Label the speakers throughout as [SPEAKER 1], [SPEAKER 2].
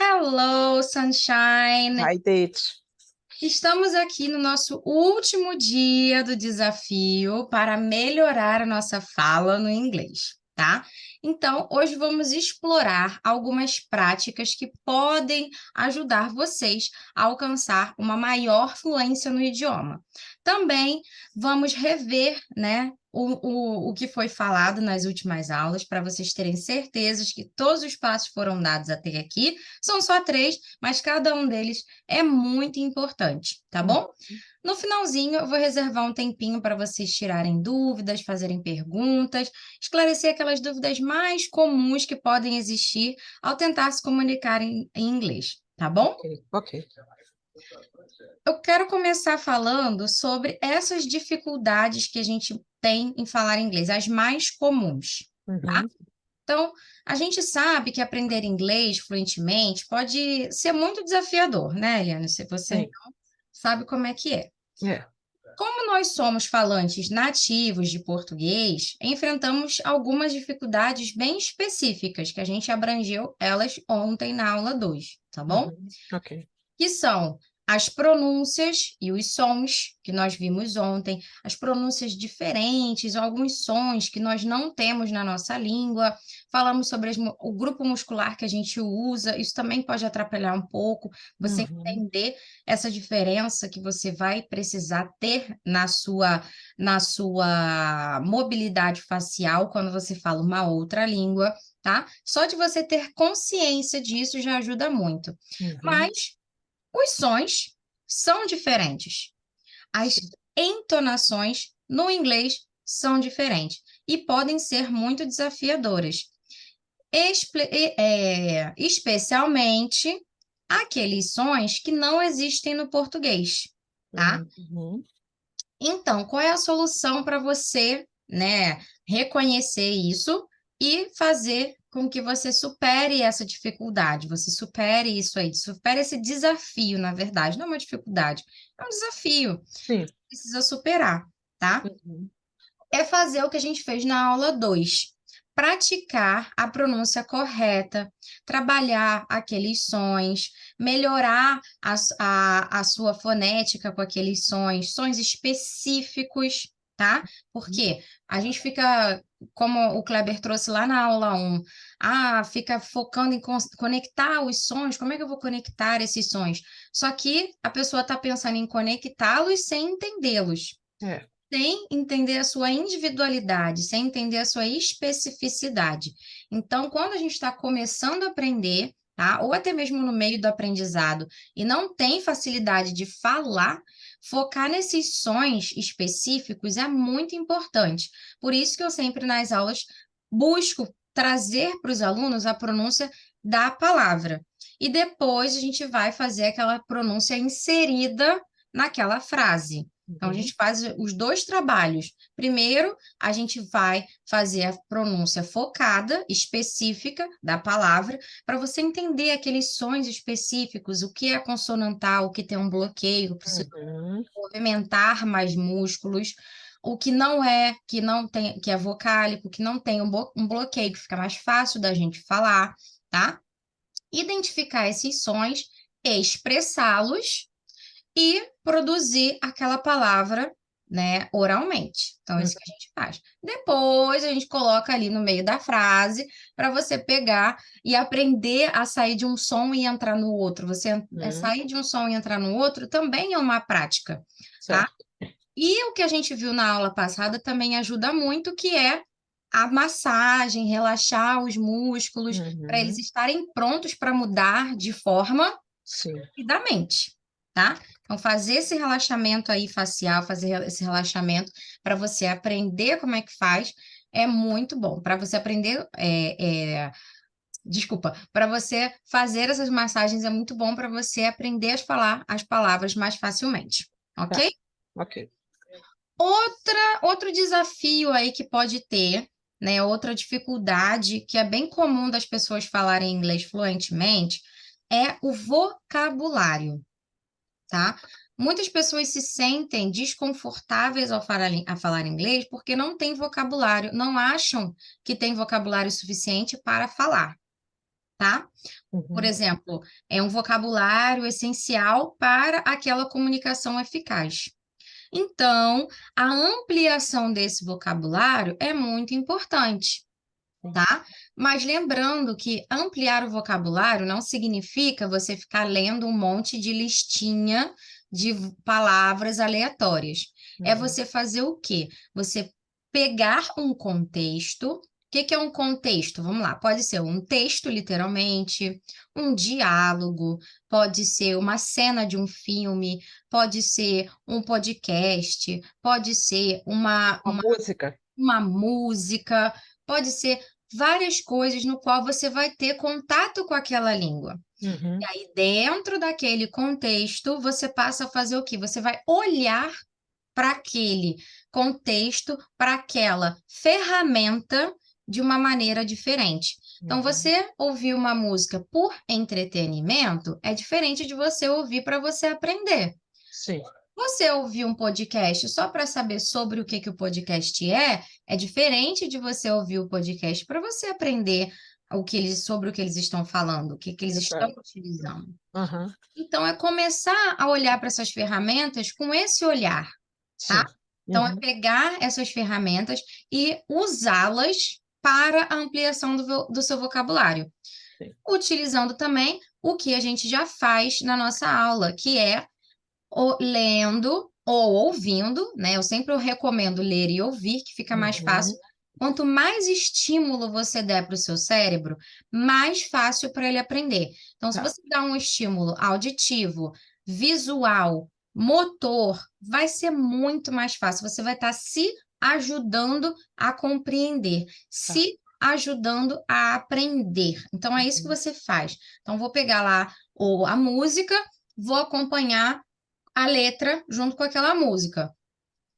[SPEAKER 1] Hello, Sunshine!
[SPEAKER 2] Hi, Date.
[SPEAKER 1] Estamos aqui no nosso último dia do desafio para melhorar a nossa fala no inglês, tá? Então, hoje vamos explorar algumas práticas que podem ajudar vocês a alcançar uma maior fluência no idioma. Também vamos rever, né, o que foi falado nas últimas aulas, para vocês terem certezas que todos os passos foram dados até aqui. São só 3, mas cada um deles é muito importante, tá
[SPEAKER 2] Hum,
[SPEAKER 1] bom? No finalzinho, eu vou reservar um tempinho para vocês tirarem dúvidas, fazerem perguntas, esclarecer aquelas dúvidas mais comuns que podem existir ao tentar se comunicar em inglês, tá bom?
[SPEAKER 2] ok.
[SPEAKER 1] Eu quero começar falando sobre essas dificuldades que a gente tem em falar inglês, as mais comuns, tá?
[SPEAKER 2] Uhum.
[SPEAKER 1] Então, a gente sabe que aprender inglês fluentemente pode ser muito desafiador, né, Eliana? Se você
[SPEAKER 2] Sim,
[SPEAKER 1] sabe como é que é.
[SPEAKER 2] é.
[SPEAKER 1] Como nós somos falantes nativos de português, enfrentamos algumas dificuldades bem específicas que a gente abrangeu elas ontem na aula 2, tá bom?
[SPEAKER 2] Ok.
[SPEAKER 1] Que são as pronúncias e os sons que nós vimos ontem, as pronúncias diferentes, alguns sons que nós não temos na nossa língua. Falamos sobre o grupo muscular que a gente usa, isso também pode atrapalhar um pouco, você
[SPEAKER 2] Uhum.
[SPEAKER 1] entender essa diferença que você vai precisar ter na sua mobilidade facial quando você fala uma outra língua, tá? Só de você ter consciência disso já ajuda muito.
[SPEAKER 2] Uhum.
[SPEAKER 1] Mas os sons são diferentes. As
[SPEAKER 2] Sim.
[SPEAKER 1] entonações no inglês são diferentes e podem ser muito desafiadoras, especialmente aqueles sons que não existem no português, tá?
[SPEAKER 2] Uhum.
[SPEAKER 1] Então, qual é a solução para você, né, reconhecer isso e fazer com que você supere essa dificuldade, você supere isso aí, supere esse desafio, na verdade, não é uma dificuldade, é um desafio,
[SPEAKER 2] Sim.
[SPEAKER 1] precisa superar, tá?
[SPEAKER 2] Uhum.
[SPEAKER 1] É fazer o que a gente fez na aula 2. Praticar a pronúncia correta, trabalhar aqueles sons, melhorar a sua fonética com aqueles sons específicos, tá? Porque a gente fica, como o Kleber trouxe lá na aula 1, fica focando em conectar os sons, como é que eu vou conectar esses sons? Só que a pessoa está pensando em conectá-los sem entendê-los,
[SPEAKER 2] É.
[SPEAKER 1] sem entender a sua individualidade, sem entender a sua especificidade. Então, quando a gente está começando a aprender, tá? Ou até mesmo no meio do aprendizado, e não tem facilidade de falar, focar nesses sons específicos é muito importante. Por isso que eu sempre nas aulas busco trazer para os alunos a pronúncia da palavra. E depois a gente vai fazer aquela pronúncia inserida naquela frase. Então, a
[SPEAKER 2] Uhum.
[SPEAKER 1] gente faz os dois trabalhos. Primeiro, a gente vai fazer a pronúncia focada, específica da palavra, para você entender aqueles sons específicos, o que é consonantal, o que tem um bloqueio, preciso
[SPEAKER 2] Uhum.
[SPEAKER 1] movimentar mais músculos, o que não é, que não tem, que é vocálico, que não tem um bloqueio, que fica mais fácil da gente falar, tá? Identificar esses sons, expressá-los e produzir aquela palavra, né, oralmente. Então, é
[SPEAKER 2] Uhum.
[SPEAKER 1] isso que a gente faz. Depois, a gente coloca ali no meio da frase para você pegar e aprender a sair de um som e entrar no outro. Você sair de um som e entrar no outro também é uma prática, tá?
[SPEAKER 2] Certo.
[SPEAKER 1] E o que a gente viu na aula passada também ajuda muito, que é a massagem, relaxar os músculos, para eles
[SPEAKER 2] Uhum.
[SPEAKER 1] estarem prontos para mudar de forma
[SPEAKER 2] Sim.
[SPEAKER 1] rapidamente, tá? Então, fazer esse relaxamento aí facial, fazer esse relaxamento para você aprender como é que faz, é muito bom. Para você aprender, desculpa, para você fazer essas massagens é muito bom para você aprender a falar as palavras mais facilmente,
[SPEAKER 2] Tá.
[SPEAKER 1] ok?
[SPEAKER 2] Ok.
[SPEAKER 1] Outro desafio aí que pode ter, né? Outra dificuldade que é bem comum das pessoas falarem inglês fluentemente é o vocabulário, tá? Muitas pessoas se sentem desconfortáveis a falar inglês porque não têm vocabulário, não acham que tem vocabulário suficiente para falar. tá? Por
[SPEAKER 2] Uhum.
[SPEAKER 1] exemplo, é um vocabulário essencial para aquela comunicação eficaz. Então, a ampliação desse vocabulário é muito importante,
[SPEAKER 2] Sim.
[SPEAKER 1] tá? Mas lembrando que ampliar o vocabulário não significa você ficar lendo um monte de listinha de palavras aleatórias. É
[SPEAKER 2] Uhum.
[SPEAKER 1] você fazer o quê? Você pegar um contexto. O que que é um contexto? Vamos lá, pode ser um texto, literalmente, um diálogo, pode ser uma cena de um filme, pode ser um podcast, pode ser
[SPEAKER 2] A música.
[SPEAKER 1] uma música, pode ser várias coisas no qual você vai ter contato com aquela língua. E
[SPEAKER 2] Uhum.
[SPEAKER 1] aí, dentro daquele contexto, você passa a fazer o quê? Você vai olhar para aquele contexto, para aquela ferramenta de uma maneira diferente. Então,
[SPEAKER 2] Uhum.
[SPEAKER 1] você ouvir uma música por entretenimento é diferente de você ouvir para você aprender.
[SPEAKER 2] Sim.
[SPEAKER 1] Você ouvir um podcast só para saber sobre o que que o podcast é diferente de você ouvir o podcast para você aprender sobre o que eles estão falando, o que que eles estão
[SPEAKER 2] Exato.
[SPEAKER 1] utilizando.
[SPEAKER 2] Aham.
[SPEAKER 1] Então, é começar a olhar para essas ferramentas com esse olhar, tá?
[SPEAKER 2] Sim.
[SPEAKER 1] Então, é
[SPEAKER 2] Uhum.
[SPEAKER 1] pegar essas ferramentas e usá-las para a ampliação do seu vocabulário,
[SPEAKER 2] Sim.
[SPEAKER 1] utilizando também o que a gente já faz na nossa aula, que é lendo ou ouvindo, né? Eu sempre recomendo ler e ouvir, que fica mais fácil.
[SPEAKER 2] Uhum.
[SPEAKER 1] Quanto mais estímulo você der para o seu cérebro, mais fácil para ele aprender. Então, se
[SPEAKER 2] Tá.
[SPEAKER 1] você dá um estímulo auditivo, visual, motor, vai ser muito mais fácil. Você vai estar se ajudando a compreender,
[SPEAKER 2] Tá.
[SPEAKER 1] se ajudando a aprender. Então, é isso que
[SPEAKER 2] Uhum.
[SPEAKER 1] você faz. Então, vou pegar lá a música, vou acompanhar a letra junto com aquela música.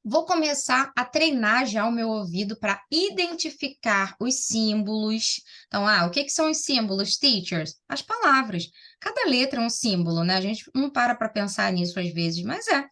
[SPEAKER 1] Vou começar a treinar já o meu ouvido para identificar os símbolos. Então, o que que são os símbolos, teachers? As palavras. Cada letra é um símbolo, né? A gente não para pensar nisso às vezes, mas é.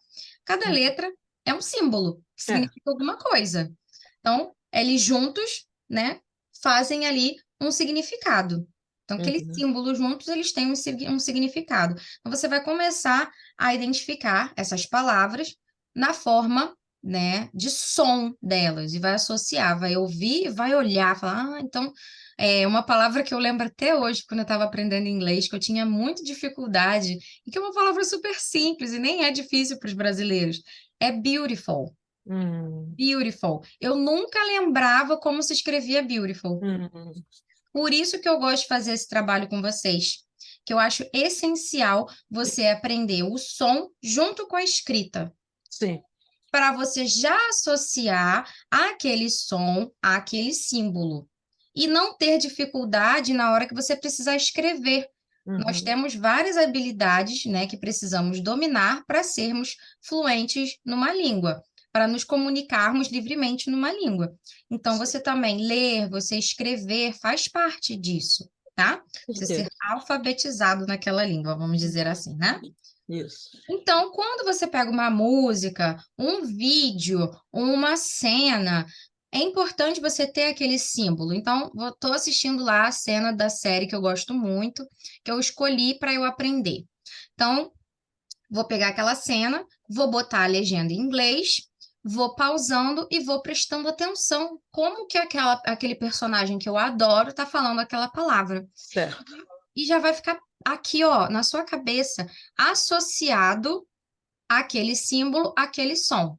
[SPEAKER 1] Cada
[SPEAKER 2] Uhum.
[SPEAKER 1] letra é um símbolo que
[SPEAKER 2] É.
[SPEAKER 1] significa alguma coisa. Então, eles juntos, né, fazem ali um significado. Então, aqueles
[SPEAKER 2] Uhum.
[SPEAKER 1] símbolos juntos, eles têm um significado. Então, você vai começar a identificar essas palavras na forma, né, de som delas e vai associar, vai ouvir, vai olhar, falar, então, é uma palavra que eu lembro até hoje, quando eu estava aprendendo inglês, que eu tinha muita dificuldade, e que é uma palavra super simples e nem é difícil para os brasileiros, é beautiful.
[SPEAKER 2] Uhum.
[SPEAKER 1] Beautiful. Eu nunca lembrava como se escrevia beautiful.
[SPEAKER 2] Uhum.
[SPEAKER 1] Por isso que eu gosto de fazer esse trabalho com vocês, que eu acho essencial você aprender o som junto com a escrita
[SPEAKER 2] Sim.
[SPEAKER 1] para você já associar aquele som àquele símbolo e não ter dificuldade na hora que você precisar escrever. Nós
[SPEAKER 2] Uhum.
[SPEAKER 1] temos várias habilidades, né, que precisamos dominar para sermos fluentes numa língua, para nos comunicarmos livremente numa língua. Então,
[SPEAKER 2] Sim.
[SPEAKER 1] você também ler, você escrever, faz parte disso, tá?
[SPEAKER 2] Com
[SPEAKER 1] Você ser
[SPEAKER 2] certeza.
[SPEAKER 1] alfabetizado naquela língua, vamos dizer assim, né?
[SPEAKER 2] Isso.
[SPEAKER 1] Então, quando você pega uma música, um vídeo, uma cena, é importante você ter aquele símbolo. Então, estou assistindo lá a cena da série que eu gosto muito, que eu escolhi para eu aprender. Então, vou pegar aquela cena, vou botar a legenda em inglês, vou pausando e vou prestando atenção como que aquele personagem que eu adoro está falando aquela palavra.
[SPEAKER 2] Certo.
[SPEAKER 1] E já vai ficar aqui, ó, na sua cabeça, associado aquele símbolo, aquele som.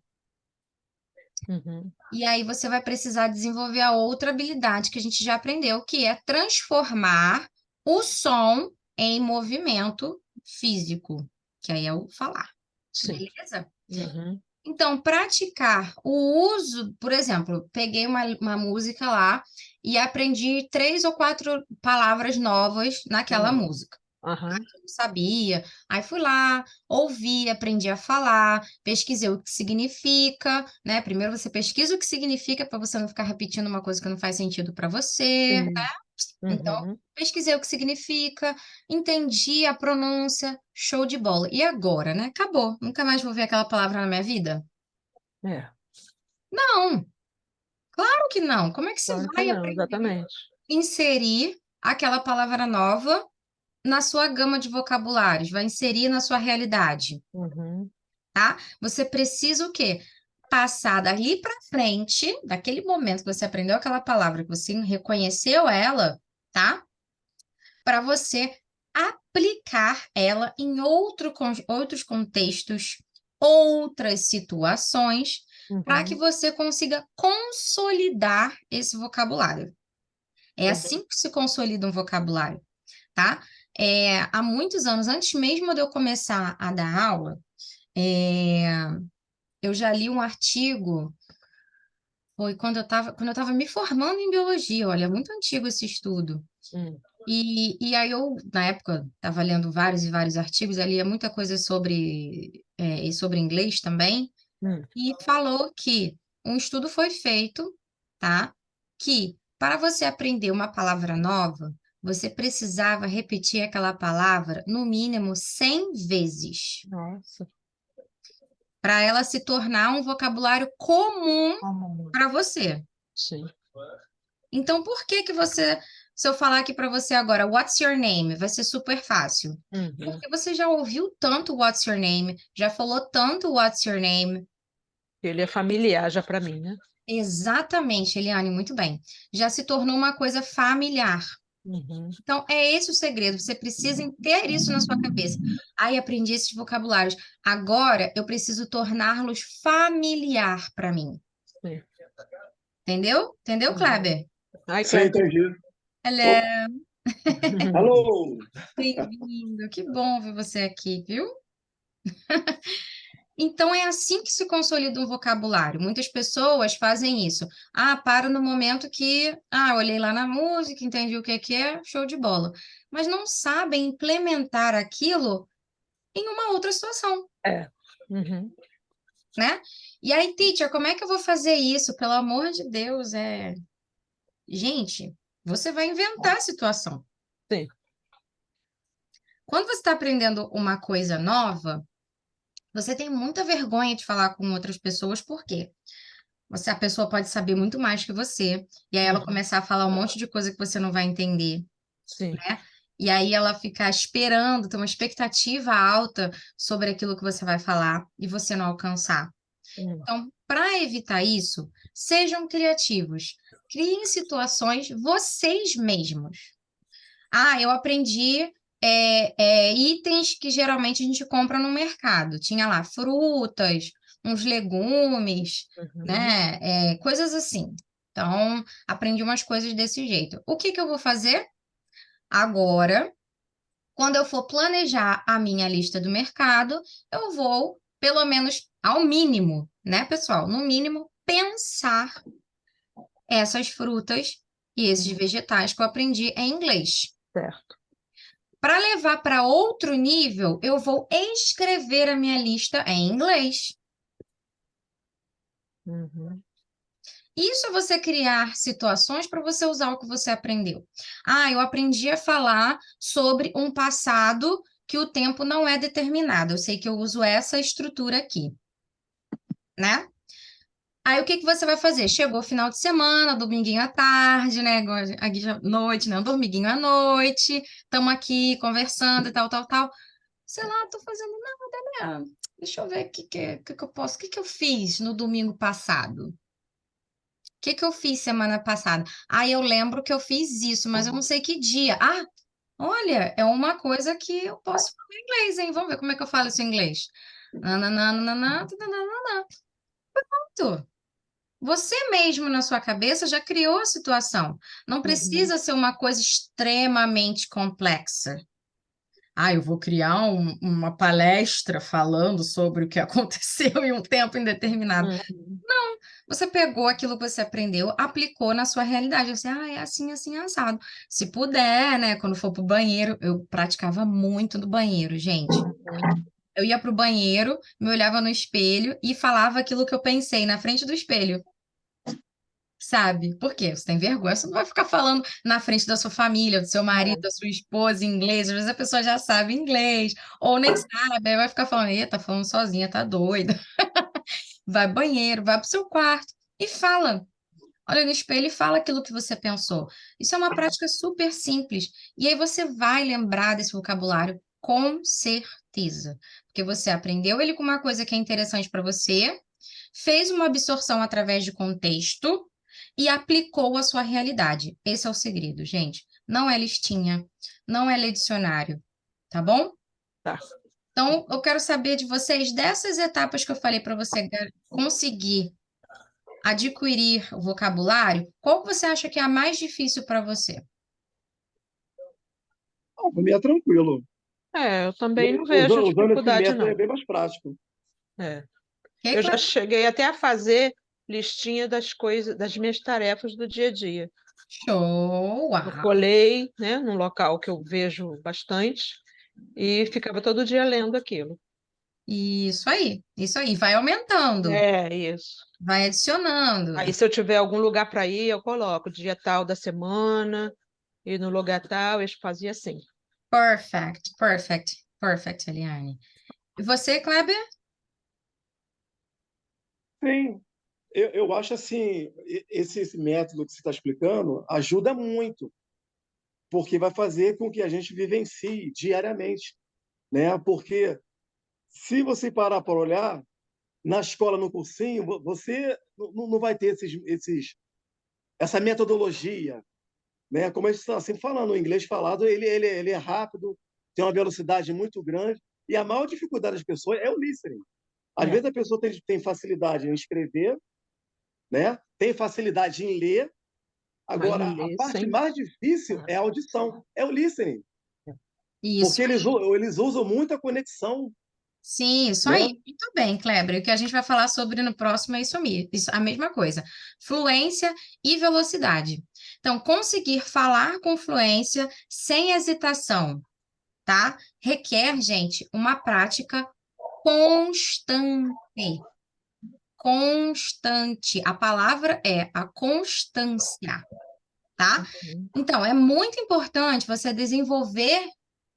[SPEAKER 2] Uhum.
[SPEAKER 1] E aí você vai precisar desenvolver a outra habilidade que a gente já aprendeu, que é transformar o som em movimento físico, que aí é o falar.
[SPEAKER 2] Sim.
[SPEAKER 1] Beleza?
[SPEAKER 2] Uhum.
[SPEAKER 1] Então, praticar o uso, por exemplo, peguei uma música lá e aprendi 3 ou 4 palavras novas naquela
[SPEAKER 2] Uhum.
[SPEAKER 1] música.
[SPEAKER 2] Aham.
[SPEAKER 1] Eu não sabia. Aí fui lá, ouvi, aprendi a falar, pesquisei o que significa, né? Primeiro você pesquisa o que significa para você não ficar repetindo uma coisa que não faz sentido para você.
[SPEAKER 2] Sim.
[SPEAKER 1] Então,
[SPEAKER 2] Uhum.
[SPEAKER 1] pesquisei o que significa, entendi a pronúncia, show de bola. E agora, né? Acabou. Nunca mais vou ver aquela palavra na minha vida?
[SPEAKER 2] É.
[SPEAKER 1] Não, claro que não. Como é que você
[SPEAKER 2] Claro que
[SPEAKER 1] vai
[SPEAKER 2] não,
[SPEAKER 1] aprender
[SPEAKER 2] exatamente.
[SPEAKER 1] a inserir aquela palavra nova na sua gama de vocabulários, vai inserir na sua realidade,
[SPEAKER 2] Uhum.
[SPEAKER 1] tá? Você precisa o quê? Passar dali para frente, daquele momento que você aprendeu aquela palavra, que você reconheceu ela, tá? Para você aplicar ela em outros contextos, outras situações, para que
[SPEAKER 2] Uhum.
[SPEAKER 1] você consiga consolidar esse vocabulário. É
[SPEAKER 2] Entendi.
[SPEAKER 1] assim que se consolida um vocabulário, tá? Há muitos anos, antes mesmo de eu começar a dar aula, é, eu já li um artigo, foi quando eu estava me formando em biologia, olha, é muito antigo esse estudo.
[SPEAKER 2] Hum.
[SPEAKER 1] E aí eu, na época, estava lendo vários e vários artigos, eu lia muita coisa sobre inglês também,
[SPEAKER 2] Hum.
[SPEAKER 1] e falou que um estudo foi feito, tá? Que para você aprender uma palavra nova, você precisava repetir aquela palavra no mínimo 100 vezes,
[SPEAKER 2] Nossa.
[SPEAKER 1] para ela se tornar um vocabulário comum
[SPEAKER 2] Como?
[SPEAKER 1] para você.
[SPEAKER 2] Sim.
[SPEAKER 1] Então, por que que você, se eu falar aqui para você agora, what's your name? Vai ser super fácil.
[SPEAKER 2] Uhum.
[SPEAKER 1] Porque você já ouviu tanto what's your name, já falou tanto what's your name.
[SPEAKER 2] Ele é familiar já para mim, né?
[SPEAKER 1] Exatamente, Eliane, muito bem. Já se tornou uma coisa familiar.
[SPEAKER 2] Uhum.
[SPEAKER 1] Então, é esse o segredo. Você precisa ter isso na sua cabeça. Ai, aprendi esses vocabulários. Agora eu preciso torná-los familiar para mim.
[SPEAKER 2] Sim.
[SPEAKER 1] Entendeu? Entendeu,
[SPEAKER 2] Uhum.
[SPEAKER 1] Kleber?
[SPEAKER 2] Ai,
[SPEAKER 3] Sim,
[SPEAKER 2] Kleber.
[SPEAKER 3] entendi.
[SPEAKER 1] Ela
[SPEAKER 3] Opa,
[SPEAKER 1] é
[SPEAKER 3] alô!
[SPEAKER 1] bem-vindo. Que bom ver você aqui, viu? Então, é assim que se consolida um vocabulário. Muitas pessoas fazem isso. Ah, paro no momento que, olhei lá na música, entendi o que que é, show de bola. Mas não sabem implementar aquilo em uma outra situação,
[SPEAKER 2] É. Uhum.
[SPEAKER 1] né? E aí, teacher, como é que eu vou fazer isso? Pelo amor de Deus, Gente, você vai inventar a situação.
[SPEAKER 2] Sim.
[SPEAKER 1] Quando você está aprendendo uma coisa nova, você tem muita vergonha de falar com outras pessoas, por quê? A pessoa pode saber muito mais que você, e aí ela
[SPEAKER 2] Uhum.
[SPEAKER 1] começar a falar um monte de coisa que você não vai entender,
[SPEAKER 2] Sim.
[SPEAKER 1] né? E aí ela ficar esperando, ter uma expectativa alta sobre aquilo que você vai falar e você não alcançar.
[SPEAKER 2] Hum.
[SPEAKER 1] Então, para evitar isso, sejam criativos. Criem situações vocês mesmos. Ah, eu aprendi itens que geralmente a gente compra no mercado. Tinha lá frutas, uns legumes,
[SPEAKER 2] Uhum.
[SPEAKER 1] né? Coisas assim. Então, aprendi umas coisas desse jeito. O que que eu vou fazer agora? Quando eu for planejar a minha lista do mercado, eu vou, pelo menos, ao mínimo, né, pessoal? No mínimo, pensar essas frutas e esses
[SPEAKER 2] Uhum.
[SPEAKER 1] vegetais que eu aprendi em inglês.
[SPEAKER 2] Certo.
[SPEAKER 1] Para levar para outro nível, eu vou escrever a minha lista em inglês.
[SPEAKER 2] Uhum.
[SPEAKER 1] Isso é você criar situações para você usar o que você aprendeu. Ah, eu aprendi a falar sobre um passado que o tempo não é determinado. Eu sei que eu uso essa estrutura aqui, né? Aí o que que você vai fazer? Chegou o final de semana, dominguinho à tarde, né? Aqui já noite, né? Um dominguinho à noite, estamos aqui conversando e tal, tal, tal. Sei lá, tô fazendo nada, né? Deixa eu ver o que eu posso. O que que eu fiz no domingo passado? O que que eu fiz semana passada? Ah, eu lembro que eu fiz isso, mas eu não sei que dia. Ah, olha, é uma coisa que eu posso falar em inglês, hein? Vamos ver como é que eu falo isso em inglês. Nananana, tananana. Pronto. Você mesmo na sua cabeça já criou a situação. Não
[SPEAKER 2] Uhum.
[SPEAKER 1] precisa ser uma coisa extremamente complexa. Ah, eu vou criar uma palestra falando sobre o que aconteceu em um tempo indeterminado.
[SPEAKER 2] Uhum.
[SPEAKER 1] Você pegou aquilo que você aprendeu, aplicou na sua realidade. Você, é assim, assim, assado. Se puder, né? Quando for pro banheiro, eu praticava muito no banheiro, gente.
[SPEAKER 2] Uhum.
[SPEAKER 1] Eu ia pro banheiro, me olhava no espelho e falava aquilo que eu pensei na frente do espelho. Sabe? Por quê? Você tem vergonha, você não vai ficar falando na frente da sua família, do seu marido, da sua esposa em inglês. Às vezes a pessoa já sabe inglês, ou nem sabe, aí vai ficar falando, tá falando sozinha, tá doida. Vai ao banheiro, vai pro seu quarto e fala. olha no espelho e fala aquilo que você pensou. Isso é uma prática super simples. E aí você vai lembrar desse vocabulário com certeza. Porque você aprendeu ele com uma coisa que é interessante para você, fez uma absorção através de contexto e aplicou à sua realidade. Esse é o segredo, gente. Não é listinha, não é ler dicionário, tá bom?
[SPEAKER 2] Tá.
[SPEAKER 1] Então, eu quero saber de vocês, dessas etapas que eu falei para você conseguir adquirir o vocabulário, qual que você acha que é a mais difícil para você?
[SPEAKER 3] Para mim é tranquilo.
[SPEAKER 2] Eu também não vejo
[SPEAKER 3] Usando esse
[SPEAKER 2] dificuldade,
[SPEAKER 3] método é
[SPEAKER 2] não.
[SPEAKER 3] bem mais prático.
[SPEAKER 2] É.
[SPEAKER 1] Ok,
[SPEAKER 2] Eu já
[SPEAKER 1] Cleber?
[SPEAKER 2] cheguei até a fazer listinha das coisas, das minhas tarefas do dia a dia.
[SPEAKER 1] Show!
[SPEAKER 2] Eu
[SPEAKER 1] Uau!
[SPEAKER 2] colei, né, num local que eu vejo bastante e ficava todo dia lendo aquilo.
[SPEAKER 1] Isso aí, isso aí. Vai aumentando,
[SPEAKER 2] É, isso.
[SPEAKER 1] vai adicionando.
[SPEAKER 2] Aí, se eu tiver algum lugar para ir, eu coloco dia tal da semana e no lugar tal, eu fazia assim.
[SPEAKER 1] Perfect, perfect, perfect, Eliane. E você, Kleber?
[SPEAKER 3] Sim, eu acho assim, esse método que você está explicando ajuda muito, porque vai fazer com que a gente vivencie diariamente, né? Porque se você parar para olhar, na escola, no cursinho, você não vai ter essa metodologia, né? Como a gente está sempre falando, o inglês falado, ele é rápido, tem uma velocidade muito grande, e a maior dificuldade das pessoas é o listening. Às
[SPEAKER 2] É.
[SPEAKER 3] vezes a pessoa tem facilidade em escrever, né? Tem facilidade em ler.
[SPEAKER 2] Mas
[SPEAKER 3] Agora, a
[SPEAKER 2] ler
[SPEAKER 3] parte
[SPEAKER 2] sempre.
[SPEAKER 3] mais difícil é a audição, é o listening,
[SPEAKER 1] Isso
[SPEAKER 3] porque eles,
[SPEAKER 1] aí.
[SPEAKER 3] eles usam muito a conexão,
[SPEAKER 1] Sim, isso
[SPEAKER 3] né?
[SPEAKER 1] aí. Muito bem, Kleber. O que a gente vai falar sobre no próximo é isso, a mesma coisa. Fluência e velocidade. Então, conseguir falar com fluência sem hesitação, tá? Requer, gente, uma prática constante. Constante. A palavra é a constância, tá?
[SPEAKER 2] Uhum.
[SPEAKER 1] Então, é muito importante você desenvolver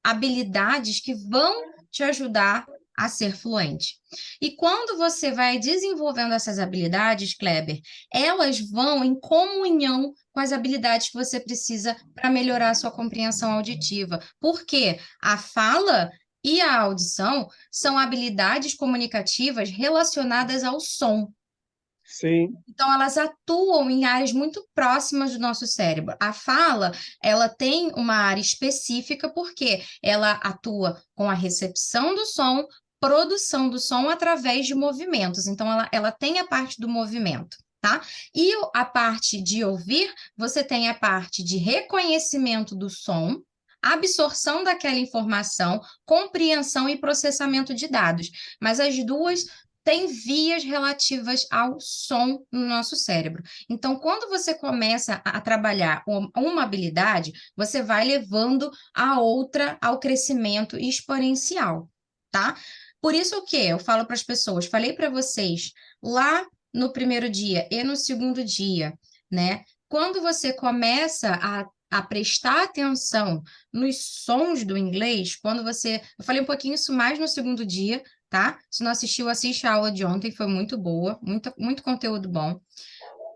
[SPEAKER 1] habilidades que vão te ajudar a ser fluente. E quando você vai desenvolvendo essas habilidades, Kleber, elas vão em comunhão com as habilidades que você precisa para melhorar a sua compreensão auditiva. Porque a fala e a audição são habilidades comunicativas relacionadas ao som.
[SPEAKER 3] Sim,
[SPEAKER 1] Então, elas atuam em áreas muito próximas do nosso cérebro. A fala, ela tem uma área específica porque ela atua com a recepção do som, produção do som através de movimentos. Então, ela tem a parte do movimento, tá? E a parte de ouvir, você tem a parte de reconhecimento do som, absorção daquela informação, compreensão e processamento de dados. Mas as duas tem vias relativas ao som no nosso cérebro. Então, quando você começa a trabalhar uma habilidade, você vai levando a outra ao crescimento exponencial, tá? Por isso que eu falo para as pessoas, falei para vocês lá no primeiro dia e no segundo dia, né? Quando você começa a prestar atenção nos sons do inglês, eu falei um pouquinho isso mais no segundo dia, tá? Se não assistiu, assiste a aula de ontem, foi muito boa, muito conteúdo bom.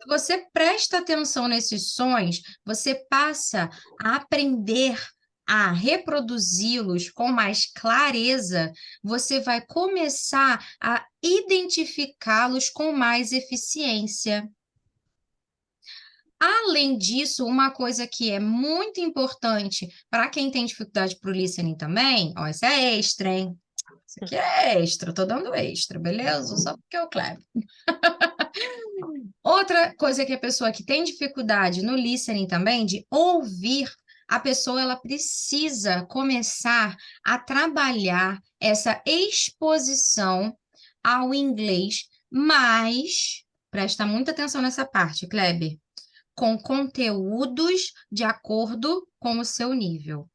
[SPEAKER 1] Se você presta atenção nesses sons, você passa a aprender a reproduzi-los com mais clareza, você vai começar a identificá-los com mais eficiência. Além disso, uma coisa que é muito importante para quem tem dificuldade para o listening também, ó, isso é extra, hein? Isso aqui é extra, tô dando extra, beleza? Só porque eu Kleber. Outra coisa que a pessoa que tem dificuldade no listening também, de ouvir, a pessoa ela precisa começar a trabalhar essa exposição ao inglês, mas presta muita atenção nessa parte, Kleber, com conteúdos de acordo com o seu nível,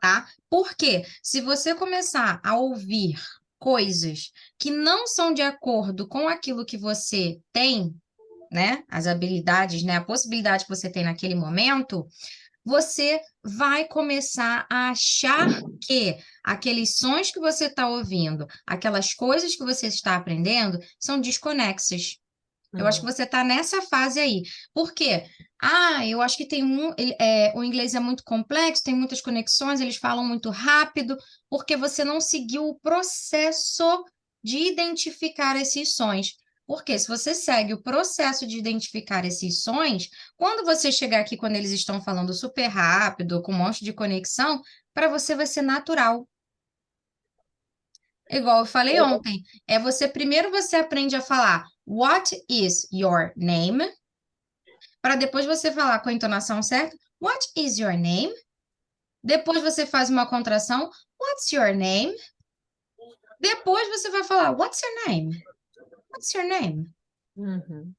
[SPEAKER 1] tá? Porque se você começar a ouvir coisas que não são de acordo com aquilo que você tem, né? As habilidades, né? A possibilidade que você tem naquele momento, você vai começar a achar que aqueles sons que você está ouvindo, aquelas coisas que você está aprendendo, são desconexas. Eu acho que você está nessa fase aí. Por quê? Ah, eu acho que o inglês é muito complexo, tem muitas conexões, eles falam muito rápido, porque você não seguiu o processo de identificar esses sons. Porque se você segue o processo de identificar esses sons, quando você chegar aqui, quando eles estão falando super rápido, com um monte de conexão, para você vai ser natural. Igual eu falei ontem, primeiro você aprende a falar What is your name? Para depois você falar com a entonação certa, What is your name? Depois você faz uma contração, What's your name? Depois você vai falar What's your name? What's your name?
[SPEAKER 2] Uhum.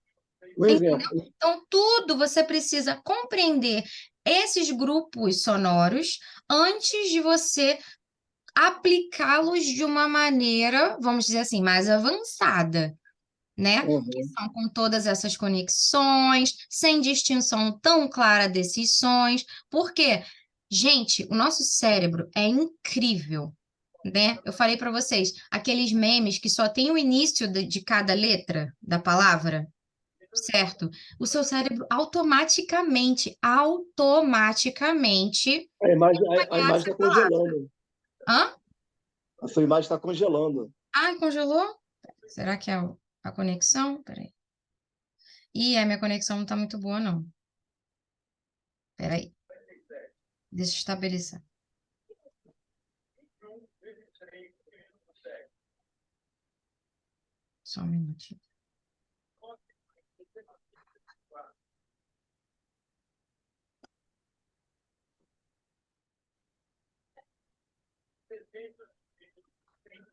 [SPEAKER 3] Um exemplo.
[SPEAKER 1] Então, tudo você precisa compreender esses grupos sonoros antes de você aplicá-los de uma maneira, vamos dizer assim, mais avançada, né? Que são com todas essas conexões, sem distinção tão clara desses sons. Porque, gente, o nosso cérebro é incrível, né? Eu falei para vocês, aqueles memes que só tem o início de cada letra da palavra, certo? O seu cérebro automaticamente
[SPEAKER 3] A imagem está congelando.
[SPEAKER 1] Hã?
[SPEAKER 3] A sua imagem está congelando.
[SPEAKER 1] Ai, congelou? Será que é a conexão? Peraí. Ih, a minha conexão não tá muito boa, não. Peraí. Deixa eu estabelecer. Só um minutinho.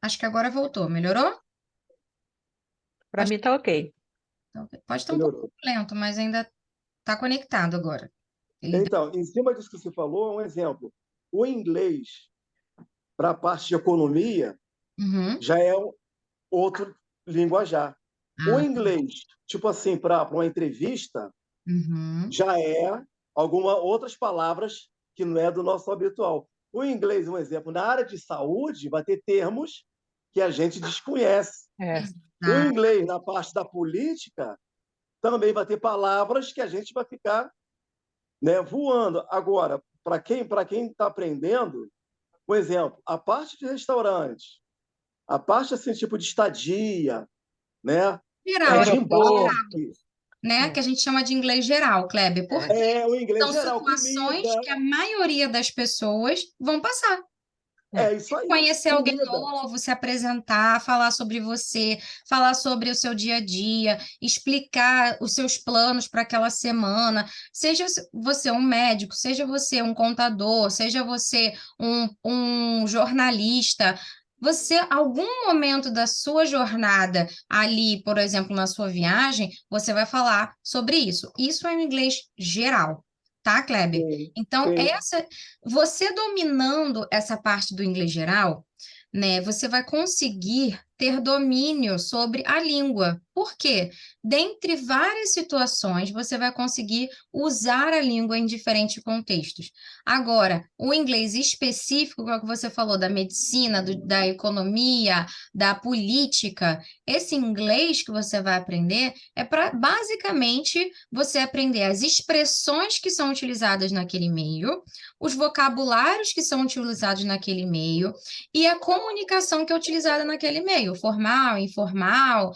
[SPEAKER 1] Acho que agora voltou. Melhorou?
[SPEAKER 2] Para mim tá ok.
[SPEAKER 1] Então, pode estar um pouco lento, mas ainda está conectado agora.
[SPEAKER 3] Então, em cima disso que você falou, um exemplo. O inglês, para a parte de economia,
[SPEAKER 1] Uhum.
[SPEAKER 3] já é outro linguajar. O
[SPEAKER 1] Ah,
[SPEAKER 3] inglês, tipo assim, para uma entrevista,
[SPEAKER 1] uhum.
[SPEAKER 3] já é algumas outras palavras que não é do nosso habitual. O inglês, um exemplo, na área de saúde, vai ter termos que a gente desconhece.
[SPEAKER 2] É.
[SPEAKER 3] O
[SPEAKER 1] Exato.
[SPEAKER 3] inglês, na parte da política, também vai ter palavras que a gente vai ficar, né, voando. Agora, para quem está aprendendo, por exemplo, a parte de restaurante, a parte assim, tipo de estadia, né,
[SPEAKER 1] Geral,
[SPEAKER 3] de
[SPEAKER 2] Aeroporto.
[SPEAKER 3] embarque,
[SPEAKER 1] né? Que a gente chama de inglês geral, Kleber. Porque
[SPEAKER 3] o inglês
[SPEAKER 1] são
[SPEAKER 3] geral,
[SPEAKER 1] situações
[SPEAKER 3] comida,
[SPEAKER 1] que a maioria das pessoas vão passar.
[SPEAKER 3] é isso aí,
[SPEAKER 1] Conhecer alguém
[SPEAKER 3] comida.
[SPEAKER 1] novo, se apresentar, falar sobre você, falar sobre o seu dia a dia, explicar os seus planos para aquela semana. Seja você um médico, seja você um contador, seja você um jornalista. Você, algum momento da sua jornada ali, por exemplo, na sua viagem, você vai falar sobre isso. Isso é em inglês geral, tá, Kleber?
[SPEAKER 3] Sim,
[SPEAKER 1] Então,
[SPEAKER 3] sim.
[SPEAKER 1] você dominando essa parte do inglês geral, né, você vai conseguir ter domínio sobre a língua. Por quê? Dentre várias situações, você vai conseguir usar a língua em diferentes contextos. Agora, o inglês específico, que é o que você falou, da medicina, da economia, da política, esse inglês que você vai aprender é para, basicamente, você aprender as expressões que são utilizadas naquele meio, os vocabulários que são utilizados naquele meio e a comunicação que é utilizada naquele meio, formal, informal,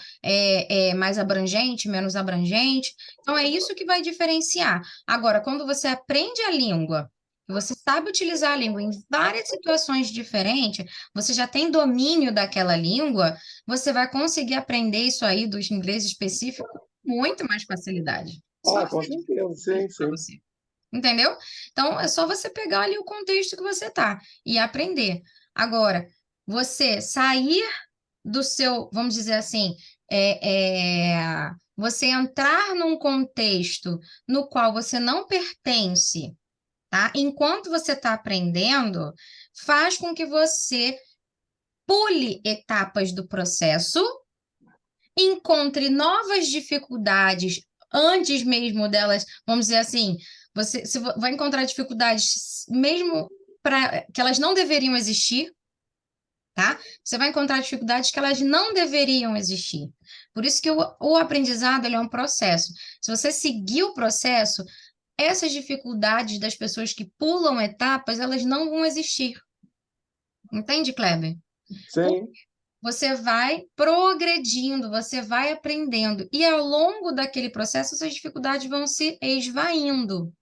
[SPEAKER 1] mais abrangente, menos abrangente. Então, é isso que vai diferenciar. Agora, quando você aprende a língua, você sabe utilizar a língua em várias situações diferentes, você já tem domínio daquela língua, você vai conseguir aprender isso aí do inglês específico com muito mais facilidade. Só
[SPEAKER 3] Com
[SPEAKER 1] ser
[SPEAKER 3] certeza, sim,
[SPEAKER 1] difícil para
[SPEAKER 3] sim.
[SPEAKER 1] você. Entendeu? Então, é só você pegar ali o contexto que você tá e aprender. Agora, você sair do seu, vamos dizer assim, você entrar num contexto no qual você não pertence, tá? Enquanto você está aprendendo, faz com que você pule etapas do processo, encontre novas dificuldades antes mesmo delas, vamos dizer assim, você vai encontrar dificuldades mesmo para que elas não deveriam existir, tá? Você vai encontrar dificuldades que elas não deveriam existir. Por isso que o aprendizado ele é um processo. Se você seguir o processo, essas dificuldades das pessoas que pulam etapas, elas não vão existir. Entende, Kleber?
[SPEAKER 3] Sim,
[SPEAKER 1] Você vai progredindo, você vai aprendendo, e ao longo daquele processo, essas dificuldades vão se esvaindo,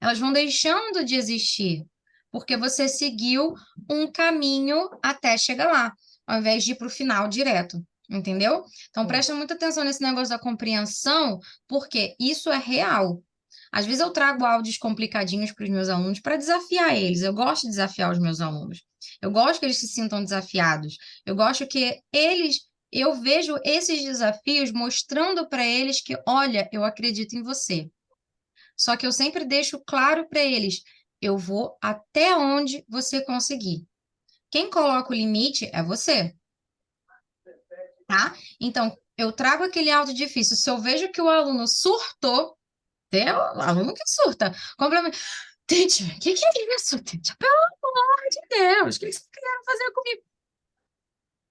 [SPEAKER 1] elas vão deixando de existir, porque você seguiu um caminho até chegar lá, ao invés de ir para o final direto, entendeu? Então, presta muita atenção nesse negócio da compreensão, porque isso é real. Às vezes eu trago áudios complicadinhos para os meus alunos para desafiar eles. Eu gosto de desafiar os meus alunos. Eu gosto que eles se sintam desafiados. Eu gosto que eu vejo esses desafios mostrando para eles que, olha, eu acredito em você. Só que eu sempre deixo claro para eles, eu vou até onde você conseguir. Quem coloca o limite é você, tá? Então, eu trago aquele áudio difícil. Se eu vejo que o aluno surtou, tem o aluno que surta. Complemento. Teacher, o que é isso, teacher? Pelo amor de Deus, o que vocês querem fazer comigo?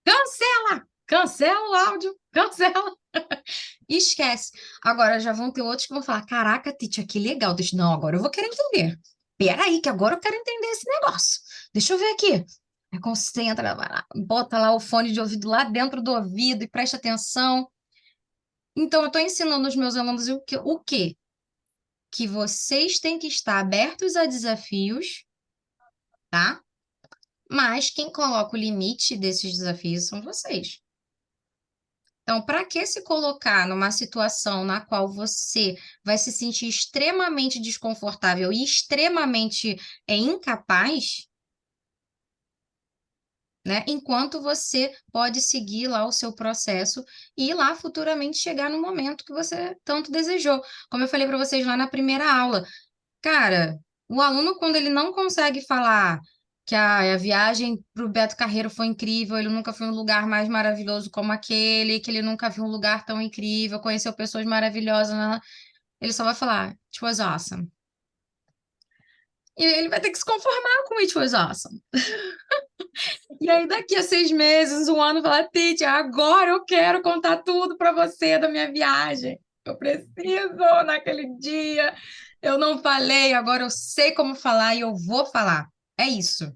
[SPEAKER 1] Cancela! Cancela o áudio, cancela. Esquece. Agora já vão ter outros que vão falar: Caraca, teacher, que legal. Não, agora eu vou querer entender. Peraí, que agora eu quero entender esse negócio. Deixa eu ver aqui. Aí concentra, vai lá, bota lá o fone de ouvido lá dentro do ouvido e presta atenção. Então, eu estou ensinando os meus alunos o quê? Que vocês têm que estar abertos a desafios, tá? Mas quem coloca o limite desses desafios são vocês. Então, para que se colocar numa situação na qual você vai se sentir extremamente desconfortável e extremamente incapaz, né? Enquanto você pode seguir lá o seu processo e lá futuramente chegar no momento que você tanto desejou. Como eu falei para vocês lá na primeira aula, cara, o aluno, quando ele não consegue falar que a viagem para o Beto Carreiro foi incrível, ele nunca foi um lugar mais maravilhoso como aquele, que ele nunca viu um lugar tão incrível, conheceu pessoas maravilhosas, né? Ele só vai falar, it was awesome. E ele vai ter que se conformar com it was awesome. E aí, daqui a 6 meses, um ano, falar, Titi, agora eu quero contar tudo para você da minha viagem. Eu preciso, naquele dia, eu não falei, agora eu sei como falar e eu vou falar. É isso,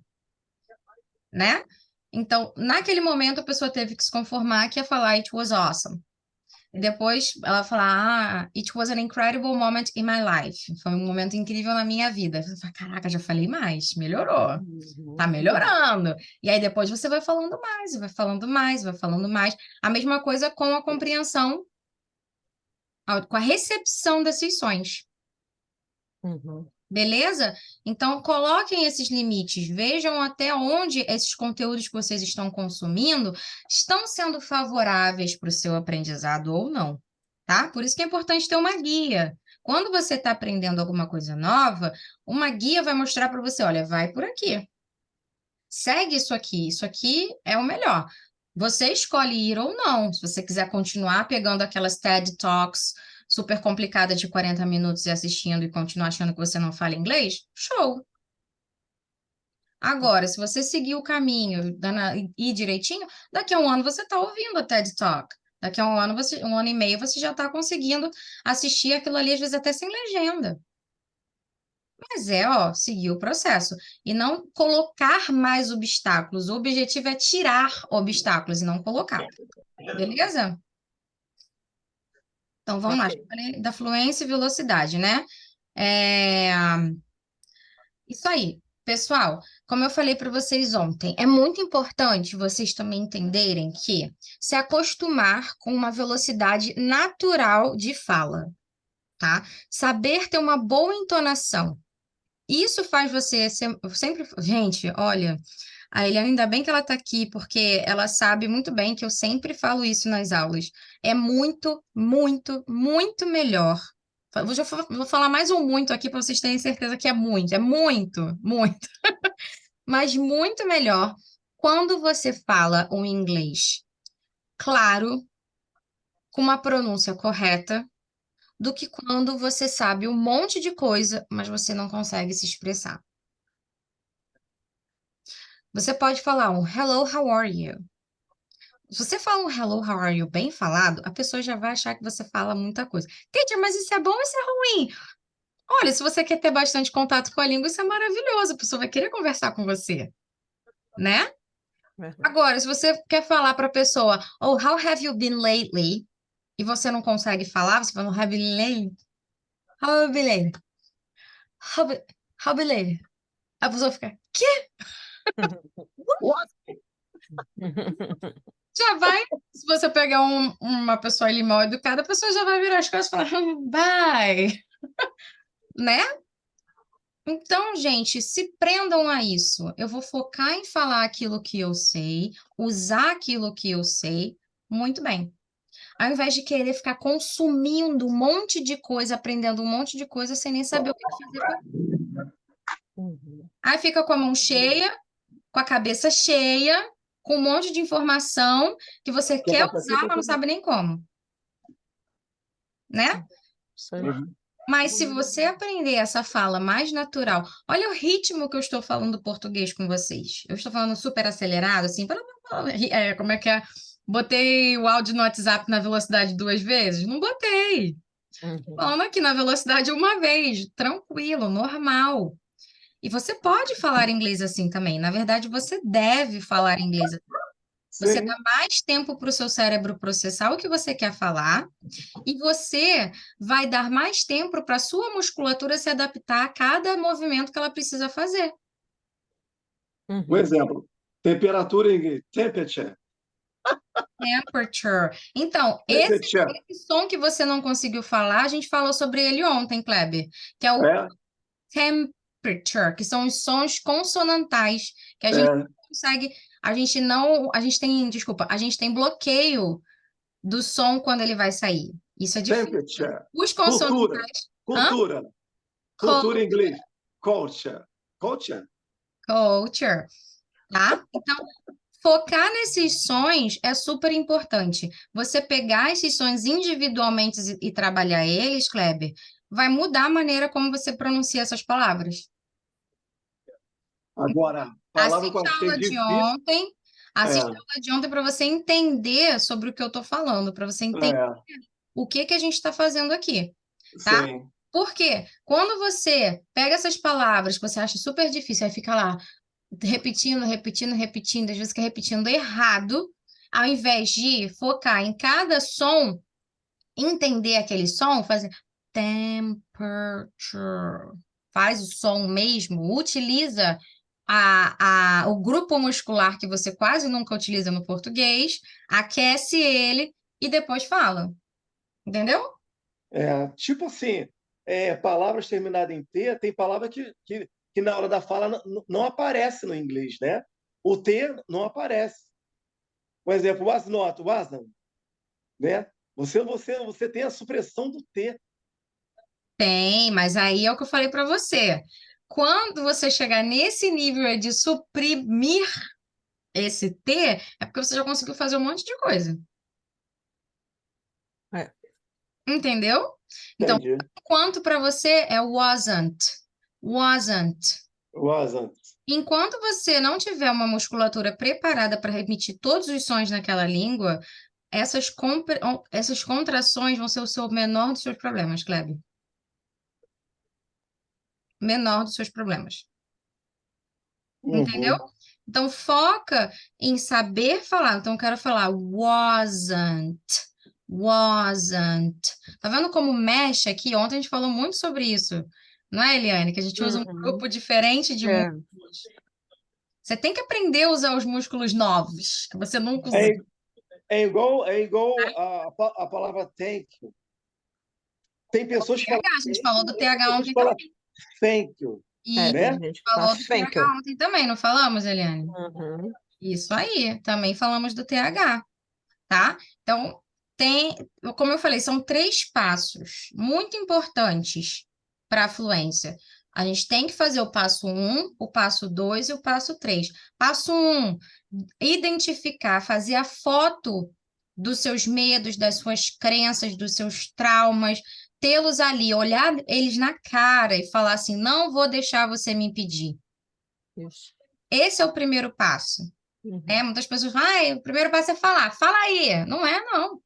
[SPEAKER 1] né? Então, naquele momento, a pessoa teve que se conformar que ia falar it was awesome. E depois ela fala, it was an incredible moment in my life. Foi um momento incrível na minha vida. Eu falo, caraca, já falei mais, melhorou. Tá melhorando. E aí depois você vai falando mais, vai falando mais, vai falando mais. A mesma coisa com a compreensão, com a recepção desses sons.
[SPEAKER 2] Uhum.
[SPEAKER 1] Beleza? Então, coloquem esses limites, vejam até onde esses conteúdos que vocês estão consumindo estão sendo favoráveis para o seu aprendizado ou não, tá? Por isso que é importante ter uma guia. Quando você está aprendendo alguma coisa nova, uma guia vai mostrar para você, olha, vai por aqui. Segue isso aqui é o melhor. Você escolhe ir ou não. Se você quiser continuar pegando aquelas TED Talks super complicadas de 40 minutos e assistindo e continuar achando que você não fala inglês, show. Agora, se você seguir o caminho, ir direitinho, daqui a um ano você está ouvindo a TED Talk. Daqui a um ano, um ano e meio, você já está conseguindo assistir aquilo ali, às vezes até sem legenda. Mas ó, seguir o processo. E não colocar mais obstáculos. O objetivo é tirar obstáculos e não colocar. Beleza? Então, vamos lá.
[SPEAKER 2] Ok.
[SPEAKER 1] Já falei da fluência e velocidade, né? É... Isso aí. Pessoal, como eu falei para vocês ontem, é muito importante vocês também entenderem que se acostumar com uma velocidade natural de fala, tá? Saber ter uma boa entonação. Isso faz você sempre. Gente, olha, a Eliana, ainda bem que ela está aqui, porque ela sabe muito bem que eu sempre falo isso nas aulas. É muito, muito, muito melhor. Vou falar mais um muito aqui para vocês terem certeza que é muito, muito, mas muito melhor quando você fala um inglês claro, com uma pronúncia correta, do que quando você sabe um monte de coisa, mas você não consegue se expressar. Você pode falar um hello, how are you? Se você fala um hello, how are you bem falado, a pessoa já vai achar que você fala muita coisa. Teacher, mas isso é bom ou isso é ruim? Olha, se você quer ter bastante contato com a língua, isso é maravilhoso. A pessoa vai querer conversar com você, né?
[SPEAKER 2] Verdade.
[SPEAKER 1] Agora, se você quer falar para a pessoa, oh, how have you been lately? E você não consegue falar, você fala, have been lately? How have you been lately? How, how been lately? A pessoa fica, quê?
[SPEAKER 3] What?
[SPEAKER 1] Já vai, se você pegar uma pessoa ali mal educada, a pessoa já vai virar as costas e falar, bye, né? Então, gente, se prendam a isso. Eu vou focar em falar aquilo que eu sei, usar aquilo que eu sei, muito bem. Ao invés de querer ficar consumindo um monte de coisa, aprendendo um monte de coisa sem nem saber o que fazer com aquilo.
[SPEAKER 2] Uhum.
[SPEAKER 1] Aí fica com a mão cheia, com a cabeça cheia, com um monte de informação que você
[SPEAKER 3] Que é
[SPEAKER 1] quer
[SPEAKER 3] para
[SPEAKER 1] usar, mas não sabe nem como, né?
[SPEAKER 2] Isso aí.
[SPEAKER 3] Uhum.
[SPEAKER 1] Mas se você aprender essa fala mais natural, olha o ritmo que eu estou falando português com vocês. Eu estou falando super acelerado, assim, como é que é? Botei o áudio no WhatsApp na velocidade 2 vezes? Não botei.
[SPEAKER 2] Uhum.
[SPEAKER 1] Falando aqui na velocidade uma vez, tranquilo, normal. E você pode falar inglês assim também. Na verdade, você deve falar inglês. Você dá
[SPEAKER 3] Sim.
[SPEAKER 1] mais tempo para o seu cérebro processar o que você quer falar, e você vai dar mais tempo para a sua musculatura se adaptar a cada movimento que ela precisa fazer.
[SPEAKER 3] Um
[SPEAKER 2] Uhum.
[SPEAKER 3] exemplo. Temperatura em inglês. Temperature.
[SPEAKER 1] Temperature. Então, esse,
[SPEAKER 3] Temperature.
[SPEAKER 1] esse som que você não conseguiu falar, a gente falou sobre ele ontem, Kleber, que é o
[SPEAKER 3] É,
[SPEAKER 1] temperature, que são os sons consonantais, que a gente
[SPEAKER 3] é.
[SPEAKER 1] não consegue, a gente não, a gente tem, desculpa, a gente tem bloqueio do som quando ele vai sair. Isso é difícil.
[SPEAKER 3] Temperature.
[SPEAKER 1] Os
[SPEAKER 3] Cultura.
[SPEAKER 1] consonantais, hã?
[SPEAKER 3] Cultura. Cultura em inglês. Culture. Culture.
[SPEAKER 1] Culture, tá? Então, focar nesses sons é super importante. Você pegar esses sons individualmente e trabalhar eles, Kleber, vai mudar a maneira como você pronuncia essas palavras.
[SPEAKER 3] Agora, palavra que eu
[SPEAKER 1] Assiste a
[SPEAKER 3] achei
[SPEAKER 1] aula de
[SPEAKER 3] difícil.
[SPEAKER 1] ontem,
[SPEAKER 3] É,
[SPEAKER 1] assiste a aula de ontem para você entender sobre o que eu estou falando, para você entender
[SPEAKER 3] é,
[SPEAKER 1] o que que a gente está fazendo aqui, tá?
[SPEAKER 3] sim.
[SPEAKER 1] Por quê? Quando você pega essas palavras que você acha super difícil, aí fica lá repetindo, repetindo, repetindo, às vezes fica repetindo errado, ao invés de focar em cada som, entender aquele som, fazer temperature, faz o som mesmo, utiliza o grupo muscular que você quase nunca utiliza no português, aquece ele e depois fala, entendeu?
[SPEAKER 3] É, tipo assim, palavras terminadas em T, tem palavra que na hora da fala não aparece no inglês, né? O T não aparece. Por exemplo, was not, wasn't, né? Você tem a supressão do T.
[SPEAKER 1] Tem, mas aí é o que eu falei para você. Quando você chegar nesse nível aí de suprimir esse T, é porque você já conseguiu fazer um monte de coisa.
[SPEAKER 2] É.
[SPEAKER 1] Entendeu? Então,
[SPEAKER 3] Entendi.
[SPEAKER 1] enquanto para você é wasn't, wasn't.
[SPEAKER 3] Wasn't.
[SPEAKER 1] Enquanto você não tiver uma musculatura preparada para repetir todos os sons naquela língua, essas contrações vão ser o seu menor dos seus problemas, Kleber. Menor dos seus problemas. Entendeu?
[SPEAKER 3] Uhum.
[SPEAKER 1] Então, foca em saber falar. Então, eu quero falar wasn't, wasn't. Tá vendo como mexe aqui? Ontem a gente falou muito sobre isso, não é, Eliane? Que a gente usa um
[SPEAKER 2] Uhum.
[SPEAKER 1] grupo diferente de
[SPEAKER 2] É.
[SPEAKER 1] músculos. Você tem que aprender a usar os músculos novos, que você nunca usou.
[SPEAKER 3] É, é igual a palavra thank you. Tem pessoas que falam
[SPEAKER 1] TH, a gente
[SPEAKER 3] thank
[SPEAKER 1] falou
[SPEAKER 3] you
[SPEAKER 1] do
[SPEAKER 3] e tem
[SPEAKER 1] TH
[SPEAKER 3] pessoas que
[SPEAKER 1] ontem
[SPEAKER 3] falam
[SPEAKER 1] também.
[SPEAKER 3] thank you,
[SPEAKER 1] E
[SPEAKER 2] Tem
[SPEAKER 3] né?
[SPEAKER 2] gente que fala
[SPEAKER 1] falou do
[SPEAKER 2] thank you.
[SPEAKER 1] TH ontem também, não falamos, Eliane?
[SPEAKER 2] Uhum.
[SPEAKER 1] Isso aí, também falamos do TH. Tá? Então, como eu falei, são 3 passos muito importantes para a fluência. A gente tem que fazer o passo 1, o passo 2 e o passo 3. Passo 1, identificar, fazer a foto dos seus medos, das suas crenças, dos seus traumas, tê-los ali, olhar eles na cara e falar assim: não vou deixar você me impedir.
[SPEAKER 2] Isso.
[SPEAKER 1] Esse é o primeiro passo.
[SPEAKER 2] Uhum.
[SPEAKER 1] Muitas pessoas falam, ai, o primeiro passo é falar. Fala aí. Não é, não.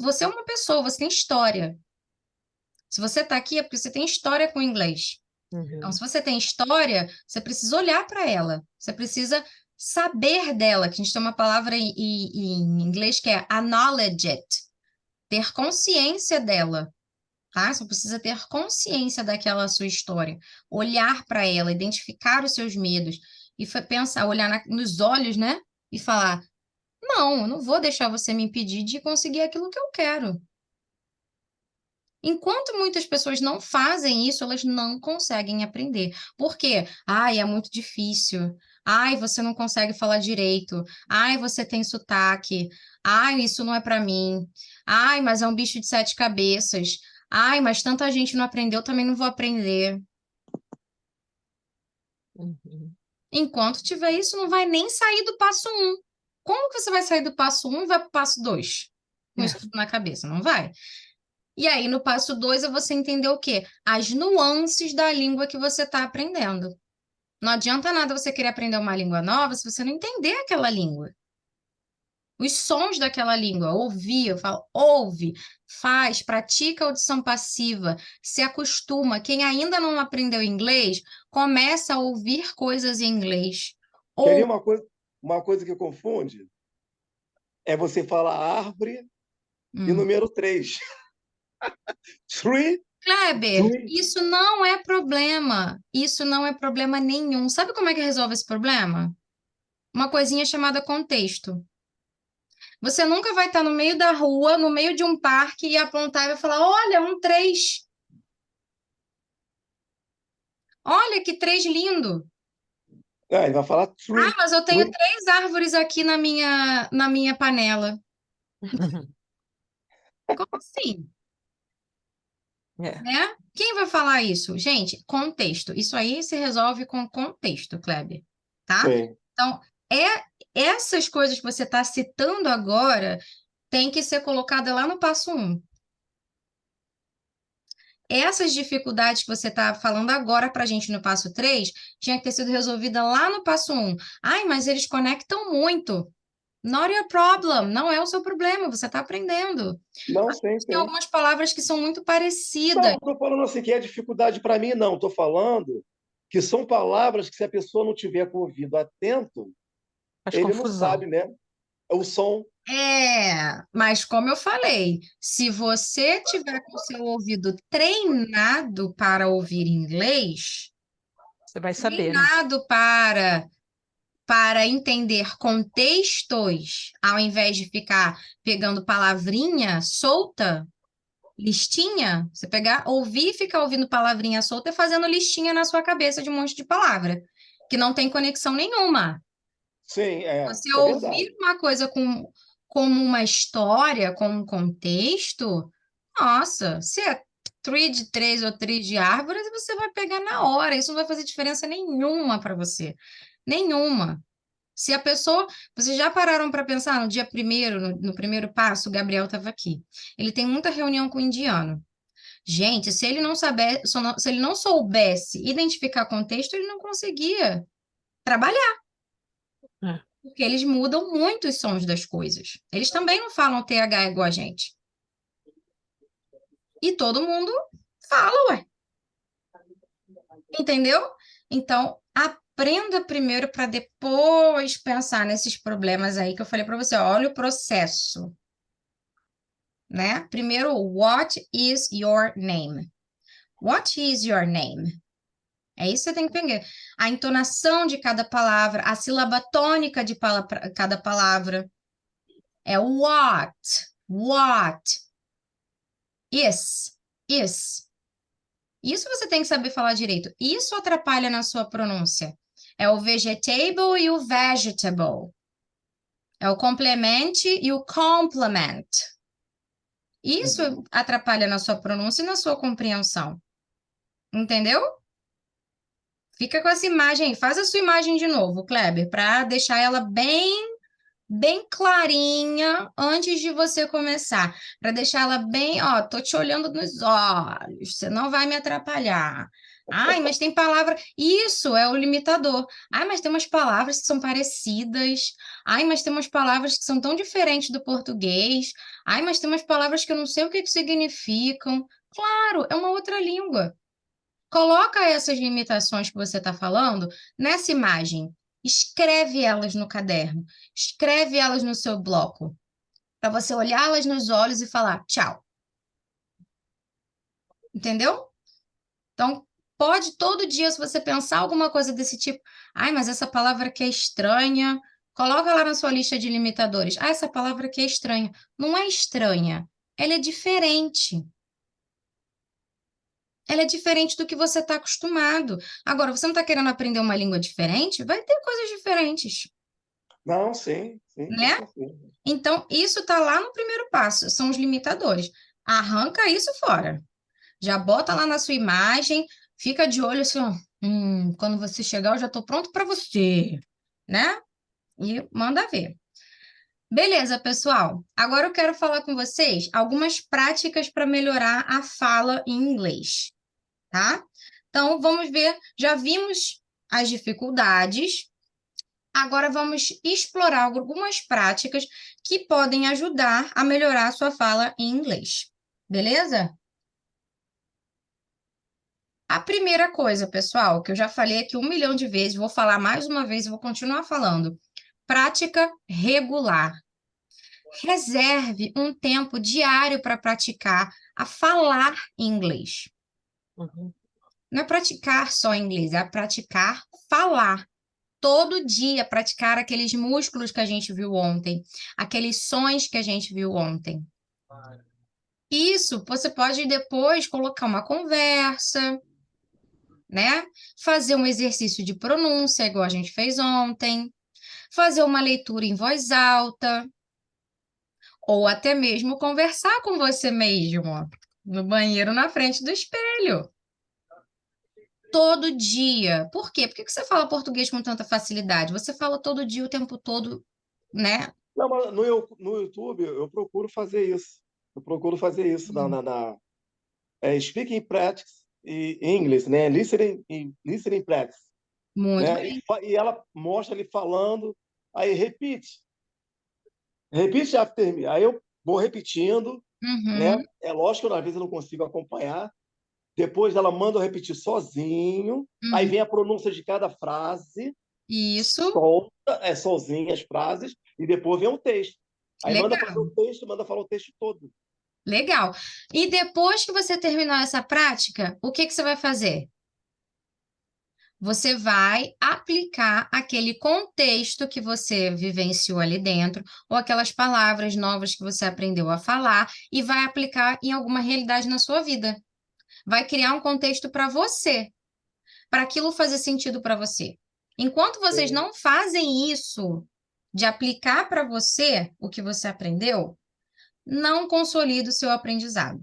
[SPEAKER 1] Você é uma pessoa, você tem história. Se você está aqui é porque você tem história com o inglês. Então,
[SPEAKER 2] Uhum.
[SPEAKER 1] se você tem história, você precisa olhar para ela. Você precisa saber dela, que a gente tem uma palavra em inglês que é acknowledge it. Ter consciência dela, tá? Você precisa ter consciência daquela sua história. Olhar para ela, identificar os seus medos e pensar, olhar nos olhos, né? E falar, não, eu não vou deixar você me impedir de conseguir aquilo que eu quero. Enquanto muitas pessoas não fazem isso, elas não conseguem aprender. Por quê? Ai, é muito difícil. Ai, você não consegue falar direito. Ai, você tem sotaque. Ai, isso não é para mim. Ai, mas é um bicho de sete cabeças. Ai, mas tanta gente não aprendeu, também não vou aprender.
[SPEAKER 2] Uhum.
[SPEAKER 1] Enquanto tiver isso, não vai nem sair do passo um. Como que você vai sair do passo um e vai para o passo 2? Com isso tudo na cabeça? Não vai. E aí, no passo 2 é você entender o quê? As nuances da língua que você está aprendendo. Não adianta nada você querer aprender uma língua nova se você não entender aquela língua. Os sons daquela língua, ouvir, eu falo, ouve, faz, pratica audição passiva, se acostuma. Quem ainda não aprendeu inglês, começa a ouvir coisas em inglês.
[SPEAKER 3] Queria
[SPEAKER 1] Ou,
[SPEAKER 3] uma coisa que confunde? É você falar árvore e
[SPEAKER 1] hum,
[SPEAKER 3] número 3. Tree,
[SPEAKER 1] Kleber,
[SPEAKER 3] tree.
[SPEAKER 1] isso não é problema. Isso não é problema nenhum. Sabe como é que resolve esse problema? Uma coisinha chamada contexto. Você nunca vai estar no meio da rua, no meio de um parque e apontar e vai falar: Olha, um 3. Olha que 3 lindo.
[SPEAKER 3] Ah, ele vai falar
[SPEAKER 1] Ah,
[SPEAKER 3] tree,
[SPEAKER 1] mas eu tenho
[SPEAKER 3] tree.
[SPEAKER 1] 3 árvores aqui na minha panela. Como assim?
[SPEAKER 2] É.
[SPEAKER 1] Né? Quem vai falar isso? Gente, contexto. Isso aí se resolve com contexto, Kleber. Tá?
[SPEAKER 3] Sim.
[SPEAKER 1] Então, essas coisas que você está citando agora tem que ser colocada lá no passo um. Essas dificuldades que você está falando agora para a gente no passo 3 tinha que ter sido resolvida lá no passo um. Ai, mas eles conectam muito. Not your problem, não é o seu problema, você está aprendendo.
[SPEAKER 3] Não, sim,
[SPEAKER 1] Tem
[SPEAKER 3] sim.
[SPEAKER 1] algumas palavras que são muito
[SPEAKER 3] Não,
[SPEAKER 1] parecidas.
[SPEAKER 3] não estou falando assim que é dificuldade para mim, não. Estou falando que são palavras que, se a pessoa não tiver com o ouvido atento,
[SPEAKER 2] Faz
[SPEAKER 3] ele não
[SPEAKER 2] confusão.
[SPEAKER 3] sabe, né? É o som.
[SPEAKER 1] Mas como eu falei, se você tiver com o seu ouvido treinado para ouvir inglês,
[SPEAKER 2] Você vai saber, né?
[SPEAKER 1] treinado para entender contextos, ao invés de ficar pegando palavrinha solta, listinha, você pegar, ouvir e ficar ouvindo palavrinha solta e fazendo listinha na sua cabeça de um monte de palavra, que não tem conexão nenhuma.
[SPEAKER 3] Sim,
[SPEAKER 1] Você
[SPEAKER 3] isso é
[SPEAKER 1] ouvir
[SPEAKER 3] verdade.
[SPEAKER 1] uma coisa como uma história, com um contexto, nossa, se é tree de 3 ou tree de árvores, você vai pegar na hora, isso não vai fazer diferença nenhuma para você. Nenhuma. Se a pessoa. Vocês já pararam para pensar no dia primeiro, no primeiro passo, o Gabriel estava aqui. Ele tem muita reunião com o indiano. Gente, se ele não se ele não soubesse identificar contexto, ele não conseguia trabalhar,
[SPEAKER 2] É.
[SPEAKER 1] porque eles mudam muito os sons das coisas. Eles também não falam TH igual a gente. E todo mundo fala, ué. Entendeu? Então, aprenda primeiro para depois pensar nesses problemas aí que eu falei para você. Ó, olha o processo. Né? Primeiro, what is your name? What is your name? É isso que você tem que pegar. A entonação de cada palavra, a sílaba tônica de cada palavra. É what, is. Isso você tem que saber falar direito. Isso atrapalha na sua pronúncia. É o vegetable e o vegetable. É o complemente e o complement. Isso
[SPEAKER 3] Uhum.
[SPEAKER 1] atrapalha na sua pronúncia e na sua compreensão. Entendeu? Fica com essa imagem aí. Faz a sua imagem de novo, Kleber, para deixar ela bem clarinha antes de você começar. Para deixar ela bem, ó, tô te olhando nos olhos, você não vai me atrapalhar. Ai, mas tem palavra. Isso é o limitador. Ai, mas tem umas palavras que são parecidas. Ai, mas tem umas palavras que são tão diferentes do português. Ai, mas tem umas palavras que eu não sei o que que significam. Claro, é uma outra língua. Coloca essas limitações que você está falando nessa imagem. Escreve elas no caderno. Escreve elas no seu bloco. Para você olhá-las nos olhos e falar tchau. Entendeu? Então, pode todo dia, se você pensar alguma coisa desse tipo, ai, mas essa palavra aqui é estranha, coloca lá na sua lista de limitadores. Ah, essa palavra aqui é estranha. Não é estranha, ela é diferente. Ela é diferente do que você está acostumado. Agora, você não está querendo aprender uma língua diferente? Vai ter coisas diferentes,
[SPEAKER 3] Não, sim, sim, com
[SPEAKER 1] né?
[SPEAKER 3] certeza.
[SPEAKER 1] Então, isso está lá no primeiro passo, são os limitadores. Arranca isso fora. Já bota lá na sua imagem, fica de olho assim, ó. Quando você chegar, eu já estou pronto para você, né? E manda ver. Beleza, pessoal. Agora eu quero falar com vocês algumas práticas para melhorar a fala em inglês, tá? Então, vamos ver. Já vimos as dificuldades. Agora vamos explorar algumas práticas que podem ajudar a melhorar a sua fala em inglês. Beleza? A primeira coisa, pessoal, que eu já falei aqui 1 milhão de vezes, vou falar mais uma vez e vou continuar falando. Prática regular. Reserve um tempo diário para praticar a falar inglês.
[SPEAKER 2] Uhum.
[SPEAKER 1] Não é praticar só inglês, é praticar falar. Todo dia praticar aqueles músculos que a gente viu ontem, aqueles sons que a gente viu ontem. Isso, você pode depois colocar uma conversa, né? Fazer um exercício de pronúncia, igual a gente fez ontem, fazer uma leitura em voz alta, ou até mesmo conversar com você mesmo, no banheiro, na frente do espelho. Todo dia. Por quê? Por que que você fala português com tanta facilidade? Você fala todo dia, o tempo todo, né?
[SPEAKER 3] Não, mas no YouTube eu procuro fazer isso. Eu procuro fazer isso speaking practice em inglês, né? Listening practice,
[SPEAKER 1] Muito
[SPEAKER 3] né?
[SPEAKER 1] bem.
[SPEAKER 3] E ela mostra ele falando, aí repeat after me. Aí eu vou repetindo, né?
[SPEAKER 1] Uhum,
[SPEAKER 3] É lógico que às vezes eu não consigo acompanhar. Depois ela manda eu repetir sozinho. Aí
[SPEAKER 1] uhum.
[SPEAKER 3] vem a pronúncia de cada frase,
[SPEAKER 1] Isso,
[SPEAKER 3] solta, sozinha as frases, e depois vem o texto. Aí manda fazer o
[SPEAKER 1] legal,
[SPEAKER 3] texto, manda falar o texto todo.
[SPEAKER 1] legal. E depois que você terminar essa prática, o que que você vai fazer? Você vai aplicar aquele contexto que você vivenciou ali dentro, ou aquelas palavras novas que você aprendeu a falar, e vai aplicar em alguma realidade na sua vida. Vai criar um contexto para você, para aquilo fazer sentido para você. Enquanto vocês
[SPEAKER 3] Sim.
[SPEAKER 1] não fazem isso, de aplicar para você o que você aprendeu, não consolida o seu aprendizado.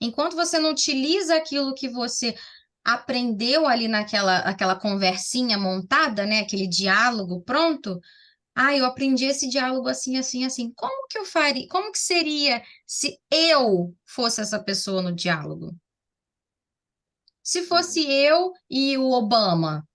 [SPEAKER 1] Enquanto você não utiliza aquilo que você aprendeu ali aquela conversinha montada, né? Aquele diálogo pronto. Ah, eu aprendi esse diálogo assim, assim, assim. Como que eu faria? Como que seria se eu fosse essa pessoa no diálogo? Se fosse eu e o Obama,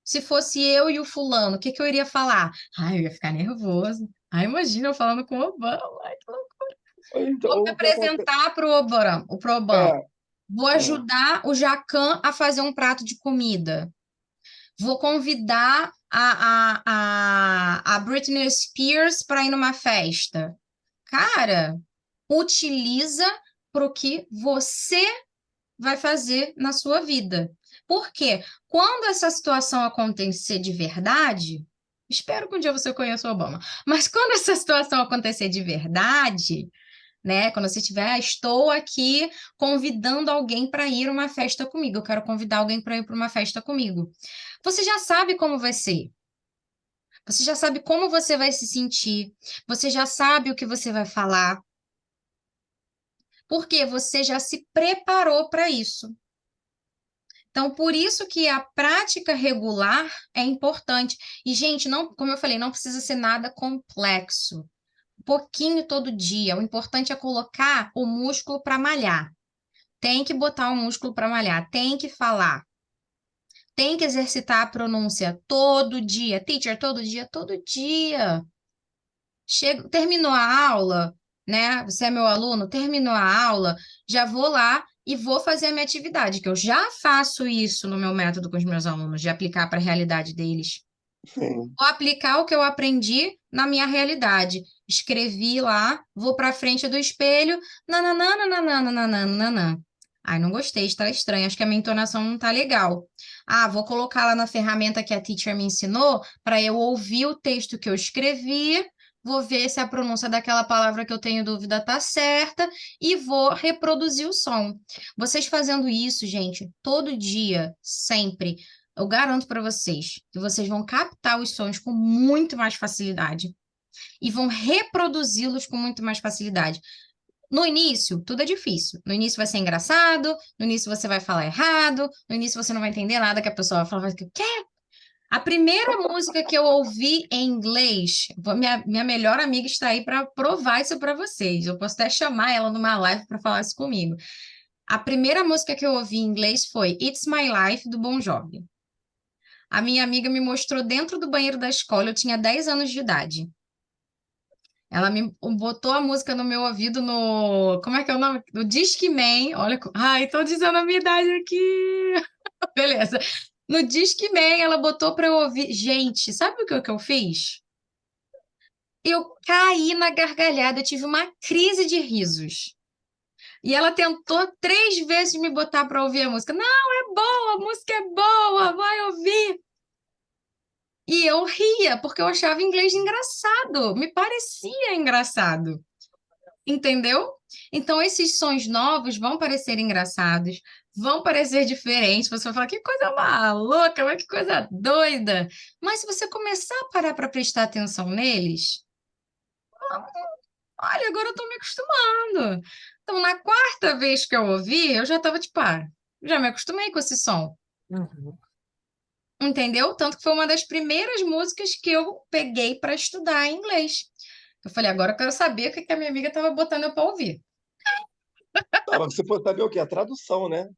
[SPEAKER 1] se fosse eu e o fulano, o que que eu iria falar? Ai, eu ia ficar nervoso. Ai, imagina eu falando com o Obama. Ai, que loucura.
[SPEAKER 3] Então,
[SPEAKER 1] Vou me
[SPEAKER 3] o que acontece?
[SPEAKER 1] apresentar para o Obama, pro Obama.
[SPEAKER 3] É,
[SPEAKER 1] Vou
[SPEAKER 3] é.
[SPEAKER 1] ajudar o Jacan a fazer um prato de comida. Vou convidar a Britney Spears para ir numa festa. Cara, utiliza para o que você vai fazer na sua vida. Porque quando essa situação acontecer de verdade, espero que um dia você conheça o Obama, mas quando essa situação acontecer de verdade, né? Quando você tiver, estou aqui convidando alguém para ir a uma festa comigo. Eu quero convidar alguém para ir para uma festa comigo. Você já sabe como vai ser. Você já sabe como você vai se sentir. Você já sabe o que você vai falar. Porque você já se preparou para isso. Então, por isso que a prática regular é importante. E, gente, não, como eu falei, não precisa ser nada complexo. Um pouquinho todo dia. O importante é colocar o músculo para malhar. tem que botar o músculo para malhar, tem que falar, tem que exercitar a pronúncia todo dia. Teacher, todo dia, todo dia. Terminou a aula, né? Você é meu aluno, terminou a aula, já vou lá e vou fazer a minha atividade, que eu já faço isso no meu método com os meus alunos, de aplicar para a realidade deles.
[SPEAKER 3] Sim.
[SPEAKER 1] Vou aplicar o que eu aprendi na minha realidade. Escrevi lá, vou para frente do espelho, nananana, nananana. Ai, não gostei, está estranho, acho que a minha entonação não tá legal. Ah, vou colocar lá na ferramenta que a teacher me ensinou para eu ouvir o texto que eu escrevi, vou ver se a pronúncia daquela palavra que eu tenho dúvida tá certa e vou reproduzir o som. Vocês fazendo isso, gente, todo dia, sempre. Eu garanto para vocês que vocês vão captar os sons com muito mais facilidade e vão reproduzi-los com muito mais facilidade. No início, tudo é difícil. No início vai ser engraçado, no início você vai falar errado, no início você não vai entender nada que a pessoa vai falar, vai ficar, quê? A primeira música que eu ouvi em inglês, minha melhor amiga está aí para provar isso para vocês. Eu posso até chamar ela numa live para falar isso comigo. A primeira música que eu ouvi em inglês foi It's My Life, do Bon Jovi. A minha amiga me mostrou dentro do banheiro da escola, eu tinha 10 anos de idade. Ela me botou a música no meu ouvido no... Como é que é o nome? No Discman. Olha... Ai, tô dizendo a minha idade aqui. Beleza. No Discman, ela botou pra eu ouvir. Gente, sabe o que eu fiz? Eu caí na gargalhada, eu tive uma crise de risos. E ela tentou 3 vezes me botar pra ouvir a música. Não, é boa, a música é boa, vai ouvir. E eu ria, porque eu achava inglês engraçado, me parecia engraçado, entendeu? Então, esses sons novos vão parecer engraçados, vão parecer diferentes. Você vai falar, que coisa maluca, mas que coisa doida. Mas se você começar a parar para prestar atenção neles, olha, agora eu tô me acostumando. Então, na quarta vez que eu ouvi, eu já tava tipo, já me acostumei com esse som.
[SPEAKER 2] Uhum.
[SPEAKER 1] Entendeu? Tanto que foi uma das primeiras músicas que eu peguei para estudar em inglês. Eu falei, agora eu quero saber o que que a minha amiga estava botando eu para ouvir.
[SPEAKER 3] Tá, mas você foi saber o quê? A tradução, né?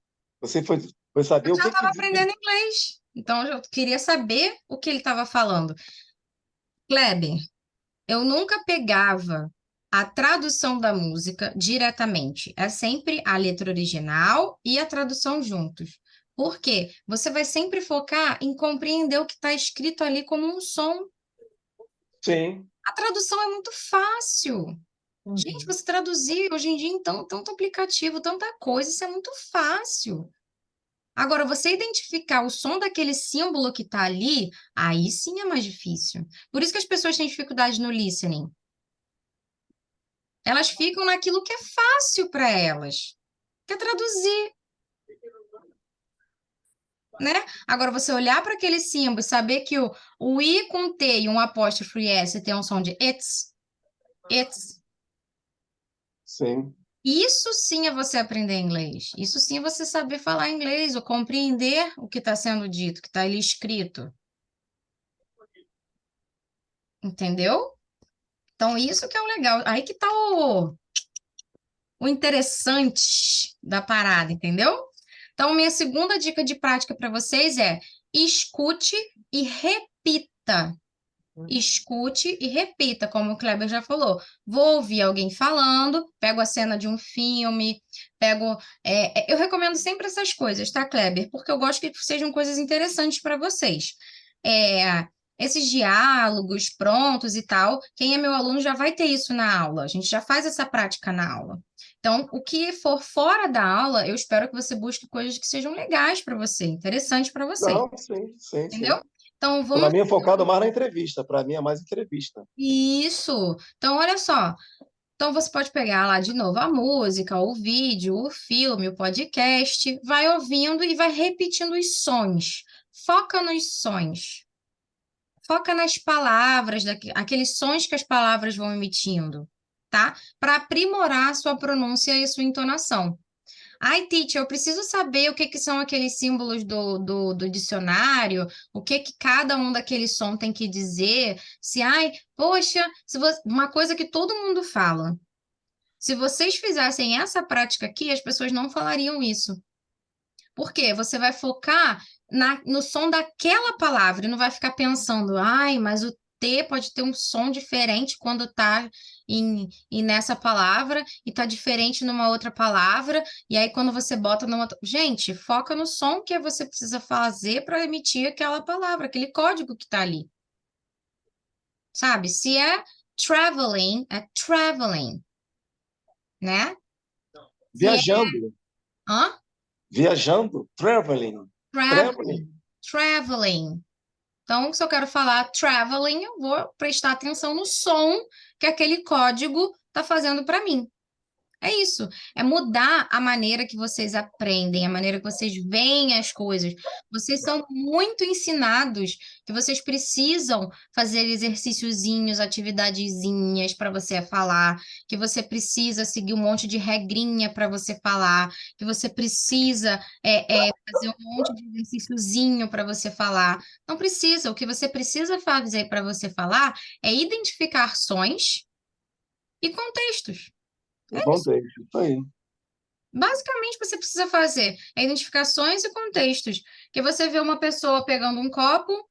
[SPEAKER 3] Você foi
[SPEAKER 1] Eu
[SPEAKER 3] saber o
[SPEAKER 1] já
[SPEAKER 3] que que
[SPEAKER 1] estava aprendendo inglês, então eu queria saber o que ele estava falando. Kleber, eu nunca pegava a tradução da música diretamente. É sempre a letra original e a tradução juntos. Por quê? Você vai sempre focar em compreender o que está escrito ali como um som.
[SPEAKER 3] Sim.
[SPEAKER 1] A tradução é muito fácil. Gente,
[SPEAKER 2] Uhum.
[SPEAKER 1] você traduzir hoje em dia, então, tanto aplicativo, tanta coisa, isso é muito fácil. Agora, você identificar o som daquele símbolo que está ali, aí sim é mais difícil. Por isso que as pessoas têm dificuldade no listening. Elas ficam naquilo que é fácil para elas, que é traduzir, né? Agora, você olhar para aquele símbolo e saber que o I com T e um apóstrofo e S tem um som de it's.
[SPEAKER 3] Sim.
[SPEAKER 1] Isso sim é você aprender inglês. Isso sim é você saber falar inglês ou compreender o que está sendo dito, o que está ali escrito. Entendeu? Então, isso que é o legal. Aí que está o interessante da parada, entendeu? Então, minha segunda dica de prática para vocês é escute e repita. Escute e repita, como o Kleber já falou. Vou ouvir alguém falando, pego a cena de um filme, pego. Eu recomendo sempre essas coisas, tá, Kleber? Porque eu gosto que sejam coisas interessantes para vocês. É, esses diálogos prontos e tal, quem é meu aluno já vai ter isso na aula. A gente já faz essa prática na aula. Então, o que for fora da aula, eu espero que você busque coisas que sejam legais para você, interessantes para você,
[SPEAKER 3] Não, sim, sim,
[SPEAKER 1] entendeu?
[SPEAKER 3] sim.
[SPEAKER 1] Então,
[SPEAKER 3] Para
[SPEAKER 1] vamos.
[SPEAKER 3] mim é focado mais na entrevista. Para mim é mais entrevista.
[SPEAKER 1] Isso. Então, olha só. Então, você pode pegar lá de novo a música, o vídeo, o filme, o podcast, vai ouvindo e vai repetindo os sons. Foca nos sons. Foca nas palavras, aqueles sons que as palavras vão emitindo, tá? Para aprimorar a sua pronúncia e a sua entonação. Ai, teacher, eu preciso saber o que que são aqueles símbolos do dicionário, o que que cada um daqueles sons tem que dizer. Se, ai, poxa, uma coisa que todo mundo fala. Se vocês fizessem essa prática aqui, as pessoas não falariam isso. Por quê? Você vai focar no som daquela palavra e não vai ficar pensando, ai, mas o T pode ter um som diferente quando tá nessa palavra e tá diferente numa outra palavra, e aí quando você bota numa... Gente, foca no som que você precisa fazer para emitir aquela palavra, aquele código que tá ali. Sabe? Se é traveling, né? Se é...
[SPEAKER 3] Viajando.
[SPEAKER 1] Hã?
[SPEAKER 3] Viajando. Traveling. Traveling.
[SPEAKER 1] Traveling. Então, se eu quero falar traveling, eu vou prestar atenção no som que aquele código está fazendo para mim. É isso. É mudar a maneira que vocês aprendem, a maneira que vocês veem as coisas. Vocês são muito ensinados que vocês precisam fazer exercíciozinhos, atividadezinhas para você falar, que você precisa seguir um monte de regrinha para você falar, que você precisa fazer um monte de exercíciozinho para você falar. Não precisa. O que você precisa fazer para você falar é identificar sons e contextos.
[SPEAKER 3] Contexto, isso aí.
[SPEAKER 1] Basicamente, o que você precisa fazer é identificações e contextos. Que você vê uma pessoa pegando um copo,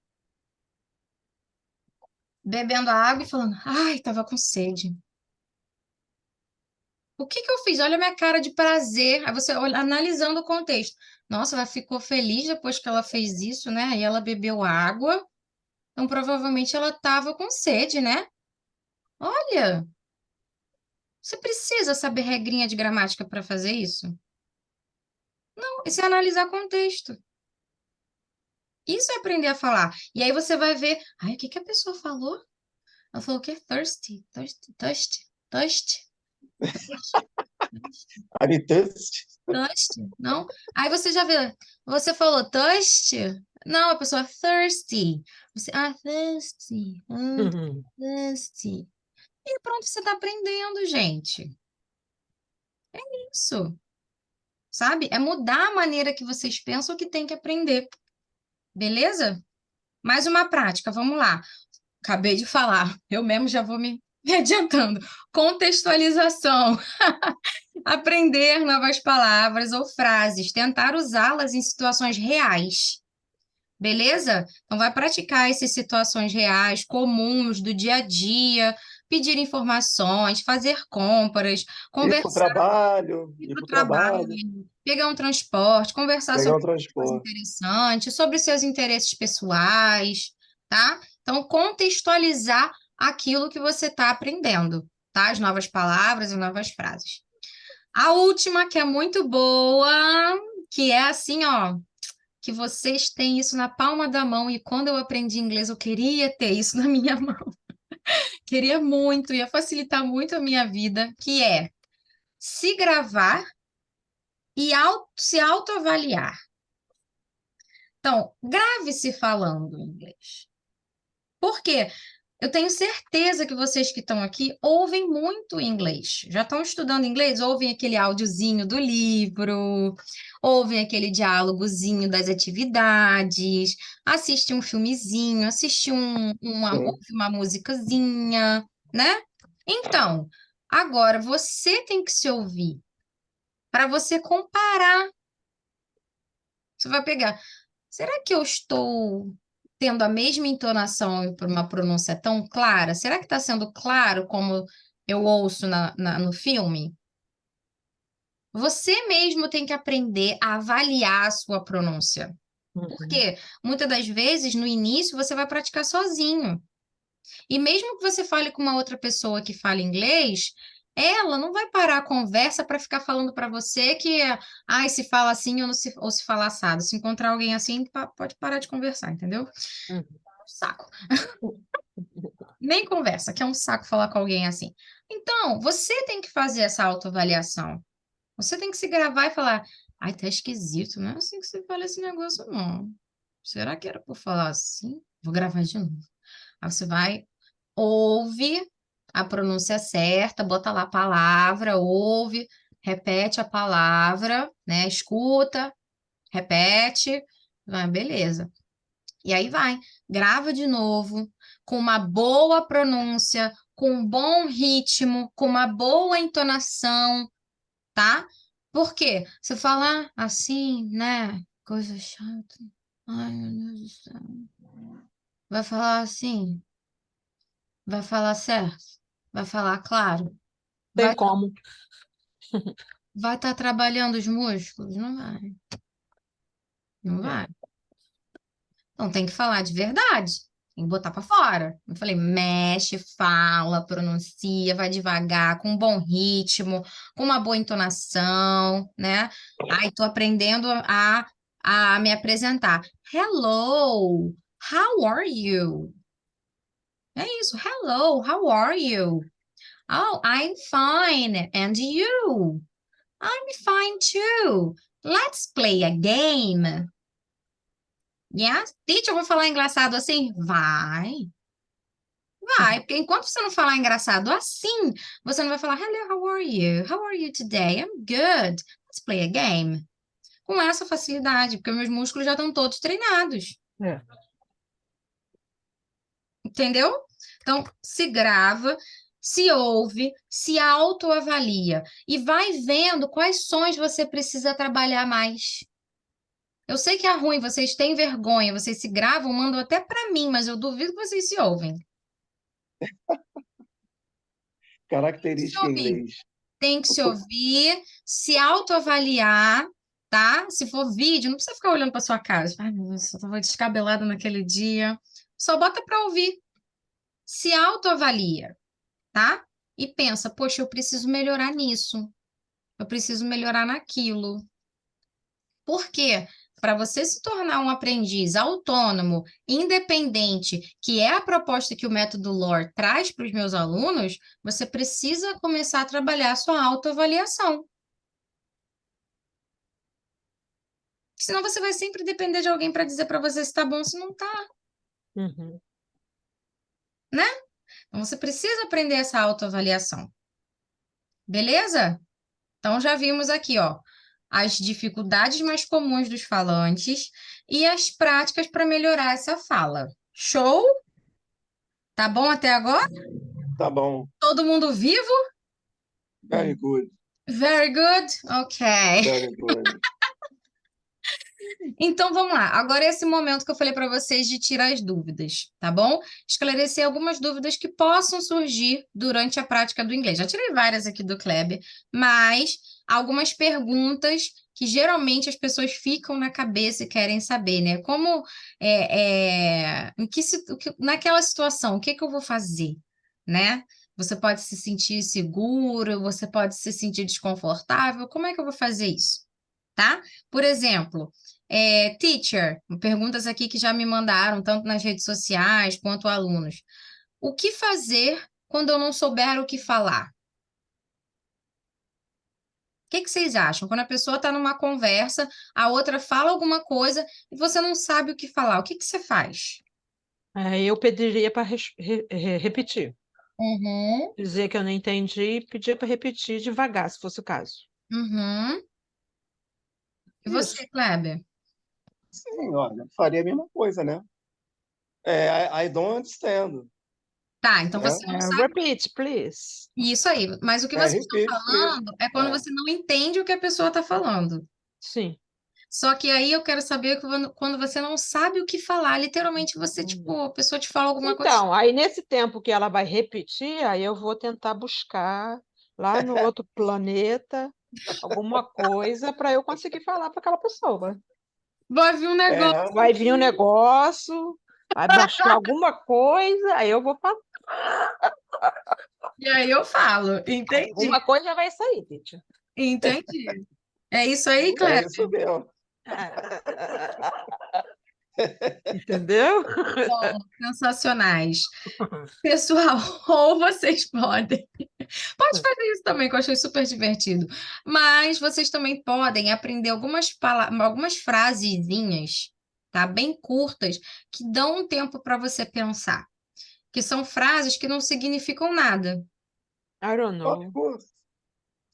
[SPEAKER 1] bebendo a água e falando, ai, tava com sede. O que que eu fiz? Olha a minha cara de prazer. Aí você olha, analisando o contexto. Nossa, ela ficou feliz depois que ela fez isso, né? Aí ela bebeu água. Então, provavelmente ela tava com sede, né? Olha, você precisa saber regrinha de gramática para fazer isso? Não, isso é analisar contexto. Isso é aprender a falar. E aí você vai ver, ai, o que que a pessoa falou? Ela falou o quê? Thirsty.
[SPEAKER 3] Habitantes.
[SPEAKER 1] Não? Aí você já vê, você falou thirsty? Não, a pessoa thirsty. Você, thirsty. E pronto, você está aprendendo, gente. É isso. Sabe? É mudar a maneira que vocês pensam que tem que aprender. Beleza? Mais uma prática, vamos lá. Acabei de falar, eu mesmo já vou me adiantando. Contextualização. Aprender novas palavras ou frases, tentar usá-las em situações reais. Beleza? Então, vai praticar essas situações reais, comuns, do dia a dia, pedir informações, fazer compras,
[SPEAKER 3] Ir para o
[SPEAKER 1] conversar,
[SPEAKER 3] trabalho,
[SPEAKER 1] ir
[SPEAKER 3] ir
[SPEAKER 1] para
[SPEAKER 3] para
[SPEAKER 1] o
[SPEAKER 3] o
[SPEAKER 1] trabalho,
[SPEAKER 3] trabalho,
[SPEAKER 1] pegar um transporte, conversar
[SPEAKER 3] pegar
[SPEAKER 1] sobre
[SPEAKER 3] um
[SPEAKER 1] coisas
[SPEAKER 3] transporte.
[SPEAKER 1] interessantes, sobre os seus interesses pessoais, tá? Então, contextualizar aquilo que você está aprendendo, tá? As novas palavras e novas frases. A última, que é muito boa, que é assim, ó, que vocês têm isso na palma da mão, e quando eu aprendi inglês, eu queria ter isso na minha mão. Queria muito, ia facilitar muito a minha vida, que é se gravar e se autoavaliar. Então, grave-se falando inglês. Por quê? Eu tenho certeza que vocês que estão aqui ouvem muito inglês. Já estão estudando inglês? Ouvem aquele áudiozinho do livro, ouvem aquele diálogozinho das atividades, assiste um filmezinho,
[SPEAKER 3] Sim.
[SPEAKER 1] ouve uma musicazinha, né? Então, agora você tem que se ouvir para você comparar. Você vai pegar, será que eu estou tendo a mesma entonação para uma pronúncia tão clara? Será que está sendo claro como eu ouço no filme? Você mesmo tem que aprender a avaliar a sua pronúncia. Porque muitas das vezes, no início, você vai praticar sozinho. E mesmo que você fale com uma outra pessoa que fala inglês, ela não vai parar a conversa para ficar falando para você que, se fala assim ou se fala assado. Se encontrar alguém assim, pode parar de conversar, entendeu? Saco. Nem conversa, que é um saco falar com alguém assim. Então, você tem que fazer essa autoavaliação. Você tem que se gravar e falar: ai, tá esquisito, não é assim que você fala esse negócio, não. Será que era por falar assim? Vou gravar de novo. Aí você vai, ouve a pronúncia certa, bota lá a palavra, ouve, repete a palavra, né? Escuta, repete, beleza. E aí vai, grava de novo, com uma boa pronúncia, com um bom ritmo, com uma boa entonação, tá? Por quê? Você falar assim, né? Coisa chata. Ai, meu Deus do céu. Vai falar assim, vai falar certo, vai falar claro,
[SPEAKER 2] Tem
[SPEAKER 1] vai
[SPEAKER 2] como.
[SPEAKER 1] vai estar trabalhando os músculos? Não vai, não
[SPEAKER 2] É.
[SPEAKER 1] vai. Então tem que falar de verdade. Tem que botar pra fora. Eu falei, mexe, fala, pronuncia, vai devagar, com um bom ritmo, com uma boa entonação, né? Ai, tô aprendendo a me apresentar. Hello, how are you? É isso, hello, how are you? Oh, I'm fine. And you? I'm fine too. Let's play a game. Yes? Teacher, eu vou falar engraçado assim? Vai, porque enquanto você não falar engraçado assim, você não vai falar hello, how are you? How are you today? I'm good. Let's play a game. Com essa facilidade, porque meus músculos já estão todos treinados,
[SPEAKER 2] É.
[SPEAKER 1] entendeu? Então, se grava, se ouve, se autoavalia e vai vendo quais sons você precisa trabalhar mais. Eu sei que é ruim, vocês têm vergonha, vocês se gravam, mandam até para mim, mas eu duvido que vocês se ouvem. Se
[SPEAKER 3] Característica em
[SPEAKER 1] ouvir.
[SPEAKER 3] inglês.
[SPEAKER 1] Tem que se ouvir, se autoavaliar, tá? Se for vídeo, não precisa ficar olhando para sua cara. Ai, meu Deus, eu estava descabelada naquele dia. Só bota para ouvir. Se autoavalia, tá? E pensa, poxa, eu preciso melhorar nisso. Eu preciso melhorar naquilo. Por quê? Para você se tornar um aprendiz autônomo, independente, que é a proposta que o método LOR traz para os meus alunos, você precisa começar a trabalhar a sua autoavaliação. Senão você vai sempre depender de alguém para dizer para você se está bom ou se não está,
[SPEAKER 2] Uhum.
[SPEAKER 1] né? Então você precisa aprender essa autoavaliação. Beleza? Então já vimos aqui, ó, as dificuldades mais comuns dos falantes e as práticas para melhorar essa fala. Show? Tá bom até agora?
[SPEAKER 3] Tá bom.
[SPEAKER 1] Todo mundo vivo?
[SPEAKER 3] Very good.
[SPEAKER 1] Very good. Ok.
[SPEAKER 3] Very good.
[SPEAKER 1] Então vamos lá. Agora é esse momento que eu falei para vocês de tirar as dúvidas, tá bom? Esclarecer algumas dúvidas que possam surgir durante a prática do inglês. Já tirei várias aqui do Kleber, mas algumas perguntas que geralmente as pessoas ficam na cabeça e querem saber, né? Como naquela situação, o que que eu vou fazer, né? Você pode se sentir seguro, você pode se sentir desconfortável. Como é que eu vou fazer isso? Tá? Por exemplo, teacher, perguntas aqui que já me mandaram, tanto nas redes sociais quanto alunos. O que fazer quando eu não souber o que falar? O que que vocês acham? Quando a pessoa está numa conversa, a outra fala alguma coisa e você não sabe o que falar, o que que você faz?
[SPEAKER 2] Eu pediria para repetir.
[SPEAKER 1] Uhum,
[SPEAKER 2] Dizer que eu não entendi e pedir para repetir devagar, se fosse o caso.
[SPEAKER 1] uhum. E
[SPEAKER 3] Isso.
[SPEAKER 1] você, Kleber?
[SPEAKER 3] Sim, olha, faria a mesma coisa, né? I don't understand,
[SPEAKER 1] Tá, então
[SPEAKER 3] né?
[SPEAKER 1] você não sabe
[SPEAKER 2] Repeat, please.
[SPEAKER 1] isso aí, mas o que você está
[SPEAKER 3] Repeat, please.
[SPEAKER 1] falando é quando
[SPEAKER 3] É,
[SPEAKER 1] você não entende o que a pessoa está falando.
[SPEAKER 2] Sim.
[SPEAKER 1] Só que aí eu quero saber quando você não sabe o que falar, literalmente você, tipo, a pessoa te fala alguma coisa.
[SPEAKER 2] Então, aí nesse tempo que ela vai repetir, aí eu vou tentar buscar lá no outro planeta alguma coisa para eu conseguir falar para aquela pessoa.
[SPEAKER 1] Vai vir um negócio
[SPEAKER 3] é,
[SPEAKER 2] Vai vir um negócio, vai baixar alguma coisa, aí eu vou falar.
[SPEAKER 1] e aí eu falo, entendi,
[SPEAKER 2] Alguma coisa vai sair, Titi.
[SPEAKER 1] entendi. É isso aí,
[SPEAKER 3] é
[SPEAKER 1] Kleber?
[SPEAKER 3] isso mesmo.
[SPEAKER 2] Entendeu?
[SPEAKER 1] Bom, sensacionais. Pessoal, ou vocês podem. Pode fazer isso também, que eu achei super divertido. Mas vocês também podem aprender algumas frasezinhas, tá? Bem curtas, que dão um tempo para você pensar. Que são frases que não significam nada.
[SPEAKER 2] I don't
[SPEAKER 3] Of
[SPEAKER 2] know.
[SPEAKER 3] course,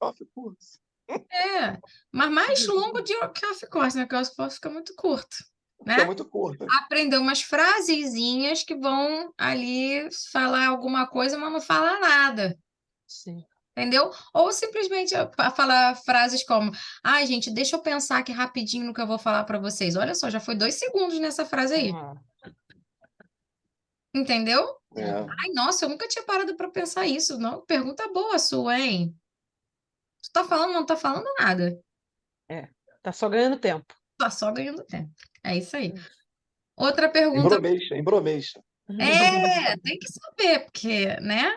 [SPEAKER 3] of course.
[SPEAKER 1] É, mas mais longo que of course, né? Que of course fica muito curto.
[SPEAKER 3] Porque é
[SPEAKER 1] né?
[SPEAKER 3] muito curta.
[SPEAKER 1] Aprender umas frasezinhas que vão ali falar alguma coisa, mas não falar nada.
[SPEAKER 2] Sim.
[SPEAKER 1] Entendeu? Ou simplesmente falar frases como: ai, gente, deixa eu pensar aqui rapidinho no que eu vou falar para vocês. Olha só, já foi 2 segundos nessa frase aí.
[SPEAKER 2] Ah,
[SPEAKER 1] Entendeu?
[SPEAKER 3] É.
[SPEAKER 1] Ai, nossa, eu nunca tinha parado para pensar isso. Não, pergunta boa sua, hein? Tu tá falando, não tá falando nada.
[SPEAKER 2] é. Tá só ganhando tempo.
[SPEAKER 1] Tá só ganhando tempo. É isso aí. Outra pergunta.
[SPEAKER 3] Embromation, embromation.
[SPEAKER 1] Tem que saber, porque, né?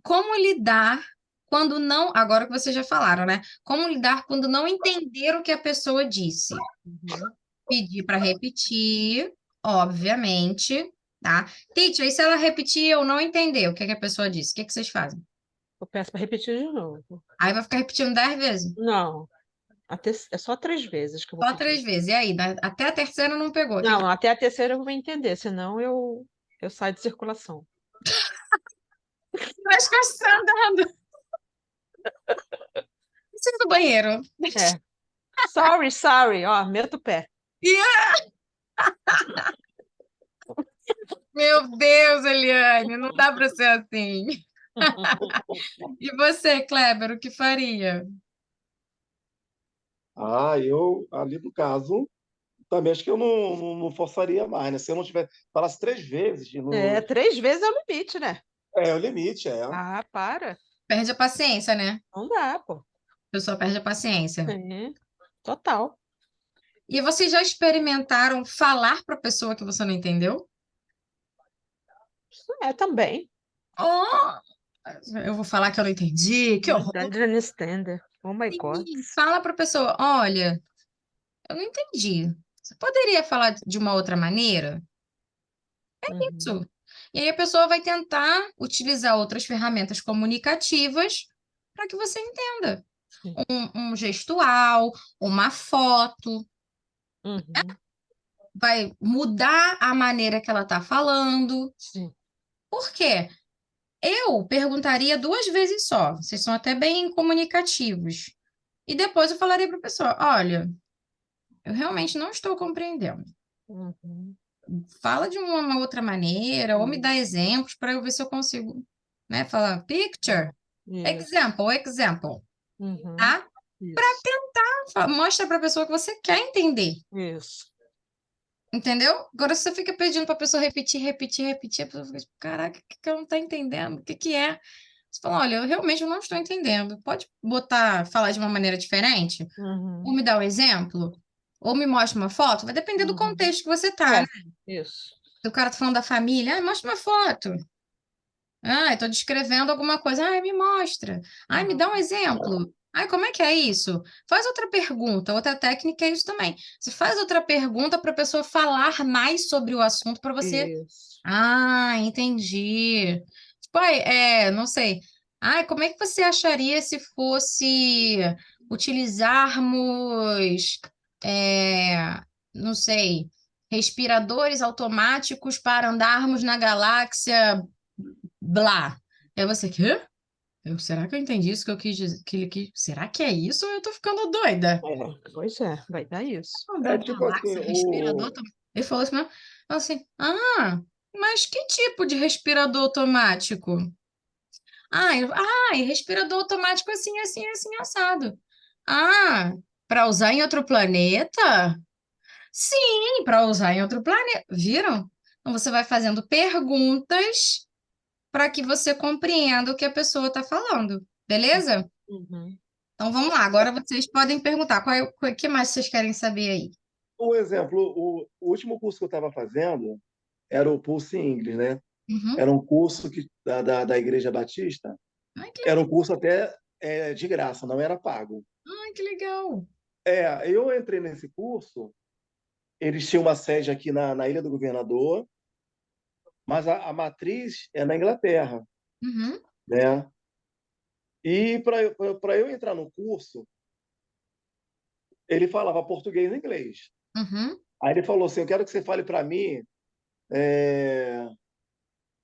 [SPEAKER 1] Como lidar quando não. Agora que vocês já falaram, né? Como lidar quando não entender o que a pessoa disse?
[SPEAKER 2] Uhum.
[SPEAKER 1] Pedir para repetir, obviamente, tá? Teacher, e se ela repetir ou não entender o que a pessoa disse? O que vocês fazem?
[SPEAKER 2] Eu peço para repetir de novo.
[SPEAKER 1] Aí vai ficar repetindo 10 vezes?
[SPEAKER 2] Não, é só 3 vezes que eu vou
[SPEAKER 1] Só
[SPEAKER 2] pedir.
[SPEAKER 1] 3 vezes. E aí, até a terceira não pegou.
[SPEAKER 2] Não, até a terceira eu vou entender, senão eu saio de circulação.
[SPEAKER 1] Vai ficar andando. Preciso do banheiro.
[SPEAKER 2] É. Sorry, sorry. Ó, meto o pé.
[SPEAKER 1] Meu Deus, Eliane, não dá para ser assim. E você, Kleber, o que faria?
[SPEAKER 3] Ah, eu, ali no caso, também acho que eu não forçaria mais, né? Se eu não tiver, falasse 3 vezes,
[SPEAKER 2] É, 3 vezes é o limite, né?
[SPEAKER 3] é o limite, é.
[SPEAKER 2] Ah, para.
[SPEAKER 1] Perde a paciência, né?
[SPEAKER 2] Não dá, pô.
[SPEAKER 1] A pessoa perde a paciência.
[SPEAKER 2] É, total.
[SPEAKER 1] E vocês já experimentaram falar para a pessoa que você não entendeu?
[SPEAKER 2] É, também.
[SPEAKER 1] Oh, eu vou falar que eu não entendi, que horror.
[SPEAKER 2] Don't understand. Oh my God.
[SPEAKER 1] Sim, fala para a pessoa, olha, eu não entendi. Você poderia falar de uma outra maneira?
[SPEAKER 2] Uhum.
[SPEAKER 1] Isso. E aí a pessoa vai tentar utilizar outras ferramentas comunicativas para que você entenda.
[SPEAKER 2] Sim.
[SPEAKER 1] Um gestual, uma foto,
[SPEAKER 2] Uhum.
[SPEAKER 1] vai mudar a maneira que ela está falando.
[SPEAKER 2] Sim.
[SPEAKER 1] Por quê? Eu perguntaria 2 vezes só. Vocês são até bem comunicativos. E depois eu falaria para a pessoa: olha, eu realmente não estou compreendendo.
[SPEAKER 2] Uhum.
[SPEAKER 1] Fala de uma outra maneira, ou me dá
[SPEAKER 2] Isso.
[SPEAKER 1] exemplos para eu ver se eu consigo, né? Falar picture,
[SPEAKER 2] Isso.
[SPEAKER 1] example,
[SPEAKER 2] Uhum.
[SPEAKER 1] tá?
[SPEAKER 2] Isso.
[SPEAKER 1] Mostra para a pessoa que você quer entender.
[SPEAKER 2] Isso.
[SPEAKER 1] Entendeu? Agora, se você fica pedindo para a pessoa repetir, a pessoa fica tipo, caraca, o que que ela não está entendendo? O que que é? Você fala, olha, eu realmente não estou entendendo. Pode falar de uma maneira diferente? Ou
[SPEAKER 2] Uhum.
[SPEAKER 1] me dá um exemplo? Ou me mostra uma foto? Vai depender do
[SPEAKER 2] Uhum.
[SPEAKER 1] contexto que você tá,
[SPEAKER 2] É,
[SPEAKER 1] né?
[SPEAKER 2] isso.
[SPEAKER 1] Se o cara tá falando da família, mostra uma foto. Ah, eu tô descrevendo alguma coisa. Ah, me mostra. Ah, me dá um
[SPEAKER 2] Uhum.
[SPEAKER 1] exemplo. Ah, como é que é isso? Faz outra pergunta. Outra técnica é isso também. Você faz outra pergunta para a pessoa falar mais sobre o assunto para você.
[SPEAKER 2] Isso.
[SPEAKER 1] Ah, entendi. Tipo, não sei. Ah, como é que você acharia se fosse utilizarmos, é, não sei, respiradores automáticos para andarmos na galáxia Blá. Aí você, quê? Será que eu entendi isso que eu quis dizer? Que ele quis... Será que é isso ou eu tô ficando doida?
[SPEAKER 2] Pois é, vai dar isso.
[SPEAKER 3] É
[SPEAKER 1] Da
[SPEAKER 3] tipo assim,
[SPEAKER 1] galáxia, respirador. Ele falou assim, mas que tipo de respirador automático? E respirador automático assim, assim, assim, assado. Ah, para usar em outro planeta? Sim, para usar em outro planeta. Viram? Então você vai fazendo perguntas para que você compreenda o que a pessoa está falando, beleza?
[SPEAKER 2] Uhum.
[SPEAKER 1] Então vamos lá, agora vocês podem perguntar o que mais vocês querem saber aí?
[SPEAKER 3] um exemplo, o último curso que eu estava fazendo era o Pulse English, né?
[SPEAKER 1] Uhum.
[SPEAKER 3] Era um curso da Igreja Batista,
[SPEAKER 1] Ai,
[SPEAKER 3] era um curso até de graça, não era pago.
[SPEAKER 1] que legal.
[SPEAKER 3] Eu entrei nesse curso, eles tinham uma sede aqui na Ilha do Governador, mas a matriz é na Inglaterra,
[SPEAKER 1] Uhum.
[SPEAKER 3] né? E para eu entrar no curso, ele falava português e inglês.
[SPEAKER 1] Uhum.
[SPEAKER 3] Aí ele falou assim: eu quero que você fale para mim é,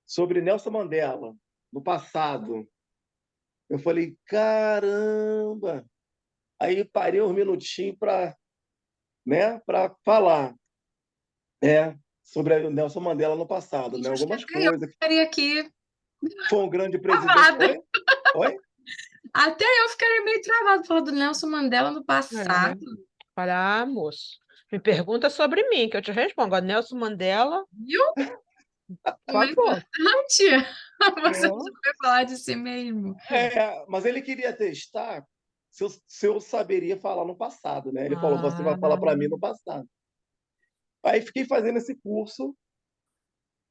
[SPEAKER 3] sobre Nelson Mandela, no passado. Eu falei: caramba! Aí parei um minutinho para né, para falar, sobre o Nelson Mandela no passado, né?
[SPEAKER 1] Gente, acho que
[SPEAKER 3] Algumas
[SPEAKER 1] até eu
[SPEAKER 3] coisas, que
[SPEAKER 1] ficaria aqui
[SPEAKER 3] foi um grande presidente.
[SPEAKER 1] travada.
[SPEAKER 3] Oi? Oi?
[SPEAKER 1] Até eu ficaria meio travada falando do Nelson Mandela no
[SPEAKER 2] É.
[SPEAKER 1] passado,
[SPEAKER 2] Olha, moço, me pergunta sobre mim, que eu te respondo. Agora, Nelson Mandela,
[SPEAKER 1] viu?
[SPEAKER 2] por
[SPEAKER 1] Como é
[SPEAKER 2] favor.
[SPEAKER 1] importante você
[SPEAKER 2] É.
[SPEAKER 1] saber falar de si mesmo.
[SPEAKER 3] Mas ele queria testar se eu saberia falar no passado, né? Ele falou, você
[SPEAKER 2] Ah,
[SPEAKER 3] vai falar para mim no passado. Aí fiquei fazendo esse curso,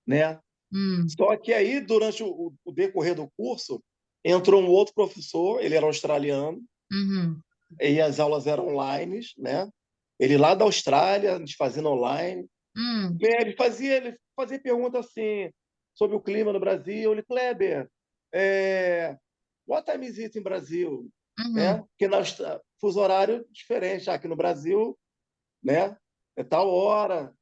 [SPEAKER 3] né?
[SPEAKER 1] Hum,
[SPEAKER 3] Só que aí, durante o decorrer do curso, entrou um outro professor, ele era australiano,
[SPEAKER 1] uhum,
[SPEAKER 3] e as aulas eram online, né? Ele lá da Austrália, a gente fazendo online.
[SPEAKER 1] hum,
[SPEAKER 3] Ele fazia pergunta assim sobre o clima no Brasil. Ele, Kleber, what time is it em Brasil? Né?
[SPEAKER 1] uhum,
[SPEAKER 3] Porque nós fuso horário diferente. Aqui no Brasil, né? É tal hora.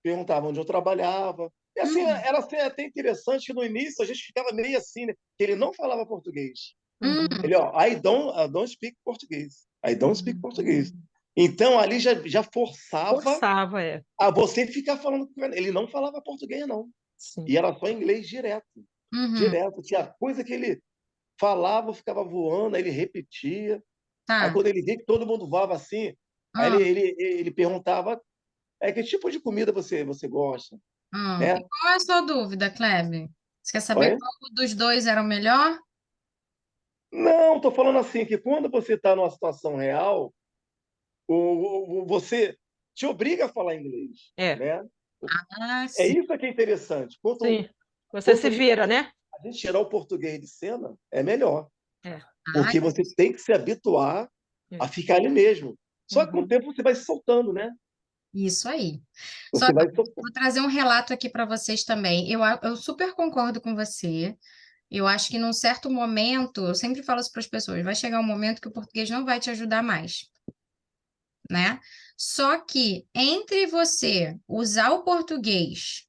[SPEAKER 3] Perguntava onde eu trabalhava. E assim,
[SPEAKER 1] hum,
[SPEAKER 3] era assim, até interessante que no início a gente ficava meio assim, né? Que ele não falava português.
[SPEAKER 2] uhum.
[SPEAKER 3] Ele, ó, I don't speak português. I don't speak português.
[SPEAKER 2] Uhum.
[SPEAKER 3] Então ali já forçava
[SPEAKER 2] Forçava, é.
[SPEAKER 3] a você ficar falando com ele. Ele não falava português, não.
[SPEAKER 2] Sim.
[SPEAKER 3] E era só inglês direto.
[SPEAKER 1] uhum,
[SPEAKER 3] Direto. Tinha coisa que ele falava, ficava voando, aí ele repetia. Aí
[SPEAKER 1] tá.
[SPEAKER 3] quando ele via que todo mundo voava assim, aí ele,
[SPEAKER 1] Ah,
[SPEAKER 3] ele, ele perguntava, que tipo de comida você gosta?
[SPEAKER 1] ah.
[SPEAKER 3] Né?
[SPEAKER 1] E qual é a sua dúvida, Kleber? Você quer saber
[SPEAKER 3] Oi?
[SPEAKER 1] qual dos dois era o melhor?
[SPEAKER 3] Não, estou falando assim, que quando você está numa situação real, você te obriga a falar inglês.
[SPEAKER 2] É.
[SPEAKER 3] Né?
[SPEAKER 1] Ah,
[SPEAKER 3] É
[SPEAKER 1] sim.
[SPEAKER 3] isso que é interessante. Quanto,
[SPEAKER 2] Sim. Você
[SPEAKER 3] quanto
[SPEAKER 2] se
[SPEAKER 3] menos
[SPEAKER 2] vira, né?
[SPEAKER 3] a gente tirar o português de cena, é melhor.
[SPEAKER 2] É.
[SPEAKER 1] Ah,
[SPEAKER 3] Porque você tem que se habituar
[SPEAKER 2] É.
[SPEAKER 3] a ficar ali mesmo. Só que com o
[SPEAKER 2] Uhum.
[SPEAKER 3] tempo você vai se soltando, né?
[SPEAKER 1] isso aí. Só
[SPEAKER 3] Você vai se soltando.
[SPEAKER 1] vou trazer um relato aqui para vocês também. Eu super concordo com você. Eu acho que num certo momento, eu sempre falo isso para as pessoas, vai chegar um momento que o português não vai te ajudar mais, né? Só que entre você usar o português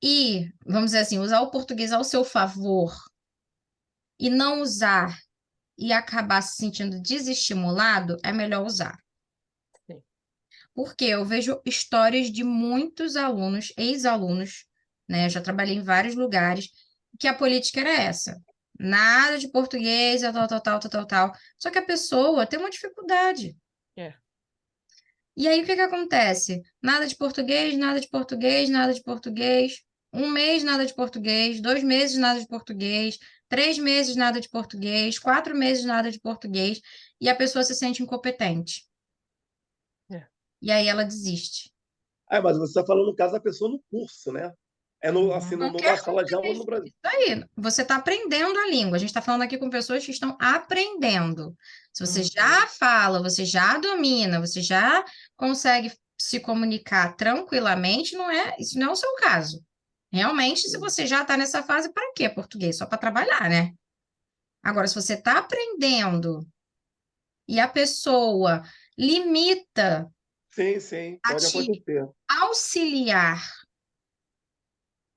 [SPEAKER 1] e, vamos dizer assim, usar o português ao seu favor e não usar e acabar se sentindo desestimulado, é melhor usar.
[SPEAKER 2] Sim.
[SPEAKER 1] Porque eu vejo histórias de muitos alunos, ex-alunos, né? Eu já trabalhei em vários lugares, que a política era essa. Nada de português, tal, tal, tal, tal, tal, tal. Só que a pessoa tem uma dificuldade.
[SPEAKER 2] É.
[SPEAKER 1] E aí o que que acontece? Nada de português, nada de português, nada de português. Um mês, nada de português. 2 meses, nada de português. 3 meses, nada de português. 4 meses, nada de português. E a pessoa se sente incompetente.
[SPEAKER 2] É.
[SPEAKER 1] E aí ela desiste.
[SPEAKER 3] Mas você está falando no caso da pessoa no curso, né? É no, assim,
[SPEAKER 2] Uhum.
[SPEAKER 3] numa
[SPEAKER 1] Qualquer
[SPEAKER 3] sala de aula no
[SPEAKER 1] contexto.
[SPEAKER 3] Brasil.
[SPEAKER 1] Isso aí. Você está aprendendo a língua. A gente está falando aqui com pessoas que estão aprendendo. Se você
[SPEAKER 2] Uhum.
[SPEAKER 1] já fala, você já domina, você já consegue se comunicar tranquilamente, isso não é o seu caso. Realmente, se você já está nessa fase, para quê português? Só para trabalhar, né? Agora, se você está aprendendo e a pessoa limita
[SPEAKER 3] Sim, sim,
[SPEAKER 1] a
[SPEAKER 3] pode
[SPEAKER 1] te
[SPEAKER 3] acontecer.
[SPEAKER 1] auxiliar.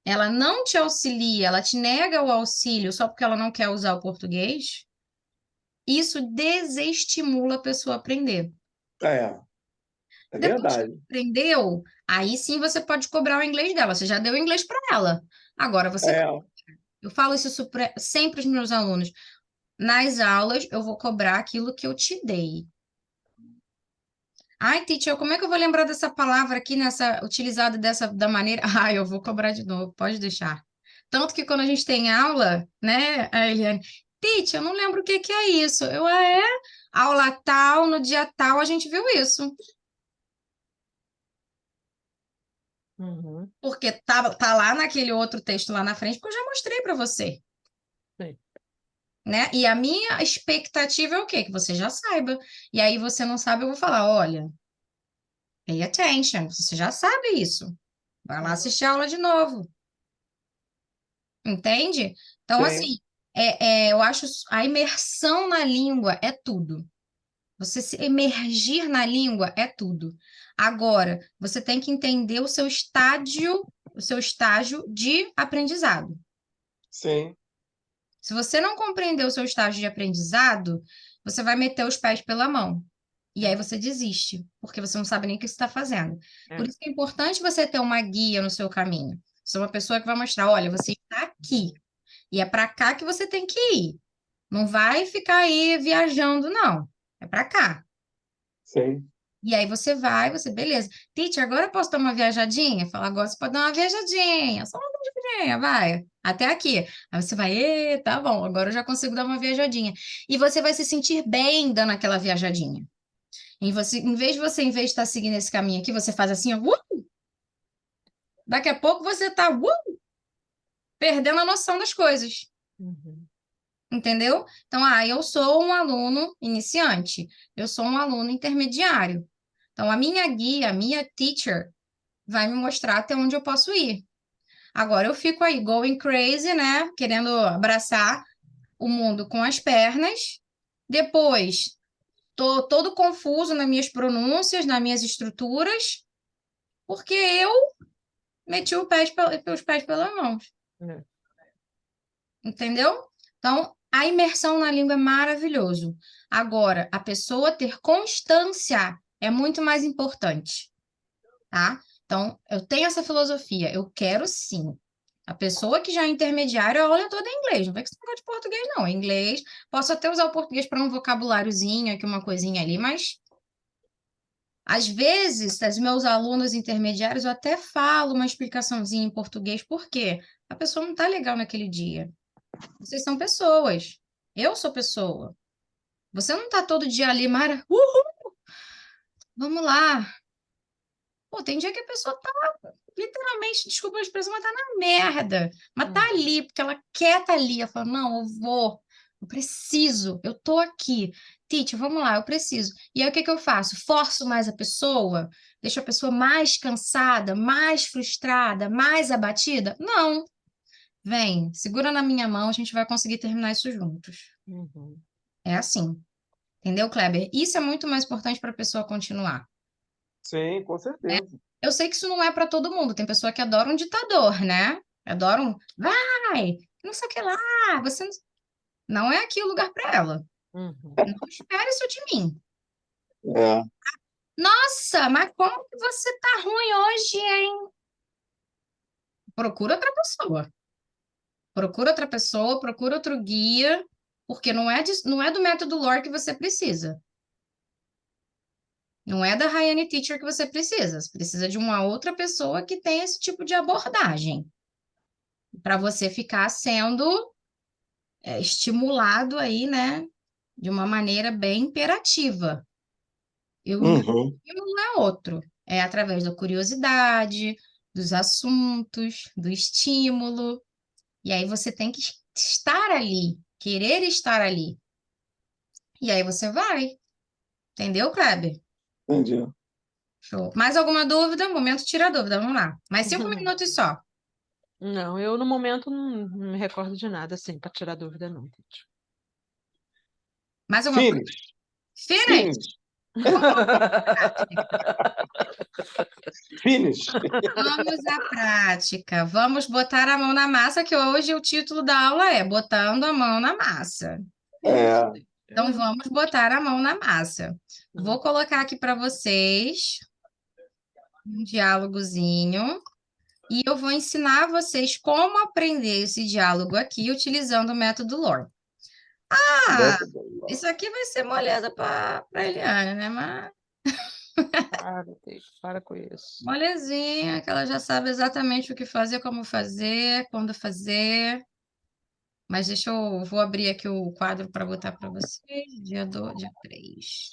[SPEAKER 1] Ela não te auxilia, ela te nega o auxílio só porque ela não quer usar o português, isso desestimula a pessoa a aprender.
[SPEAKER 3] É, é
[SPEAKER 1] Depois que
[SPEAKER 3] verdade.
[SPEAKER 1] aprendeu, aí sim você pode cobrar o inglês dela, você já deu o inglês para ela. Agora você,
[SPEAKER 3] É,
[SPEAKER 1] eu falo isso sempre para os meus alunos, nas aulas eu vou cobrar aquilo que eu te dei. Ai, teacher, como é que eu vou lembrar dessa palavra aqui utilizada da maneira? Ah, eu vou cobrar de novo, pode deixar. Tanto que quando a gente tem aula, né, a Eliane, teacher, eu não lembro o que que é isso. É? Aula tal, no dia tal, a gente viu isso.
[SPEAKER 2] Uhum.
[SPEAKER 1] Porque tá lá naquele outro texto lá na frente, porque eu já mostrei para você,
[SPEAKER 2] Sim.
[SPEAKER 1] né? E a minha expectativa é o quê? Que você já saiba. E aí você não sabe, eu vou falar, olha, pay attention, você já sabe isso. Vai lá
[SPEAKER 2] Uhum.
[SPEAKER 1] assistir a aula de novo. Entende? Então,
[SPEAKER 3] sim,
[SPEAKER 1] assim, eu acho a imersão na língua é tudo. Você se emergir na língua é tudo. Agora, você tem que entender o seu estágio de aprendizado.
[SPEAKER 3] sim.
[SPEAKER 1] Se você não compreender o seu estágio de aprendizado, você vai meter os pés pela mão. E aí você desiste, porque você não sabe nem o que você está fazendo. Por
[SPEAKER 2] É.
[SPEAKER 1] isso que é importante você ter uma guia no seu caminho. Ser uma pessoa que vai mostrar, olha, você está aqui. E é para cá que você tem que ir. Não vai ficar aí viajando, não. É para cá.
[SPEAKER 3] Sim.
[SPEAKER 1] E aí você vai, você, beleza. Teacher, agora eu posso dar uma viajadinha? Fala, agora você pode dar uma viajadinha. Só uma viajadinha, vai. Até aqui. Aí você vai, tá bom, agora eu já consigo dar uma viajadinha. E você vai se sentir bem dando aquela viajadinha. Em vez de estar seguindo esse caminho aqui, você faz assim, ó, daqui a pouco você tá, perdendo a noção das coisas.
[SPEAKER 2] Uhum.
[SPEAKER 1] Entendeu? Então, eu sou um aluno iniciante, eu sou um aluno intermediário. Então, a minha guia, a minha teacher, vai me mostrar até onde eu posso ir. Agora, eu fico aí, going crazy, né? Querendo abraçar o mundo com as pernas. Depois, tô todo confuso nas minhas pronúncias, nas minhas estruturas, porque eu meti os pés pelas mãos.
[SPEAKER 2] É.
[SPEAKER 1] Entendeu? Então, a imersão na língua é maravilhoso. Agora, a pessoa ter constância é muito mais importante, tá? Então, eu tenho essa filosofia, eu quero sim. A pessoa que já é intermediária, a aula toda em inglês, não vai que você negócio de português, não. É inglês, posso até usar o português para um vocabuláriozinho aqui, uma coisinha ali, mas às vezes, os meus alunos intermediários, eu até falo uma explicaçãozinha em português, por quê? A pessoa não está legal naquele dia. Vocês são pessoas. Eu sou pessoa. Você não tá todo dia ali, Mara, vamos lá. Pô, tem dia que a pessoa tá literalmente, desculpa a expressão, mas tá na merda. Mas tá
[SPEAKER 2] Uhum.
[SPEAKER 1] ali, porque ela quer estar ali. Ela fala, não, eu vou, eu preciso, eu tô aqui. Tite, vamos lá, eu preciso. E aí o que que eu faço? Forço mais a pessoa? Deixo a pessoa mais cansada, mais frustrada, mais abatida? Não. Vem, segura na minha mão, a gente vai conseguir terminar isso juntos.
[SPEAKER 2] Uhum.
[SPEAKER 1] É assim. Entendeu, Kleber? Isso é muito mais importante para a pessoa continuar,
[SPEAKER 3] Sim, com
[SPEAKER 1] né?
[SPEAKER 3] certeza.
[SPEAKER 1] Eu sei que isso não é para todo mundo. Tem pessoa que adora um ditador, né? Adora um, vai, não sei o que lá. Você não é aqui o lugar para ela.
[SPEAKER 2] Uhum.
[SPEAKER 1] Não espere isso de mim.
[SPEAKER 3] É.
[SPEAKER 1] Nossa, mas como que você tá ruim hoje, hein? Procura outra pessoa. Procura outra pessoa, procura outro guia, porque não é do método LOR que você precisa. Não é da Rayane Teacher que você precisa. Você precisa de uma outra pessoa que tenha esse tipo de abordagem. Para você ficar sendo estimulado aí, né? De uma maneira bem imperativa. E o meu
[SPEAKER 3] Uhum.
[SPEAKER 1] estímulo é outro. É através da curiosidade, dos assuntos, do estímulo. E aí você tem que estar ali, querer estar ali. E aí você vai. Entendeu, Kleber?
[SPEAKER 3] Entendi.
[SPEAKER 1] Show. Mais alguma dúvida? Momento tira a dúvida. Vamos lá. Mais 5 minutos só.
[SPEAKER 2] Não, eu no momento não me recordo de nada, assim, para tirar dúvida, não, Tite.
[SPEAKER 1] Mais alguma coisa?
[SPEAKER 3] Finish.
[SPEAKER 1] Finish.
[SPEAKER 3] Finish.
[SPEAKER 1] Vamos à prática.
[SPEAKER 3] Finish.
[SPEAKER 1] Vamos à prática. Vamos botar a mão na massa, que hoje o título da aula é Botando a Mão na Massa.
[SPEAKER 2] Isso.
[SPEAKER 3] É.
[SPEAKER 1] Então, vamos botar a mão na massa. Vou colocar aqui para vocês um diálogozinho e eu vou ensinar vocês como aprender esse diálogo aqui utilizando o método LOR. Ah, isso aqui vai ser moleza para Eliane, né? Mas
[SPEAKER 2] Para, Tite, para com isso.
[SPEAKER 1] molezinha, que ela já sabe exatamente o que fazer, como fazer, quando fazer. Mas vou abrir aqui o quadro para botar para vocês. Dia 3.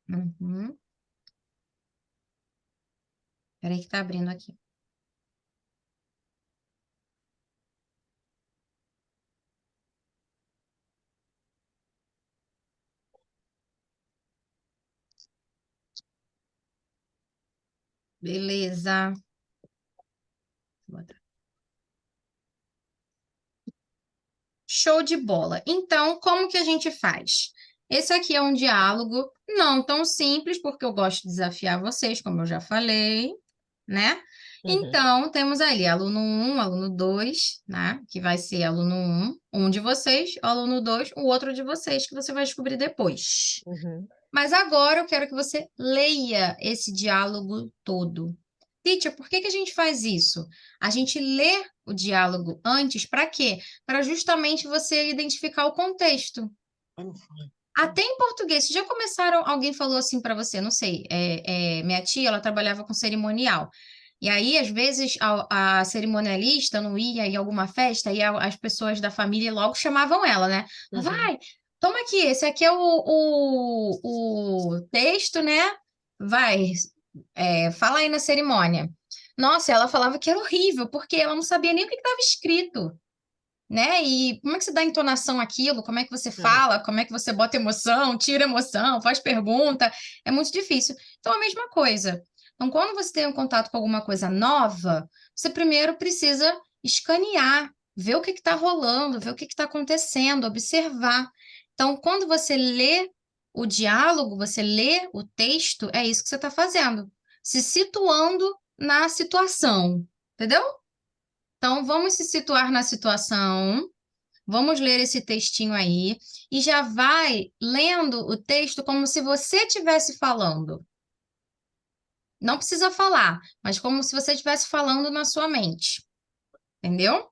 [SPEAKER 1] Uhum. Peraí que tá abrindo aqui. Beleza. Vou botar. Show de bola. Então, como que a gente faz? Esse aqui é um diálogo não tão simples, porque eu gosto de desafiar vocês, como eu já falei, né?
[SPEAKER 2] Uhum,
[SPEAKER 1] Então, temos ali aluno 1, aluno 2, né? Que vai ser aluno um de vocês, aluno 2, o outro de vocês, que você vai descobrir depois.
[SPEAKER 2] uhum.
[SPEAKER 1] Mas agora eu quero que você leia esse diálogo todo. Teacher, por que que a gente faz isso? A gente lê o diálogo antes, para quê? Para justamente você identificar o contexto. Até em português, já começaram, alguém falou assim para você, não sei, minha tia, ela trabalhava com cerimonial. E aí, às vezes, a cerimonialista não ia em alguma festa e as pessoas da família logo chamavam ela, né?
[SPEAKER 2] Uhum.
[SPEAKER 1] Vai, toma aqui, esse aqui é o texto, né? Vai, fala aí na cerimônia. Nossa, ela falava que era horrível, porque ela não sabia nem o que estava escrito, né? E como é que você dá entonação àquilo? Como é que você
[SPEAKER 2] Aham.
[SPEAKER 1] fala? Como é que você bota emoção, tira emoção, faz pergunta? É muito difícil. Então, a mesma coisa. Então, quando você tem um contato com alguma coisa nova, você primeiro precisa escanear, ver o que está rolando, ver o que está acontecendo, observar. Então, quando você lê o diálogo, você lê o texto, é isso que você está fazendo, se situando na situação, entendeu? Então, vamos se situar na situação. Vamos ler esse textinho aí e já vai lendo o texto como se você estivesse falando. Não precisa falar, mas como se você estivesse falando na sua mente, entendeu?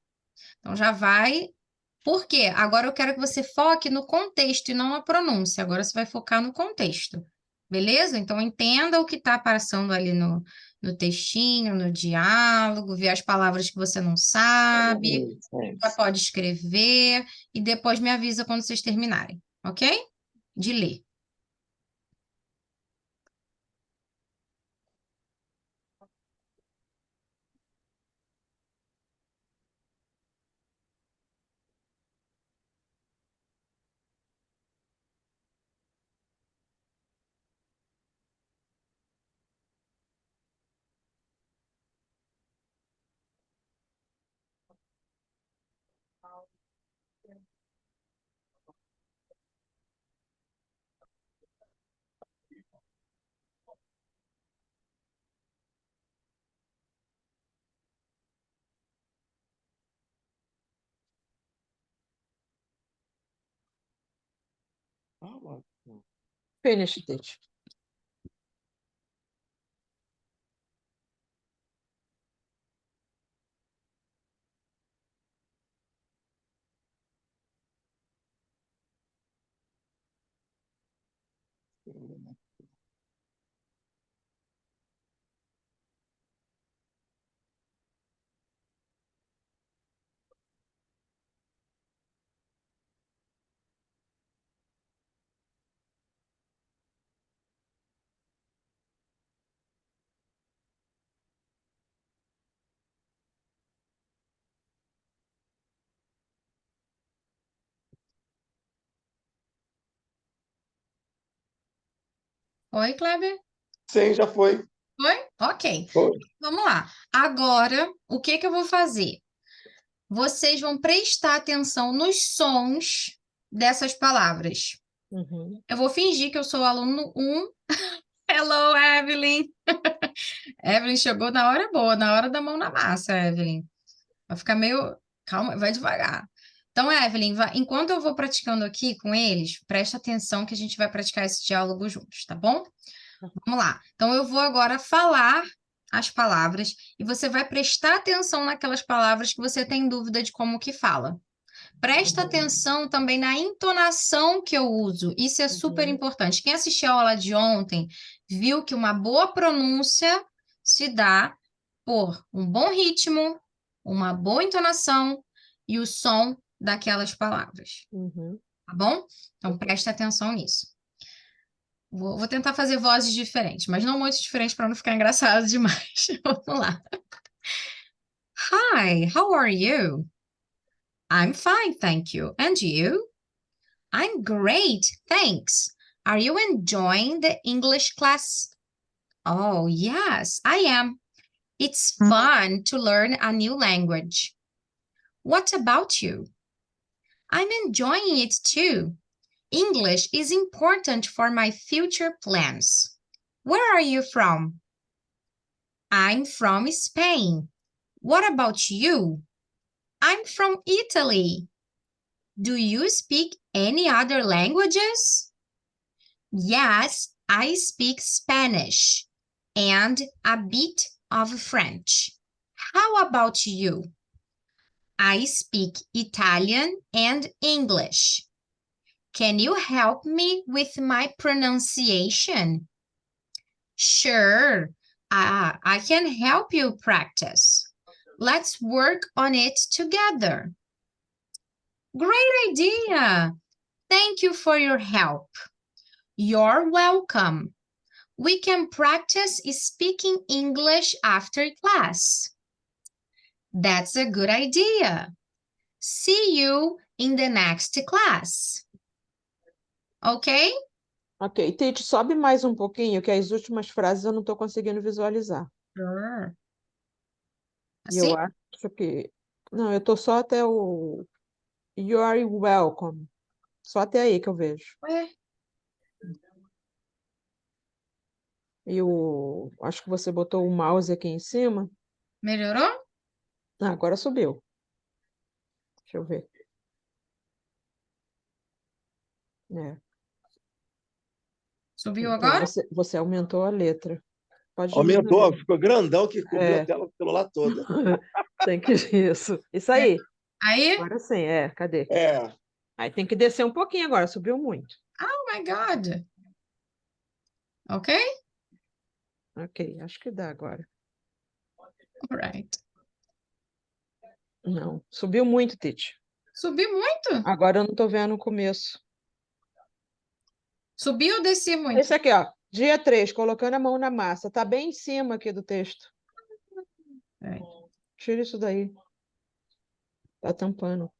[SPEAKER 1] Então já vai. Por quê? Agora eu quero que você foque no contexto e não na pronúncia. Agora você vai focar no contexto. Beleza? Então entenda o que está passando ali no textinho, no diálogo, ver as palavras que você não sabe, já pode escrever e depois me avisa quando vocês terminarem, ok? De ler.
[SPEAKER 2] Finished it.
[SPEAKER 1] Oi, Kleber?
[SPEAKER 3] Sim, já foi.
[SPEAKER 1] Foi? Ok.
[SPEAKER 3] Foi.
[SPEAKER 1] Vamos lá. Agora, o que que eu vou fazer? Vocês vão prestar atenção nos sons dessas palavras.
[SPEAKER 2] Uhum.
[SPEAKER 1] Eu vou fingir que eu sou o aluno 1. Hello, Evelyn. Evelyn chegou na hora boa, na hora da mão na massa, Evelyn. Vai ficar meio. Calma, vai devagar. Então, Evelyn, enquanto eu vou praticando aqui com eles, presta atenção que a gente vai praticar esse diálogo juntos, tá bom? Vamos lá. Então, eu vou agora falar as palavras e você vai prestar atenção naquelas palavras que você tem dúvida de como que fala. Presta atenção também na entonação que eu uso. Isso é super
[SPEAKER 2] Uhum.
[SPEAKER 1] importante. Quem assistiu a aula de ontem viu que uma boa pronúncia se dá por um bom ritmo, uma boa entonação e o som daquelas palavras,
[SPEAKER 2] Uhum.
[SPEAKER 1] tá bom? Então presta atenção nisso. Vou tentar fazer vozes diferentes, mas não muito diferentes para não ficar engraçado demais. Vamos lá. Hi, how are you? I'm fine, thank you. And you? I'm great, thanks. Are you enjoying the English class? Oh, yes, I am. It's fun to learn a new language. What about you? I'm enjoying it too. English is important for my future plans. Where are you from? I'm from Spain. What about you? I'm from Italy. Do you speak any other languages? Yes, I speak Spanish and a bit of French. How about you? I speak Italian and English. Can you help me with my pronunciation? Sure, I can help you practice. Let's work on it together. Great idea! Thank you for your help. You're welcome. We can practice speaking English after class. That's a good idea. See you in the next class. Ok?
[SPEAKER 2] Ok, Tite, sobe mais um pouquinho, que as últimas frases eu não estou conseguindo visualizar.
[SPEAKER 1] Sure.
[SPEAKER 2] E eu
[SPEAKER 1] Assim?
[SPEAKER 2] acho que... Não, eu estou só até o... You are welcome. Só até aí que eu vejo.
[SPEAKER 1] Ué,
[SPEAKER 2] E o... Acho que você botou o mouse aqui em cima.
[SPEAKER 1] melhorou?
[SPEAKER 2] Ah, agora subiu. Deixa eu ver. É.
[SPEAKER 1] Subiu
[SPEAKER 2] Então,
[SPEAKER 1] agora?
[SPEAKER 2] você aumentou a letra. Pode
[SPEAKER 3] Aumentou,
[SPEAKER 2] diminuir.
[SPEAKER 3] ficou grandão que cobriu a
[SPEAKER 2] É.
[SPEAKER 3] tela do celular toda.
[SPEAKER 2] Tem que... Isso aí.
[SPEAKER 1] Aí?
[SPEAKER 2] Agora sim, cadê?
[SPEAKER 3] É,
[SPEAKER 2] Aí tem que descer um pouquinho agora, subiu muito.
[SPEAKER 1] Oh my God. Ok?
[SPEAKER 2] Ok, acho que dá agora.
[SPEAKER 1] Alright.
[SPEAKER 2] Não, subiu muito, Tite.
[SPEAKER 1] Subiu muito?
[SPEAKER 2] Agora eu não estou vendo o começo.
[SPEAKER 1] Subiu ou desci muito?
[SPEAKER 2] Esse aqui, ó. Dia 3, colocando a mão na massa. Tá bem em cima aqui do texto.
[SPEAKER 1] Peraí.
[SPEAKER 2] Tira isso daí. Tá tampando.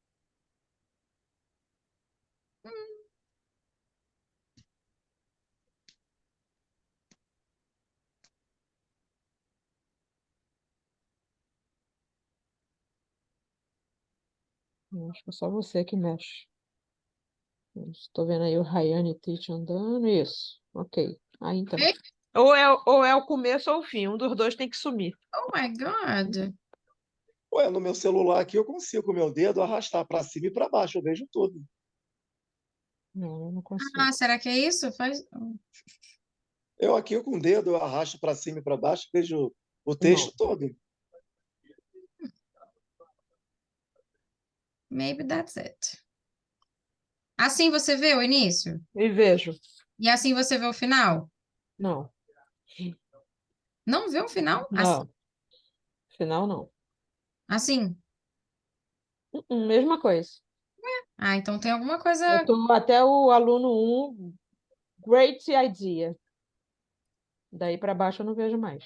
[SPEAKER 2] Acho que é só você que mexe. Estou vendo aí o Rayane e Tite andando. Isso. Ok. Aí então.
[SPEAKER 1] Ok?
[SPEAKER 2] Ou é o começo ou o fim. Um dos dois tem que sumir.
[SPEAKER 1] Oh my God.
[SPEAKER 3] ué, no meu celular aqui eu consigo com o meu dedo arrastar para cima e para baixo, eu vejo tudo.
[SPEAKER 2] Não, eu não consigo.
[SPEAKER 1] Ah, será que é isso? Faz...
[SPEAKER 3] Eu aqui com o dedo eu arrasto para cima e para baixo, vejo o texto
[SPEAKER 2] Não.
[SPEAKER 3] todo.
[SPEAKER 1] Maybe that's it. Assim você vê o início?
[SPEAKER 2] E vejo.
[SPEAKER 1] E assim você vê o final?
[SPEAKER 2] Não.
[SPEAKER 1] Não vê o final?
[SPEAKER 2] Não. Final não.
[SPEAKER 1] Assim?
[SPEAKER 2] Mesma coisa.
[SPEAKER 1] Ah, então tem alguma coisa...
[SPEAKER 2] Eu tô até o aluno 1, great idea. Daí para baixo eu não vejo mais.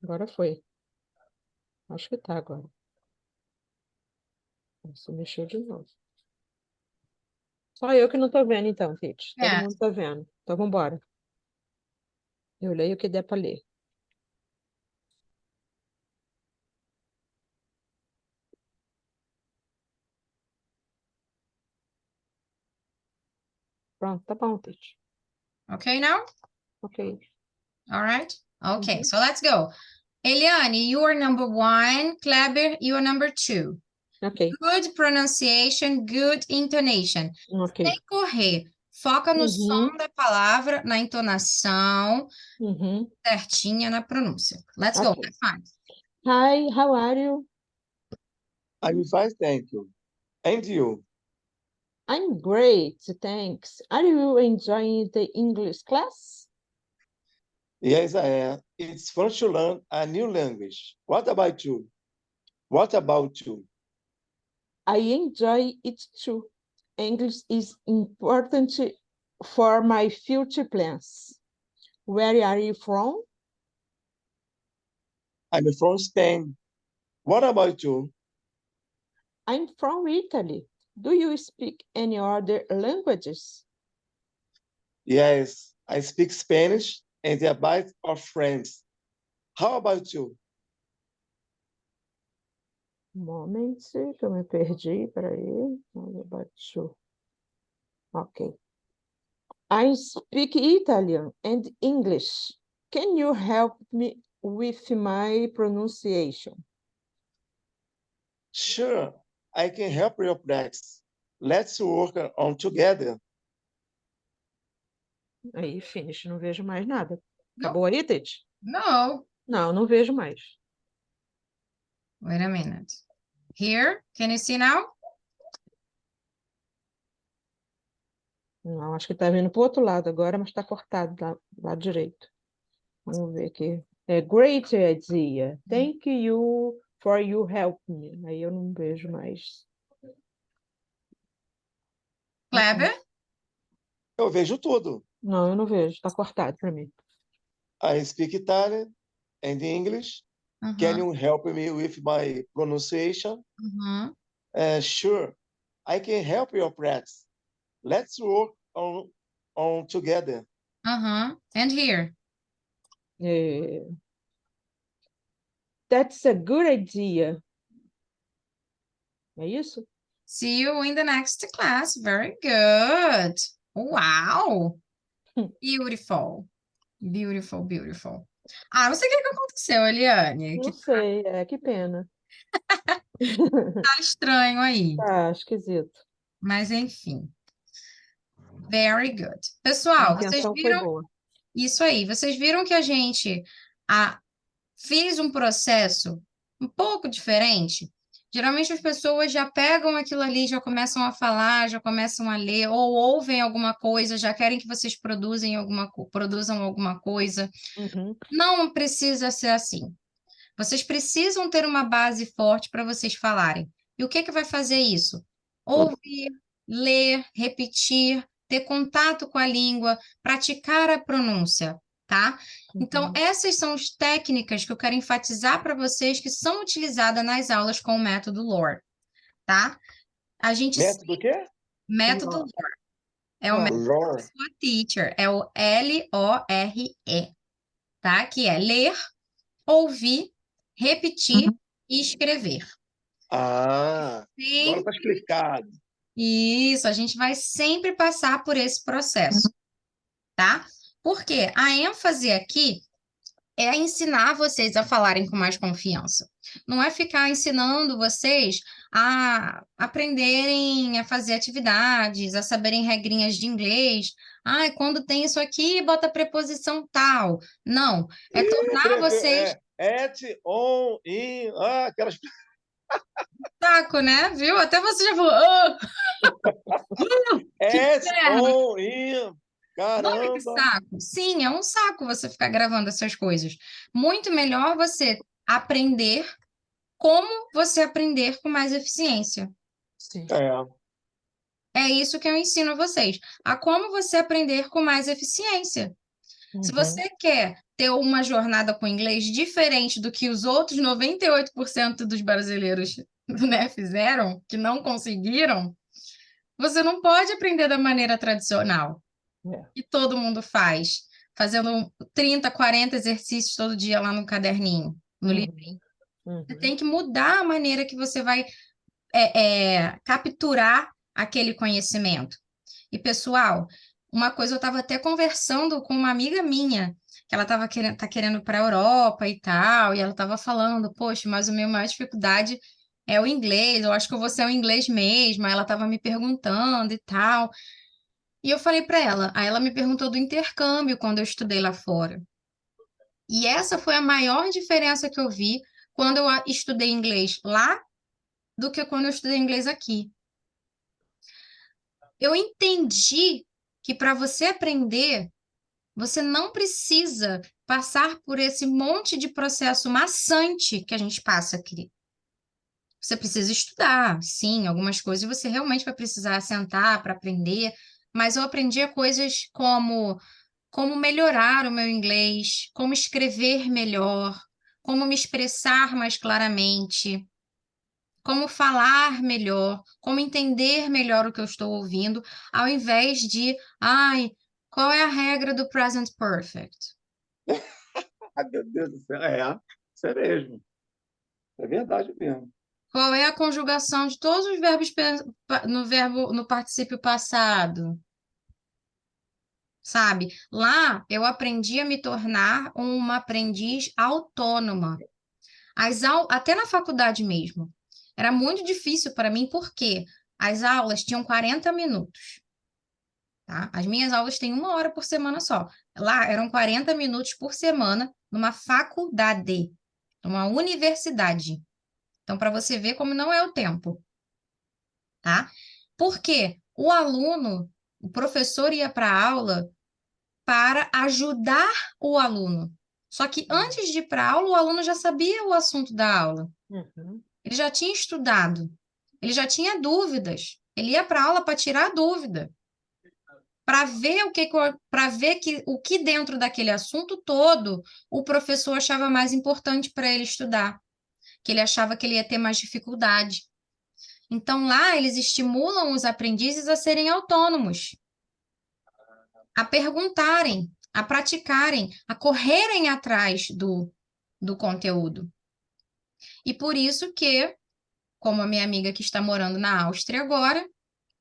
[SPEAKER 2] Agora foi. Acho que tá agora. Isso mexeu de novo. Só eu que não tô vendo, então, Tite. Todo
[SPEAKER 1] É,
[SPEAKER 2] mundo tá vendo. Então, vamos embora. Eu leio o que der para ler. Pronto, tá bom, Tite.
[SPEAKER 1] okay now?
[SPEAKER 2] Ok.
[SPEAKER 1] All right? Okay,
[SPEAKER 2] Uhum.
[SPEAKER 1] so let's go. Eliane, you are number 1. Kleber, you are number 2.
[SPEAKER 2] Ok.
[SPEAKER 1] Good pronunciation, good intonation.
[SPEAKER 2] Ok.
[SPEAKER 1] Sem correr. Foca no som
[SPEAKER 2] Uhum.
[SPEAKER 1] da palavra, na entonação,
[SPEAKER 2] Uhum.
[SPEAKER 1] certinha na pronúncia. Let's go.
[SPEAKER 2] Ok.
[SPEAKER 1] Have fun.
[SPEAKER 2] Hi, how are you?
[SPEAKER 3] I'm fine, thank you. And you?
[SPEAKER 2] I'm great, thanks. Are you enjoying the English class?
[SPEAKER 3] Yes, I am. It's fun to learn a new language. What about you? What about you?
[SPEAKER 2] I enjoy it too. English is important for my future plans. Where are you from?
[SPEAKER 3] I'm from Spain. What about you?
[SPEAKER 2] I'm from Italy. Do you speak any other languages?
[SPEAKER 3] Yes, I speak Spanish and a bit of Friends. How about you?
[SPEAKER 2] Um momento, que eu me perdi, peraí. Ok. I speak Italian and English. Can you help me with my pronunciation?
[SPEAKER 3] Sure, I can help you practice. Let's work on together.
[SPEAKER 2] Aí, finish, não vejo mais nada.
[SPEAKER 1] Não.
[SPEAKER 2] Acabou aí, Tete?
[SPEAKER 1] No.
[SPEAKER 2] Não, não vejo mais.
[SPEAKER 1] Wait a minute. Here, can you see now?
[SPEAKER 2] Não, acho que tá vindo pro outro lado agora, mas tá cortado lá, lado direito. Vamos ver aqui. É great idea. Thank you for your help me. Aí eu não vejo mais.
[SPEAKER 1] Kleber?
[SPEAKER 3] Eu vejo tudo.
[SPEAKER 2] Não, eu não vejo. Tá cortado para mim.
[SPEAKER 3] I speak Italian and English. Can you help me with my pronunciation? Sure, I can help you practice. Let's work on together.
[SPEAKER 1] And here?
[SPEAKER 2] É, That's a good idea. É isso?
[SPEAKER 1] See you in the next class. Very good. Wow. Beautiful. Beautiful, beautiful. Ah, não sei o que aconteceu, Eliane.
[SPEAKER 2] Não
[SPEAKER 1] Que
[SPEAKER 2] sei, que pena.
[SPEAKER 1] tá estranho aí.
[SPEAKER 2] Tá esquisito.
[SPEAKER 1] Mas, enfim. Very good.
[SPEAKER 2] A
[SPEAKER 1] Pessoal, vocês
[SPEAKER 2] intenção foi
[SPEAKER 1] viram
[SPEAKER 2] boa.
[SPEAKER 1] isso aí? Vocês viram que a gente fez um processo um pouco diferente? Geralmente as pessoas já pegam aquilo ali, já começam a falar, já começam a ler, ou ouvem alguma coisa, já querem que vocês produzam alguma coisa.
[SPEAKER 2] Uhum.
[SPEAKER 1] Não precisa ser assim. Vocês precisam ter uma base forte para vocês falarem. E o que que vai fazer isso? Ouvir, ler, repetir, ter contato com a língua, praticar a pronúncia, tá? Então, essas são as técnicas que eu quero enfatizar para vocês que são utilizadas nas aulas com o método LOR, tá? A gente
[SPEAKER 3] Método o quê?
[SPEAKER 1] método LOR é o
[SPEAKER 2] Ó,
[SPEAKER 1] método
[SPEAKER 3] LOR.
[SPEAKER 1] da sua teacher, é o LORE, tá? Que é ler, ouvir, repetir e escrever.
[SPEAKER 3] Ah, agora
[SPEAKER 1] Sim,
[SPEAKER 3] está explicado.
[SPEAKER 1] isso, a gente vai sempre passar por esse processo, tá? Porque a ênfase aqui é ensinar vocês a falarem com mais confiança. Não é ficar ensinando vocês a aprenderem a fazer atividades, a saberem regrinhas de inglês. Ai, quando tem isso aqui, bota a preposição tal. Não, é tornar vocês
[SPEAKER 3] At, on, in, aquelas...
[SPEAKER 1] saco, né? Viu? Até você já falou, "Ah, que
[SPEAKER 3] At,
[SPEAKER 1] inferno!"
[SPEAKER 3] on, in,
[SPEAKER 1] Olha que
[SPEAKER 3] caramba.
[SPEAKER 1] saco. Sim, é um saco você ficar gravando essas coisas. Muito melhor você aprender como você aprender com mais eficiência.
[SPEAKER 2] sim.
[SPEAKER 1] É isso que eu ensino a vocês, a como você aprender com mais eficiência. Se você quer ter uma jornada com inglês diferente do que os outros 98% dos brasileiros, né, fizeram, que não conseguiram, você não pode aprender da maneira tradicional, que todo mundo faz, fazendo 30, 40 exercícios todo dia lá no caderninho, no livrinho. Você tem que mudar a maneira que você vai capturar aquele conhecimento. E, pessoal, uma coisa, eu estava até conversando com uma amiga minha, que ela estava querendo ir para a Europa e tal, e ela estava falando, poxa, mas a minha maior dificuldade é o inglês, eu acho que eu vou ser o inglês mesmo. Aí ela estava me perguntando e tal. E eu falei para ela, aí ela me perguntou do intercâmbio quando eu estudei lá fora. E essa foi a maior diferença que eu vi quando eu estudei inglês lá do que quando eu estudei inglês aqui. Eu entendi que para você aprender, você não precisa passar por esse monte de processo maçante que a gente passa aqui. Você precisa estudar, sim, algumas coisas você realmente vai precisar sentar para aprender, mas eu aprendi coisas como melhorar o meu inglês, como escrever melhor, como me expressar mais claramente, como falar melhor, como entender melhor o que eu estou ouvindo, ao invés de, ai, qual é a regra do present perfect?
[SPEAKER 3] Ai, meu Deus do céu. Isso é mesmo. É verdade mesmo.
[SPEAKER 1] Qual é a conjugação de todos os verbos no particípio passado? Sabe? Lá eu aprendi a me tornar uma aprendiz autônoma. Até na faculdade mesmo. Era muito difícil para mim, porque as aulas tinham 40 minutos, tá? As minhas aulas têm 1 hora por semana só. Lá eram 40 minutos por semana numa faculdade, numa universidade. Então, para você ver como não é o tempo, tá? Porque o professor ia para a aula para ajudar o aluno. Só que antes de ir para a aula, o aluno já sabia o assunto da aula.
[SPEAKER 2] Uhum.
[SPEAKER 1] Ele já tinha estudado, ele já tinha dúvidas. Ele ia para a aula para tirar a dúvida, para ver o que dentro daquele assunto todo o professor achava mais importante para ele estudar, que ele achava que ele ia ter mais dificuldade. Então lá eles estimulam os aprendizes a serem autônomos, a perguntarem, a praticarem, a correrem atrás do conteúdo. E por isso que, como a minha amiga que está morando na Áustria agora,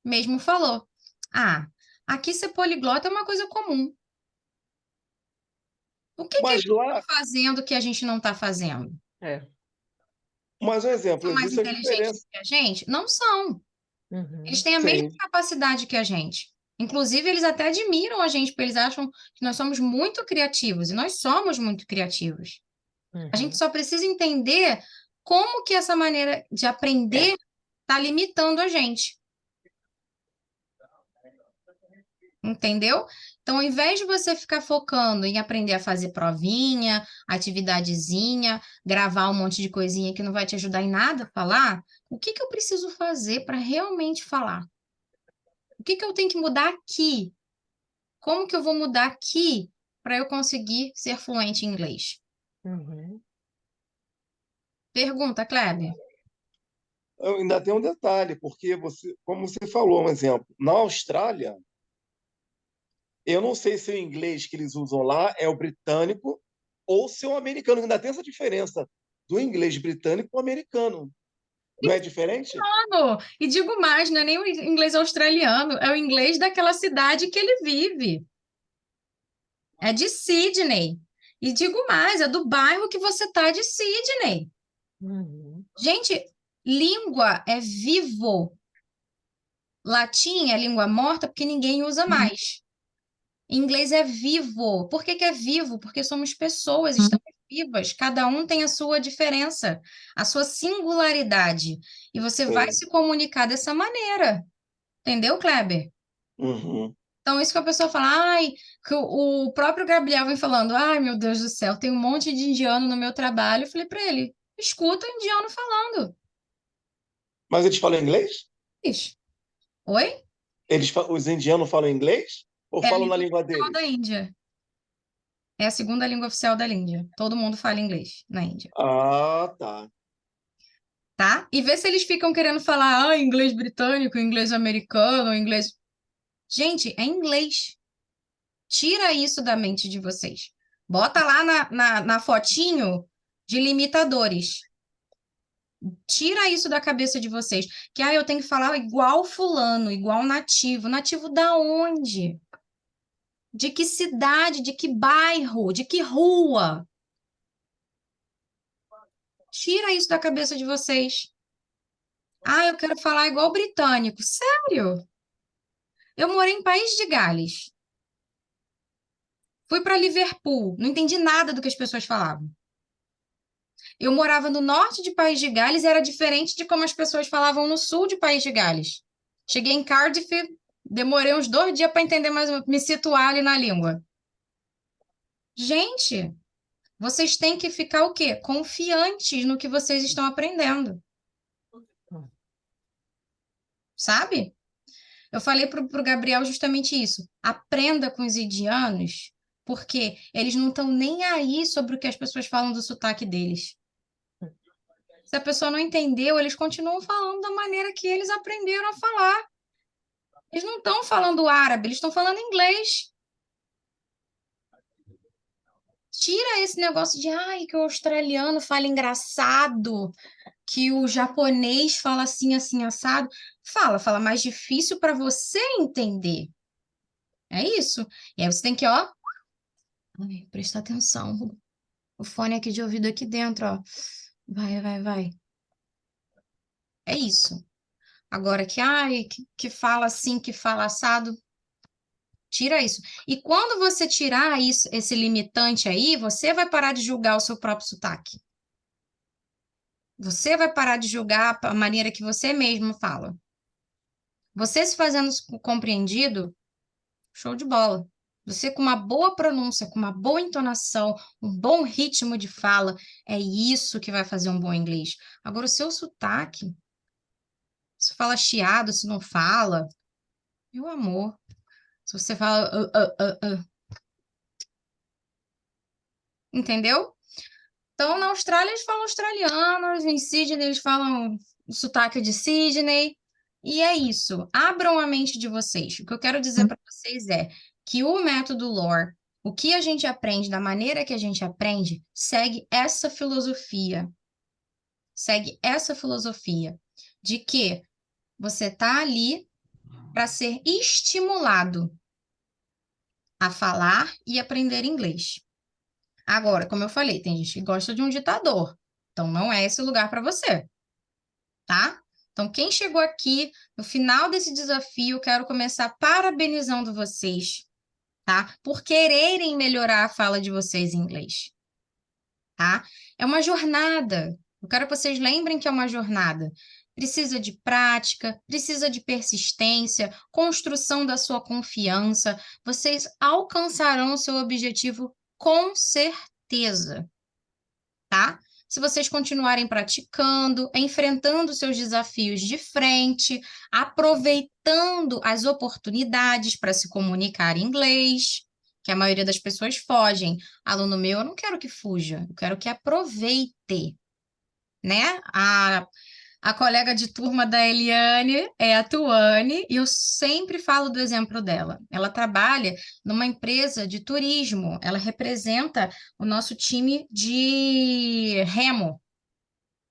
[SPEAKER 1] mesmo falou: Ah, aqui ser poliglota é uma coisa comum. O que que
[SPEAKER 3] Mas
[SPEAKER 1] eles
[SPEAKER 3] lá,
[SPEAKER 1] estão fazendo que a gente não está fazendo?
[SPEAKER 2] É.
[SPEAKER 3] mas um exemplo,
[SPEAKER 1] São mais
[SPEAKER 3] existe a
[SPEAKER 1] inteligentes
[SPEAKER 3] diferença.
[SPEAKER 1] que a gente? Não são. Eles
[SPEAKER 2] Uhum.
[SPEAKER 1] têm a mesma
[SPEAKER 3] Sim.
[SPEAKER 1] capacidade que a gente. Inclusive, eles até admiram a gente, porque eles acham que nós somos muito criativos, e nós somos muito criativos. A gente
[SPEAKER 2] Uhum.
[SPEAKER 1] só precisa entender como que essa maneira de aprender está limitando a gente. Entendeu? Então, ao invés de você ficar focando em aprender a fazer provinha, atividadezinha, gravar um monte de coisinha que não vai te ajudar em nada a falar, o que que eu preciso fazer para realmente falar? O que que eu tenho que mudar aqui? Como que eu vou mudar aqui para eu conseguir ser fluente em inglês?
[SPEAKER 2] Uhum.
[SPEAKER 1] Pergunta, Kleber.
[SPEAKER 3] Ainda tem um detalhe, porque como você falou, um exemplo, na Austrália, eu não sei se o inglês que eles usam lá é o britânico ou se é o americano. Ainda tem essa diferença do inglês britânico para o americano. Não é diferente?
[SPEAKER 1] E digo mais, não é nem o inglês australiano, é o inglês daquela cidade que ele vive. É de Sydney. E digo mais, é do bairro que você tá de Sydney.
[SPEAKER 2] Uhum.
[SPEAKER 1] Gente, língua é vivo. Latim é língua morta porque ninguém usa mais. Inglês é vivo. Por que que é vivo? Porque somos pessoas, estamos vivas. Cada um tem a sua diferença, a sua singularidade. E você vai
[SPEAKER 3] Sim.
[SPEAKER 1] se comunicar dessa maneira. Entendeu, Kleber?
[SPEAKER 3] Uhum.
[SPEAKER 1] Então, isso que a pessoa fala, ai, que o próprio Gabriel vem falando, ai, meu Deus do céu, tem um monte de indiano no meu trabalho. Eu falei para ele, escuta o indiano falando.
[SPEAKER 3] Mas eles falam inglês?
[SPEAKER 1] Ixi, oi?
[SPEAKER 3] Os indianos falam inglês? Ou
[SPEAKER 1] É a
[SPEAKER 3] falam na
[SPEAKER 1] língua
[SPEAKER 3] língua
[SPEAKER 1] oficial da
[SPEAKER 3] deles?
[SPEAKER 1] Índia. É a segunda língua oficial da Índia. Todo mundo fala inglês na Índia,
[SPEAKER 3] Ah, tá.
[SPEAKER 1] tá? E vê se eles ficam querendo falar, inglês britânico, inglês americano, inglês... Gente, é inglês. Tira isso da mente de vocês. Bota lá na fotinho de limitadores. Tira isso da cabeça de vocês. Que, eu tenho que falar igual fulano, igual nativo. Nativo da onde? De que cidade? De que bairro? De que rua? Tira isso da cabeça de vocês. Eu quero falar igual britânico. Sério? Eu morei em País de Gales. Fui para Liverpool. Não entendi nada do que as pessoas falavam. Eu morava no norte de País de Gales e era diferente de como as pessoas falavam no sul de País de Gales. Cheguei em Cardiff, demorei uns 2 dias para entender mais, me situar ali na língua. Gente, vocês têm que ficar o quê? Confiantes no que vocês estão aprendendo, sabe? Eu falei pro Gabriel justamente isso. Aprenda com os indianos, porque eles não estão nem aí sobre o que as pessoas falam do sotaque deles. Se a pessoa não entendeu, eles continuam falando da maneira que eles aprenderam a falar. Eles não estão falando árabe, eles estão falando inglês. Tira esse negócio de, ai, que o australiano fala engraçado, que o japonês fala assim, assim, assado. Fala mais difícil para você entender. É isso. E aí você tem que, ó, ai, prestar atenção. O fone aqui de ouvido aqui dentro, ó. Vai. É isso. Agora que, ai, que fala assim, que fala assado, tira isso. E quando você tirar isso, esse limitante aí, você vai parar de julgar o seu próprio sotaque. Você vai parar de julgar a maneira que você mesmo fala. Você se fazendo compreendido, show de bola. Você com uma boa pronúncia, com uma boa entonação, um bom ritmo de fala, é isso que vai fazer um bom inglês. Agora, o seu sotaque, se fala chiado, se não fala, meu amor, se você fala, entendeu? Então, na Austrália, eles falam australiano, em Sydney, eles falam o sotaque de Sydney. E é isso. Abram a mente de vocês. O que eu quero dizer para vocês é que o método LOR, o que a gente aprende, da maneira que a gente aprende, segue essa filosofia. Segue essa filosofia de que você está ali para ser estimulado a falar e aprender inglês. Agora, como eu falei, tem gente que gosta de um ditador. Então, não é esse o lugar para você, tá? Então, quem chegou aqui no final desse desafio, eu quero começar parabenizando vocês, tá? Por quererem melhorar a fala de vocês em inglês, tá? É uma jornada. Eu quero que vocês lembrem que é uma jornada. Precisa de prática, precisa de persistência, construção da sua confiança. Vocês alcançarão o seu objetivo com certeza, tá? Se vocês continuarem praticando, enfrentando seus desafios de frente, aproveitando as oportunidades para se comunicar em inglês, que a maioria das pessoas fogem. Aluno meu, eu não quero que fuja, eu quero que aproveite, né? A colega de turma da Eliane é a Tuane, e eu sempre falo do exemplo dela. Ela trabalha numa empresa de turismo, ela representa o nosso time de remo.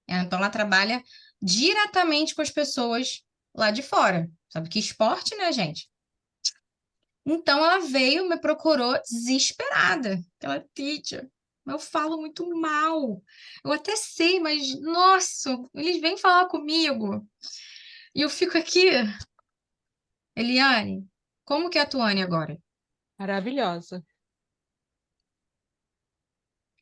[SPEAKER 1] Então, ela trabalha diretamente com as pessoas lá de fora. Sabe que esporte, né, gente? Então, ela veio, me procurou desesperada. Ela, teacher, eu falo muito mal. Eu até sei, mas, nossa, eles vêm falar comigo. E eu fico aqui, Eliane, como que é a Tuane agora?
[SPEAKER 2] Maravilhosa.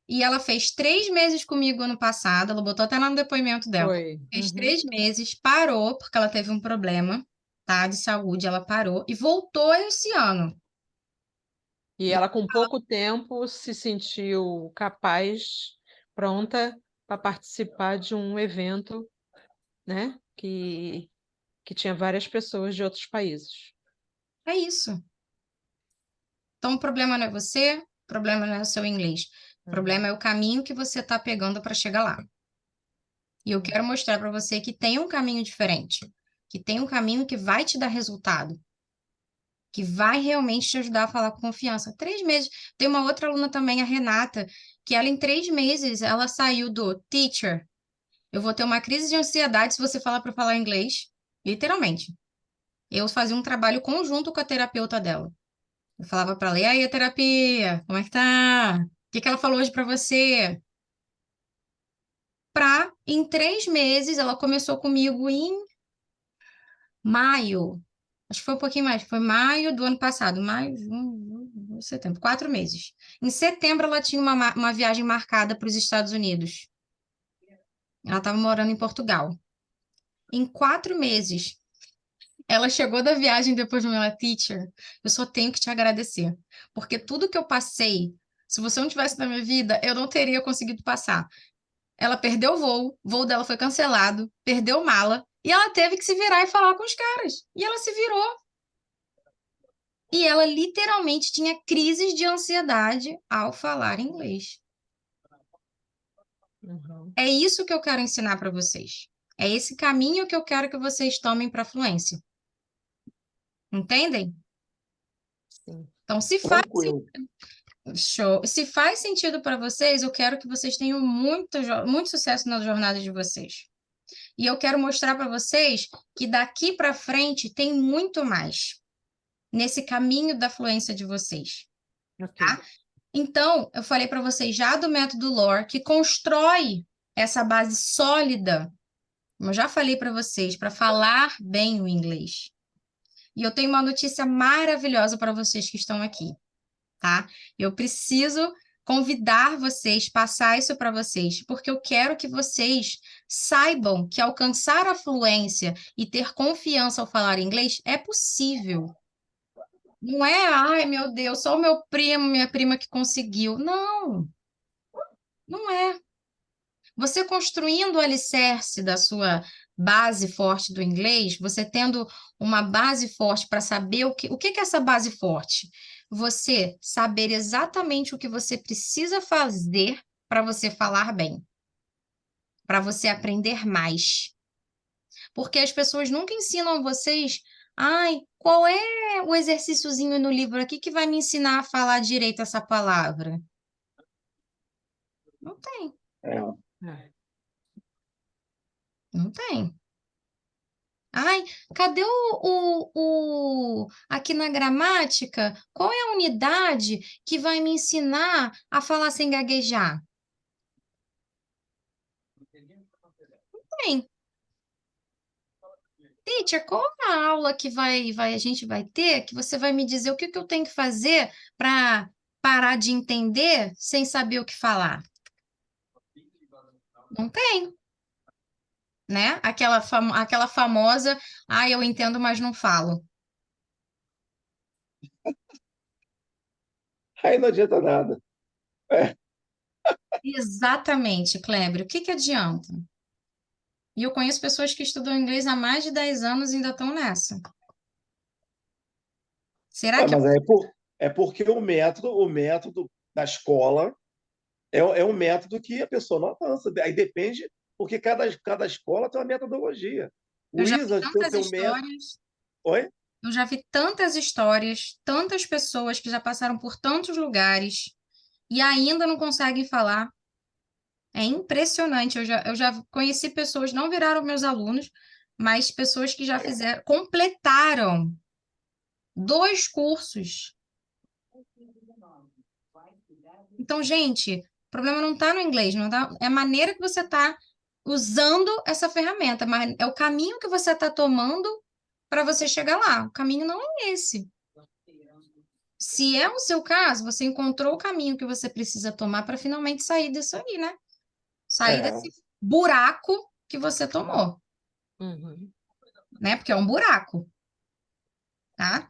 [SPEAKER 1] E ela fez 3 meses comigo ano passado, ela botou até lá no depoimento dela.
[SPEAKER 2] Foi.
[SPEAKER 1] Fez
[SPEAKER 2] Uhum.
[SPEAKER 1] 3 meses, parou, porque ela teve um problema, tá, de saúde, ela parou, e voltou esse ano.
[SPEAKER 2] E ela, com pouco tempo, se sentiu capaz, pronta para participar de um evento, né? Que tinha várias pessoas de outros países.
[SPEAKER 1] É isso. Então, o problema não é você, o problema não é o seu inglês. O problema é o caminho que você está pegando para chegar lá. E eu quero mostrar para você que tem um caminho diferente, que tem um caminho que vai te dar resultado, que vai realmente te ajudar a falar com confiança. 3 meses. Tem uma outra aluna também, a Renata, que ela em 3 meses, ela saiu do teacher. Eu vou ter uma crise de ansiedade se você falar para falar inglês, literalmente. Eu fazia um trabalho conjunto com a terapeuta dela. Eu falava para ela, e aí, a terapia, como é que tá? O que que ela falou hoje para você? Em 3 meses, ela começou comigo em maio. Acho que foi um pouquinho mais, foi maio do ano passado, maio, junho, julho, setembro, 4 meses. Em setembro, ela tinha uma viagem marcada para os Estados Unidos. Ela estava morando em Portugal. Em 4 meses, ela chegou da viagem depois do meu teacher. Eu só tenho que te agradecer, porque tudo que eu passei, se você não tivesse na minha vida, eu não teria conseguido passar. Ela perdeu o voo dela foi cancelado, perdeu mala, e ela teve que se virar e falar com os caras. E ela se virou. E ela literalmente tinha crises de ansiedade ao falar inglês.
[SPEAKER 2] Uhum.
[SPEAKER 1] É isso que eu quero ensinar para vocês. É esse caminho que eu quero que vocês tomem para fluência. Entendem?
[SPEAKER 2] Sim.
[SPEAKER 1] Então, se faz,
[SPEAKER 3] Tranquilo.
[SPEAKER 1] Show. Se faz sentido para vocês, eu quero que vocês tenham muito sucesso na jornada de vocês. E eu quero mostrar para vocês que daqui para frente tem muito mais nesse caminho da fluência de vocês.
[SPEAKER 2] Ok.
[SPEAKER 1] Então, eu falei para vocês já do método LOR, que constrói essa base sólida, como eu já falei para vocês, para falar bem o inglês. E eu tenho uma notícia maravilhosa para vocês que estão aqui, tá? Eu preciso convidar vocês, passar isso para vocês, porque eu quero que vocês saibam que alcançar a fluência e ter confiança ao falar inglês é possível. Não é, ai meu Deus, só o meu primo, minha prima que conseguiu. Não, não é. Você construindo o alicerce da sua base forte do inglês, você tendo uma base forte para saber o que é essa base forte? Você saber exatamente o que você precisa fazer para você falar bem, para você aprender mais. Porque as pessoas nunca ensinam vocês, ai, qual é o exercíciozinho no livro aqui que vai me ensinar a falar direito essa palavra? Não tem,
[SPEAKER 3] É.
[SPEAKER 2] É.
[SPEAKER 1] não tem. Ai, cadê aqui na gramática? Qual é a unidade que vai me ensinar a falar sem gaguejar? Tem. Teacher, qual é a aula que a gente vai ter que você vai me dizer o que eu tenho que fazer para parar de entender sem saber o que falar? Não tem, né? Aquela famosa, eu entendo, mas não falo.
[SPEAKER 3] Aí não adianta nada. É.
[SPEAKER 1] Exatamente, Kleber. O que que adianta? E eu conheço pessoas que estudam inglês há mais de 10 anos e ainda estão nessa. Será
[SPEAKER 3] Ué,
[SPEAKER 1] que
[SPEAKER 3] mas é porque o método da escola é um método que a pessoa não avança. Aí depende, porque cada escola tem uma metodologia.
[SPEAKER 1] eu
[SPEAKER 3] O
[SPEAKER 1] já vi
[SPEAKER 3] ISA tem o
[SPEAKER 1] tantas
[SPEAKER 3] seu método.
[SPEAKER 1] histórias,
[SPEAKER 3] Oi?
[SPEAKER 1] eu já vi tantas histórias, tantas pessoas que já passaram por tantos lugares e ainda não conseguem falar. É impressionante. Eu já conheci pessoas, não viraram meus alunos, mas pessoas que já fizeram, completaram 2 cursos. Então, gente, o problema não está no inglês, não tá, é a maneira que você está usando essa ferramenta, mas é o caminho que você está tomando para você chegar lá. O caminho não é esse. Se é o seu caso, você encontrou o caminho que você precisa tomar para finalmente sair disso aí, né? Sair
[SPEAKER 3] É.
[SPEAKER 1] desse buraco que você tomou,
[SPEAKER 2] Uhum.
[SPEAKER 1] né? Porque é um buraco, tá?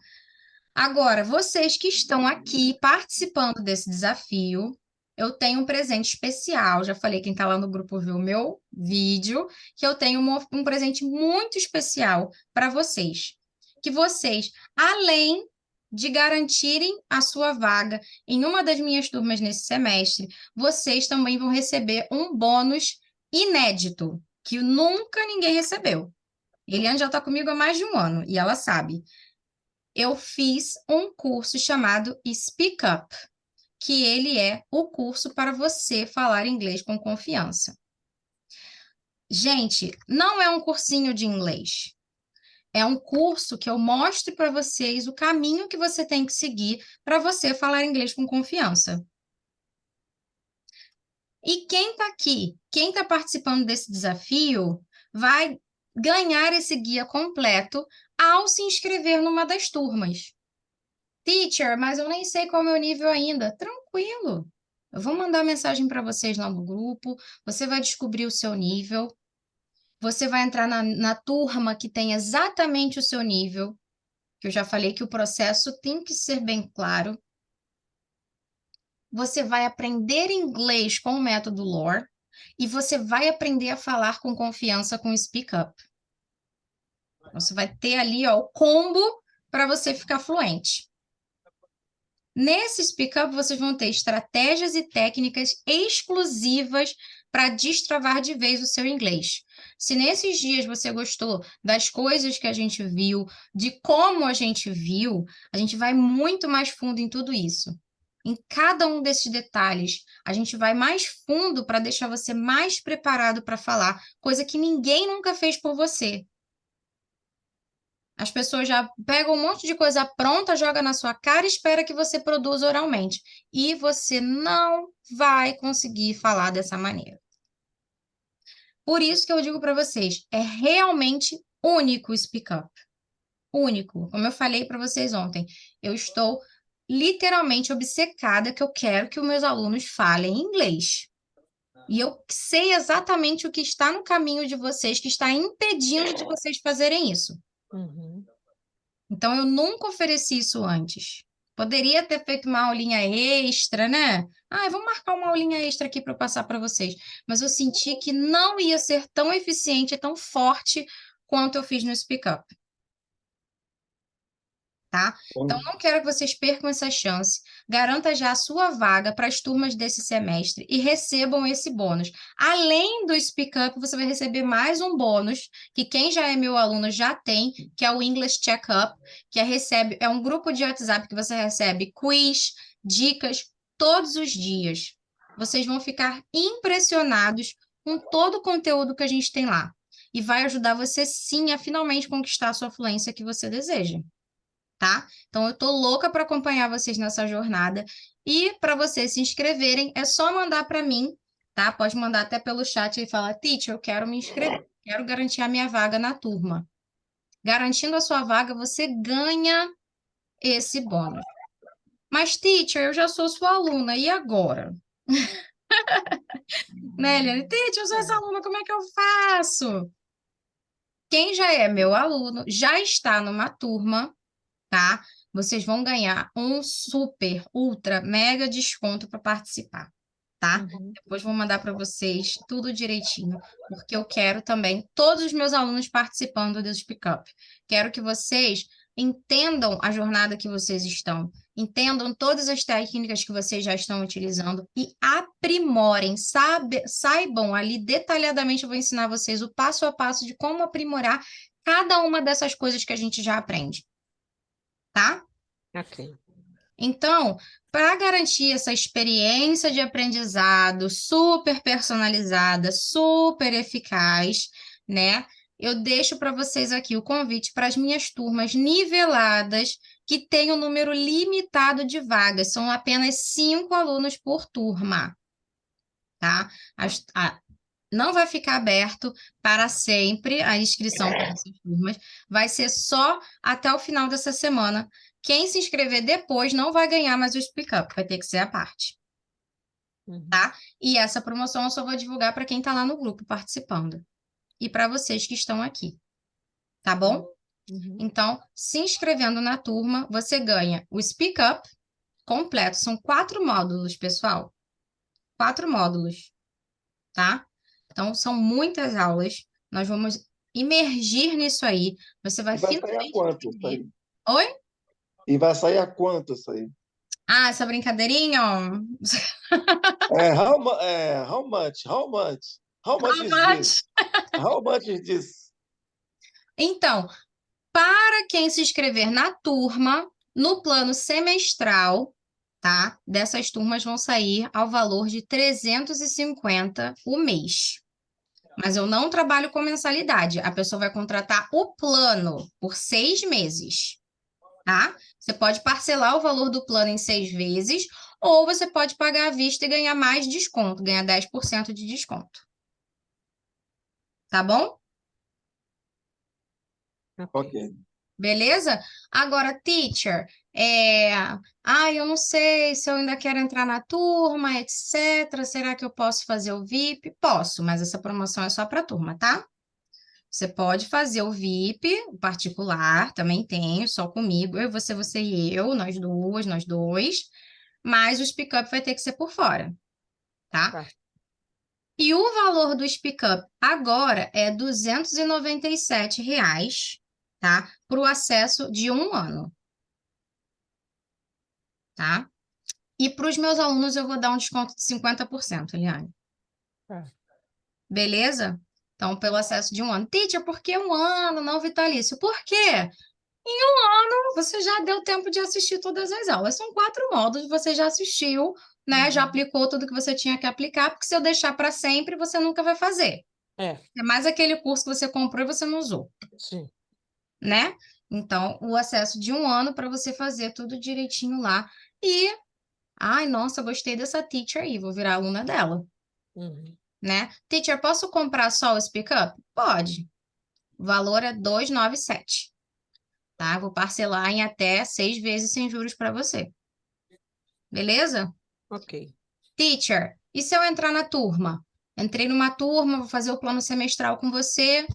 [SPEAKER 1] Agora, vocês que estão aqui participando desse desafio, eu tenho um presente especial. Já falei, quem está lá no grupo viu o meu vídeo, que eu tenho um presente muito especial para vocês. Que vocês, além de garantirem a sua vaga em uma das minhas turmas nesse semestre, vocês também vão receber um bônus inédito, que nunca ninguém recebeu. Eliane já está comigo há mais de um ano e ela sabe. Eu fiz um curso chamado Speak Up, que ele é o curso para você falar inglês com confiança. Gente, não é um cursinho de inglês. É um curso que eu mostro para vocês o caminho que você tem que seguir para você falar inglês com confiança. E quem está aqui, quem está participando desse desafio, vai ganhar esse guia completo ao se inscrever numa das turmas. Teacher, mas eu nem sei qual é o meu nível ainda. Tranquilo. Eu vou mandar mensagem para vocês lá no grupo. Você vai descobrir o seu nível. Você vai entrar na turma que tem exatamente o seu nível. Que eu já falei que o processo tem que ser bem claro. Você vai aprender inglês com o método LOR. E você vai aprender a falar com confiança com o Speak Up. Você vai ter ali, ó, o combo para você ficar fluente. Nesse Speak Up, vocês vão ter estratégias e técnicas exclusivas para destravar de vez o seu inglês. Se nesses dias você gostou das coisas que a gente viu, de como a gente viu, a gente vai muito mais fundo em tudo isso. Em cada um desses detalhes, a gente vai mais fundo para deixar você mais preparado para falar, coisa que ninguém nunca fez por você. As pessoas já pegam um monte de coisa pronta, joga na sua cara e espera que você produza oralmente. E você não vai conseguir falar dessa maneira. Por isso que eu digo para vocês, é realmente único o Speak Up. Único. Como eu falei para vocês ontem, eu estou literalmente obcecada que eu quero que os meus alunos falem inglês. E eu sei exatamente o que está no caminho de vocês, que está impedindo de vocês fazerem isso.
[SPEAKER 2] Uhum.
[SPEAKER 1] Então, eu nunca ofereci isso antes. Poderia ter feito uma aulinha extra, né? Ah, eu vou marcar uma aulinha extra aqui para eu passar para vocês. Mas eu senti que não ia ser tão eficiente, tão forte quanto eu fiz no Speak Up. Tá? Então, não quero que vocês percam essa chance. Garanta já a sua vaga para as turmas desse semestre e recebam esse bônus. Além do Speak Up, você vai receber mais um bônus, que quem já é meu aluno já tem, que é o English Check-up, que é um grupo de WhatsApp que você recebe quiz, dicas, todos os dias. Vocês vão ficar impressionados com todo o conteúdo que a gente tem lá. E vai ajudar você, sim, a finalmente conquistar a sua fluência que você deseja. Tá? Então, eu tô louca para acompanhar vocês nessa jornada. E para vocês se inscreverem, é só mandar para mim, tá? Pode mandar até pelo chat e falar, Teacher, eu quero me inscrever, quero garantir a minha vaga na turma. Garantindo a sua vaga, você ganha esse bônus. Mas, Teacher, eu já sou sua aluna, e agora? Né, Eliane? Teacher, eu sou essa aluna, como é que eu faço? Quem já é meu aluno, já está numa turma, tá? Vocês vão ganhar um super, ultra, mega desconto para participar, tá?
[SPEAKER 2] Uhum.
[SPEAKER 1] Depois vou mandar para vocês tudo direitinho, porque eu quero também todos os meus alunos participando do Speak Up. Quero que vocês entendam a jornada que vocês estão, entendam todas as técnicas que vocês já estão utilizando e aprimorem, saibam ali detalhadamente, eu vou ensinar vocês o passo a passo de como aprimorar cada uma dessas coisas que a gente já aprende. Tá?
[SPEAKER 2] Ok.
[SPEAKER 1] Então, para garantir essa experiência de aprendizado super personalizada, super eficaz, né? Eu deixo para vocês aqui o convite para as minhas turmas niveladas, que tem um número limitado de vagas, são apenas 5 alunos por turma, tá? Não vai ficar aberto para sempre a inscrição para essas turmas, vai ser só até o final dessa semana. Quem se inscrever depois não vai ganhar mais o Speak Up, vai ter que ser a parte,
[SPEAKER 2] Uhum.
[SPEAKER 1] tá? E essa promoção eu só vou divulgar para quem está lá no grupo participando e para vocês que estão aqui, tá bom?
[SPEAKER 2] Uhum.
[SPEAKER 1] Então, se inscrevendo na turma, você ganha o Speak Up completo. São 4 módulos, pessoal. 4 módulos, tá? Então, são muitas aulas. Nós vamos imergir nisso aí. Você vai
[SPEAKER 3] E vai sair a
[SPEAKER 1] finalmente
[SPEAKER 3] quanto isso
[SPEAKER 1] entender.
[SPEAKER 3] aí?
[SPEAKER 1] Oi?
[SPEAKER 3] E vai sair a quanto isso aí?
[SPEAKER 1] Ah, essa brincadeirinha, ó.
[SPEAKER 3] How much? How much? How much
[SPEAKER 1] How
[SPEAKER 3] is this?
[SPEAKER 1] much?
[SPEAKER 3] How much is this?
[SPEAKER 1] Então, para quem se inscrever na turma, no plano semestral, tá? Dessas turmas vão sair ao valor de 350 o mês. Mas eu não trabalho com mensalidade. A pessoa vai contratar o plano por 6 meses, tá? Você pode parcelar o valor do plano em 6 vezes, ou você pode pagar à vista e ganhar mais desconto, ganhar 10% de desconto. Tá bom?
[SPEAKER 3] Ok.
[SPEAKER 1] Beleza? Agora, teacher, eu não sei se eu ainda quero entrar na turma, etc. Será que eu posso fazer o VIP? Posso, mas essa promoção é só para turma, tá? Você pode fazer o VIP, o particular, também tenho, só comigo, você e eu, nós duas, nós dois, mas o Speak Up vai ter que ser por fora, tá?
[SPEAKER 2] Tá.
[SPEAKER 1] E o valor do Speak Up agora é R$ 297, tá? Para o acesso de 1 ano, tá? E para os meus alunos eu vou dar um desconto de 50%, Eliane.
[SPEAKER 2] Tá.
[SPEAKER 1] Beleza? Então, pelo acesso de 1 ano. Teacher, por que 1 ano, não vitalício? Por quê? Você já deu tempo de assistir todas as aulas. São 4 módulos, você já assistiu, né? Já aplicou tudo que você tinha que aplicar, porque se eu deixar para sempre, você nunca vai fazer.
[SPEAKER 2] É,
[SPEAKER 1] É mais aquele curso que você comprou e você não usou,
[SPEAKER 2] sim.
[SPEAKER 1] né? Então, o acesso de 1 ano para você fazer tudo direitinho lá. E, ai, nossa, gostei dessa teacher aí, vou virar aluna dela,
[SPEAKER 2] Uhum.
[SPEAKER 1] né? Teacher, posso comprar só o Speak Up? Pode. O valor é 297, tá? Vou parcelar em até 6 vezes sem juros para você. Beleza?
[SPEAKER 2] Ok.
[SPEAKER 1] Teacher, e se eu entrar na turma? Entrei numa turma, vou fazer o plano semestral com você.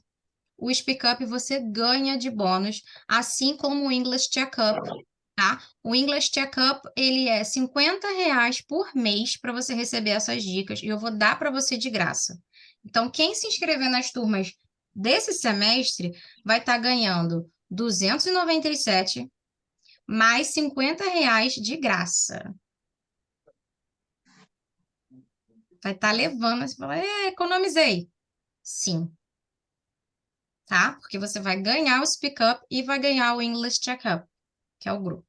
[SPEAKER 1] O Speak Up você ganha de bônus, assim como o English Checkup, tá? O English Checkup, ele é R$ 50 por mês para você receber essas dicas e eu vou dar para você de graça. Então, quem se inscrever nas turmas desse semestre vai estar ganhando 297 mais R$ 50 de graça. Vai estar levando, você fala, economizei. Sim, tá? Porque você vai ganhar o Speak Up e vai ganhar o English Checkup, que é o grupo.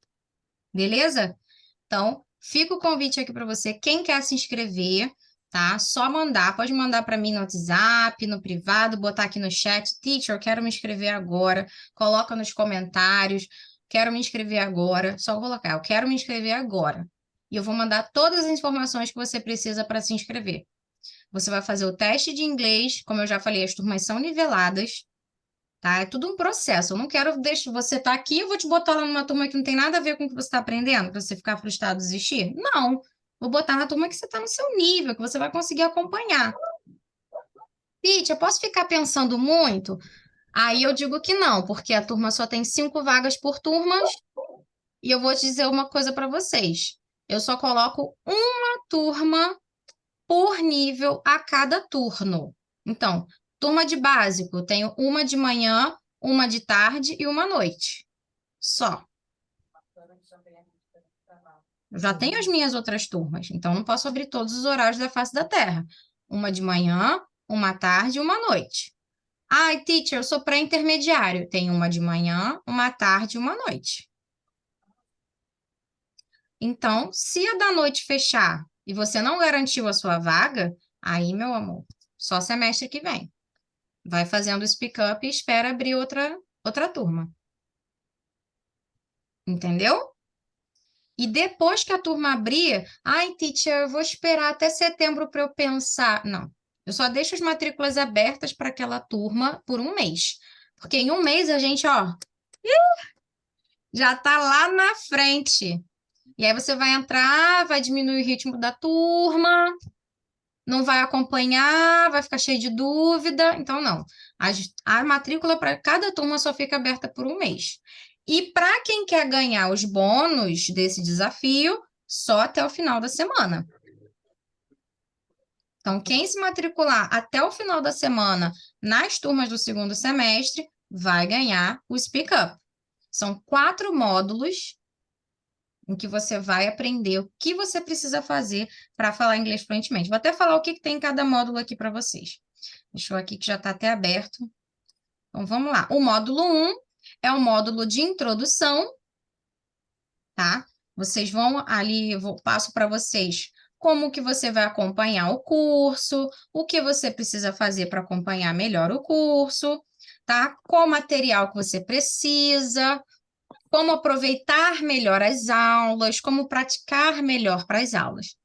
[SPEAKER 1] Beleza? Então, fica o convite aqui para você. Quem quer se inscrever, tá? Só mandar. Pode mandar para mim no WhatsApp, no privado, botar aqui no chat. Teacher, eu quero me inscrever agora. Coloca nos comentários. Quero me inscrever agora. Só colocar, eu quero me inscrever agora. E eu vou mandar todas as informações que você precisa para se inscrever. Você vai fazer o teste de inglês. Como eu já falei, as turmas são niveladas. Tá? É tudo um processo. Eu não quero deixar você estar aqui, eu vou te botar lá numa turma que não tem nada a ver com o que você está aprendendo, para você ficar frustrado e desistir. Não. Vou botar na turma que você está no seu nível, que você vai conseguir acompanhar. Pete, eu posso ficar pensando muito? Aí eu digo que não, porque a turma só tem 5 vagas por turmas, e eu vou te dizer uma coisa para vocês. Eu só coloco uma turma por nível a cada turno. Então, turma de básico, tenho uma de manhã, uma de tarde e uma à noite. Só. Eu já tenho as minhas outras turmas, então não posso abrir todos os horários da face da Terra. Uma de manhã, uma à tarde e uma à noite. Ai, teacher, eu sou pré-intermediário. Tem uma de manhã, uma à tarde e uma à noite. Então, se a da noite fechar e você não garantiu a sua vaga, aí, meu amor, só semestre que vem. Vai fazendo o speak up e espera abrir outra turma. Entendeu? E depois que a turma abrir, ai, teacher, eu vou esperar até setembro para eu pensar. Não, eu só deixo as matrículas abertas para aquela turma por 1 mês. Porque em 1 mês a gente, ó, já tá lá na frente. E aí você vai entrar, vai diminuir o ritmo da turma, não vai acompanhar, vai ficar cheio de dúvida. Então, não. A matrícula para cada turma só fica aberta por 1 mês. E para quem quer ganhar os bônus desse desafio, só até o final da semana. Então, quem se matricular até o final da semana nas turmas do segundo semestre vai ganhar o Speak Up. São 4 módulos em que você vai aprender o que você precisa fazer para falar inglês fluentemente. Vou até falar o que tem em cada módulo aqui para vocês. Deixa eu aqui que já está até aberto. Então, vamos lá. O módulo 1 é o módulo de introdução, tá? Vocês vão ali, eu passo para vocês como que você vai acompanhar o curso, o que você precisa fazer para acompanhar melhor o curso, tá? Qual material que você precisa, como aproveitar melhor as aulas, como praticar melhor para as aulas,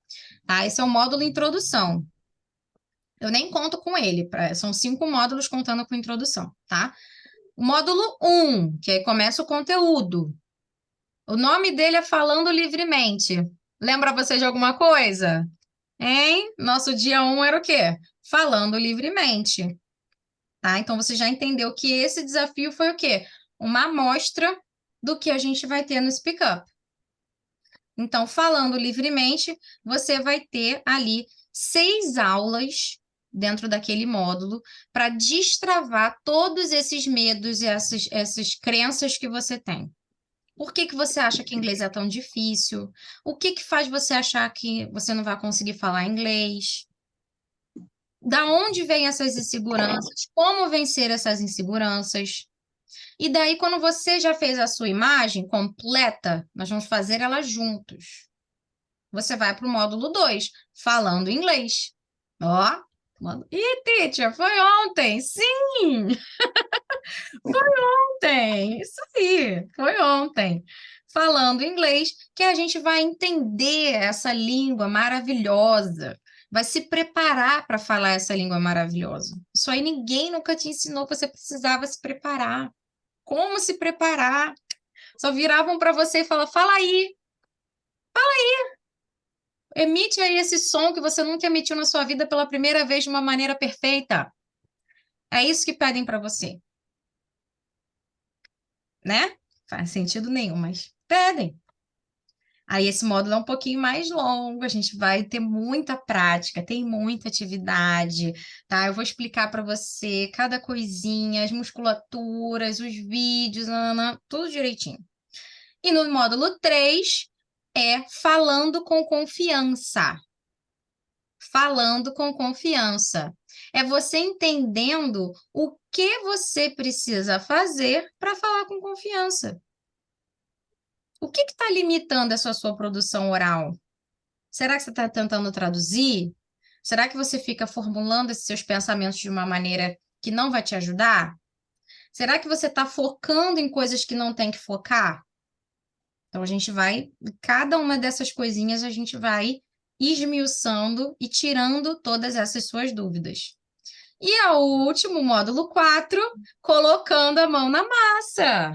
[SPEAKER 1] tá? Esse é o módulo introdução. Eu nem conto com ele, são 5 módulos contando com introdução, tá? O módulo 1, que aí começa o conteúdo. O nome dele é Falando Livremente. Lembra você de alguma coisa? Hein? Nosso dia 1 era o quê? Falando livremente. Tá? Então, você já entendeu que esse desafio foi o quê? Uma amostra do que a gente vai ter no Speak Up. Então, falando livremente, você vai ter ali 6 aulas dentro daquele módulo para destravar todos esses medos e essas crenças que você tem. Por que você acha que inglês é tão difícil? O que faz você achar que você não vai conseguir falar inglês? Da onde vêm essas inseguranças? Como vencer essas inseguranças? E daí, quando você já fez a sua imagem completa, nós vamos fazer ela juntos. Você vai para o módulo 2, falando inglês. Ó, ih, teacher, foi ontem. Sim, ontem. Isso aí, foi ontem. Falando inglês, que a gente vai entender essa língua maravilhosa. Vai se preparar para falar essa língua maravilhosa. Isso aí ninguém nunca te ensinou que você precisava se preparar. Como se preparar? Só viravam para você e falavam, fala aí, emite aí esse som que você nunca emitiu na sua vida pela primeira vez de uma maneira perfeita. É isso que pedem para você, né? Faz sentido nenhum, mas pedem. Aí esse módulo é um pouquinho mais longo, a gente vai ter muita prática, tem muita atividade, tá? Eu vou explicar para você cada coisinha, as musculaturas, os vídeos, nanana, tudo direitinho. E no módulo 3 é falando com confiança. Falando com confiança. É você entendendo o que você precisa fazer para falar com confiança. O que está limitando essa sua produção oral? Será que você está tentando traduzir? Será que você fica formulando esses seus pensamentos de uma maneira que não vai te ajudar? Será que você está focando em coisas que não tem que focar? Então, a gente vai, cada uma dessas coisinhas, a gente vai esmiuçando e tirando todas essas suas dúvidas. E o último, módulo 4, colocando a mão na massa.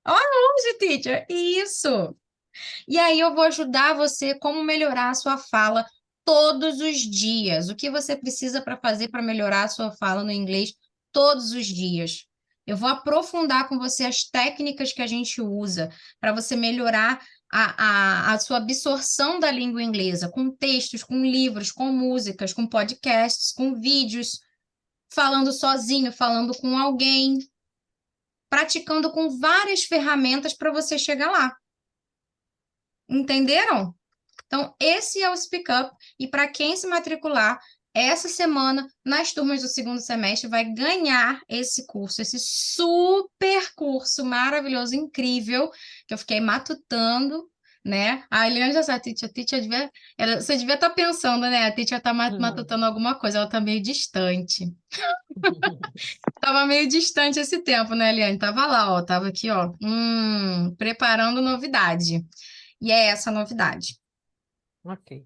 [SPEAKER 1] Olha onde, teacher? Isso! E aí eu vou ajudar você como melhorar a sua fala todos os dias. O que você precisa para fazer para melhorar a sua fala no inglês todos os dias. Eu vou aprofundar com você as técnicas que a gente usa para você melhorar a sua absorção da língua inglesa, com textos, com livros, com músicas, com podcasts, com vídeos, falando sozinho, falando com alguém, praticando com várias ferramentas para você chegar lá. Entenderam? Então, esse é o Speak Up, e para quem se matricular essa semana, nas turmas do segundo semestre, vai ganhar esse curso, esse super curso maravilhoso, incrível, que eu fiquei matutando, né? A Eliane já sabe, a Titia devia, você devia estar pensando, né? A Titia está matutando alguma coisa, ela está meio distante. Estava meio distante esse tempo, né, Eliane? Tava lá, ó, tava aqui, ó, preparando novidade. E é essa a novidade.
[SPEAKER 2] Ok.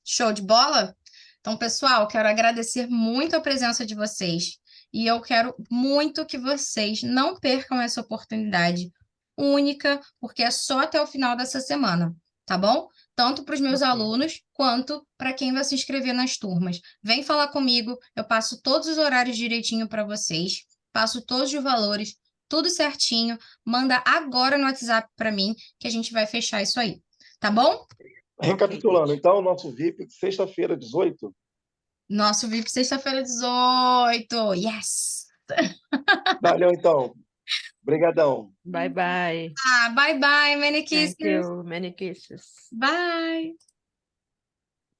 [SPEAKER 1] Show de bola? Então, pessoal, quero agradecer muito a presença de vocês. E eu quero muito que vocês não percam essa oportunidade única, porque é só até o final dessa semana, tá bom? Tanto para os meus
[SPEAKER 2] Ok.
[SPEAKER 1] alunos, quanto para quem vai se inscrever nas turmas. Vem falar comigo, eu passo todos os horários direitinho para vocês, passo todos os valores, tudo certinho. Manda agora no WhatsApp para mim, que a gente vai fechar isso aí, tá bom?
[SPEAKER 3] Recapitulando, então, o nosso VIP, sexta-feira, 18.
[SPEAKER 1] Nosso VIP sexta-feira 18. Yes!
[SPEAKER 3] Valeu, então. Obrigadão.
[SPEAKER 2] Bye bye.
[SPEAKER 1] Bye bye, many
[SPEAKER 2] Thank
[SPEAKER 1] kisses.
[SPEAKER 2] you. Many kisses.
[SPEAKER 1] Bye.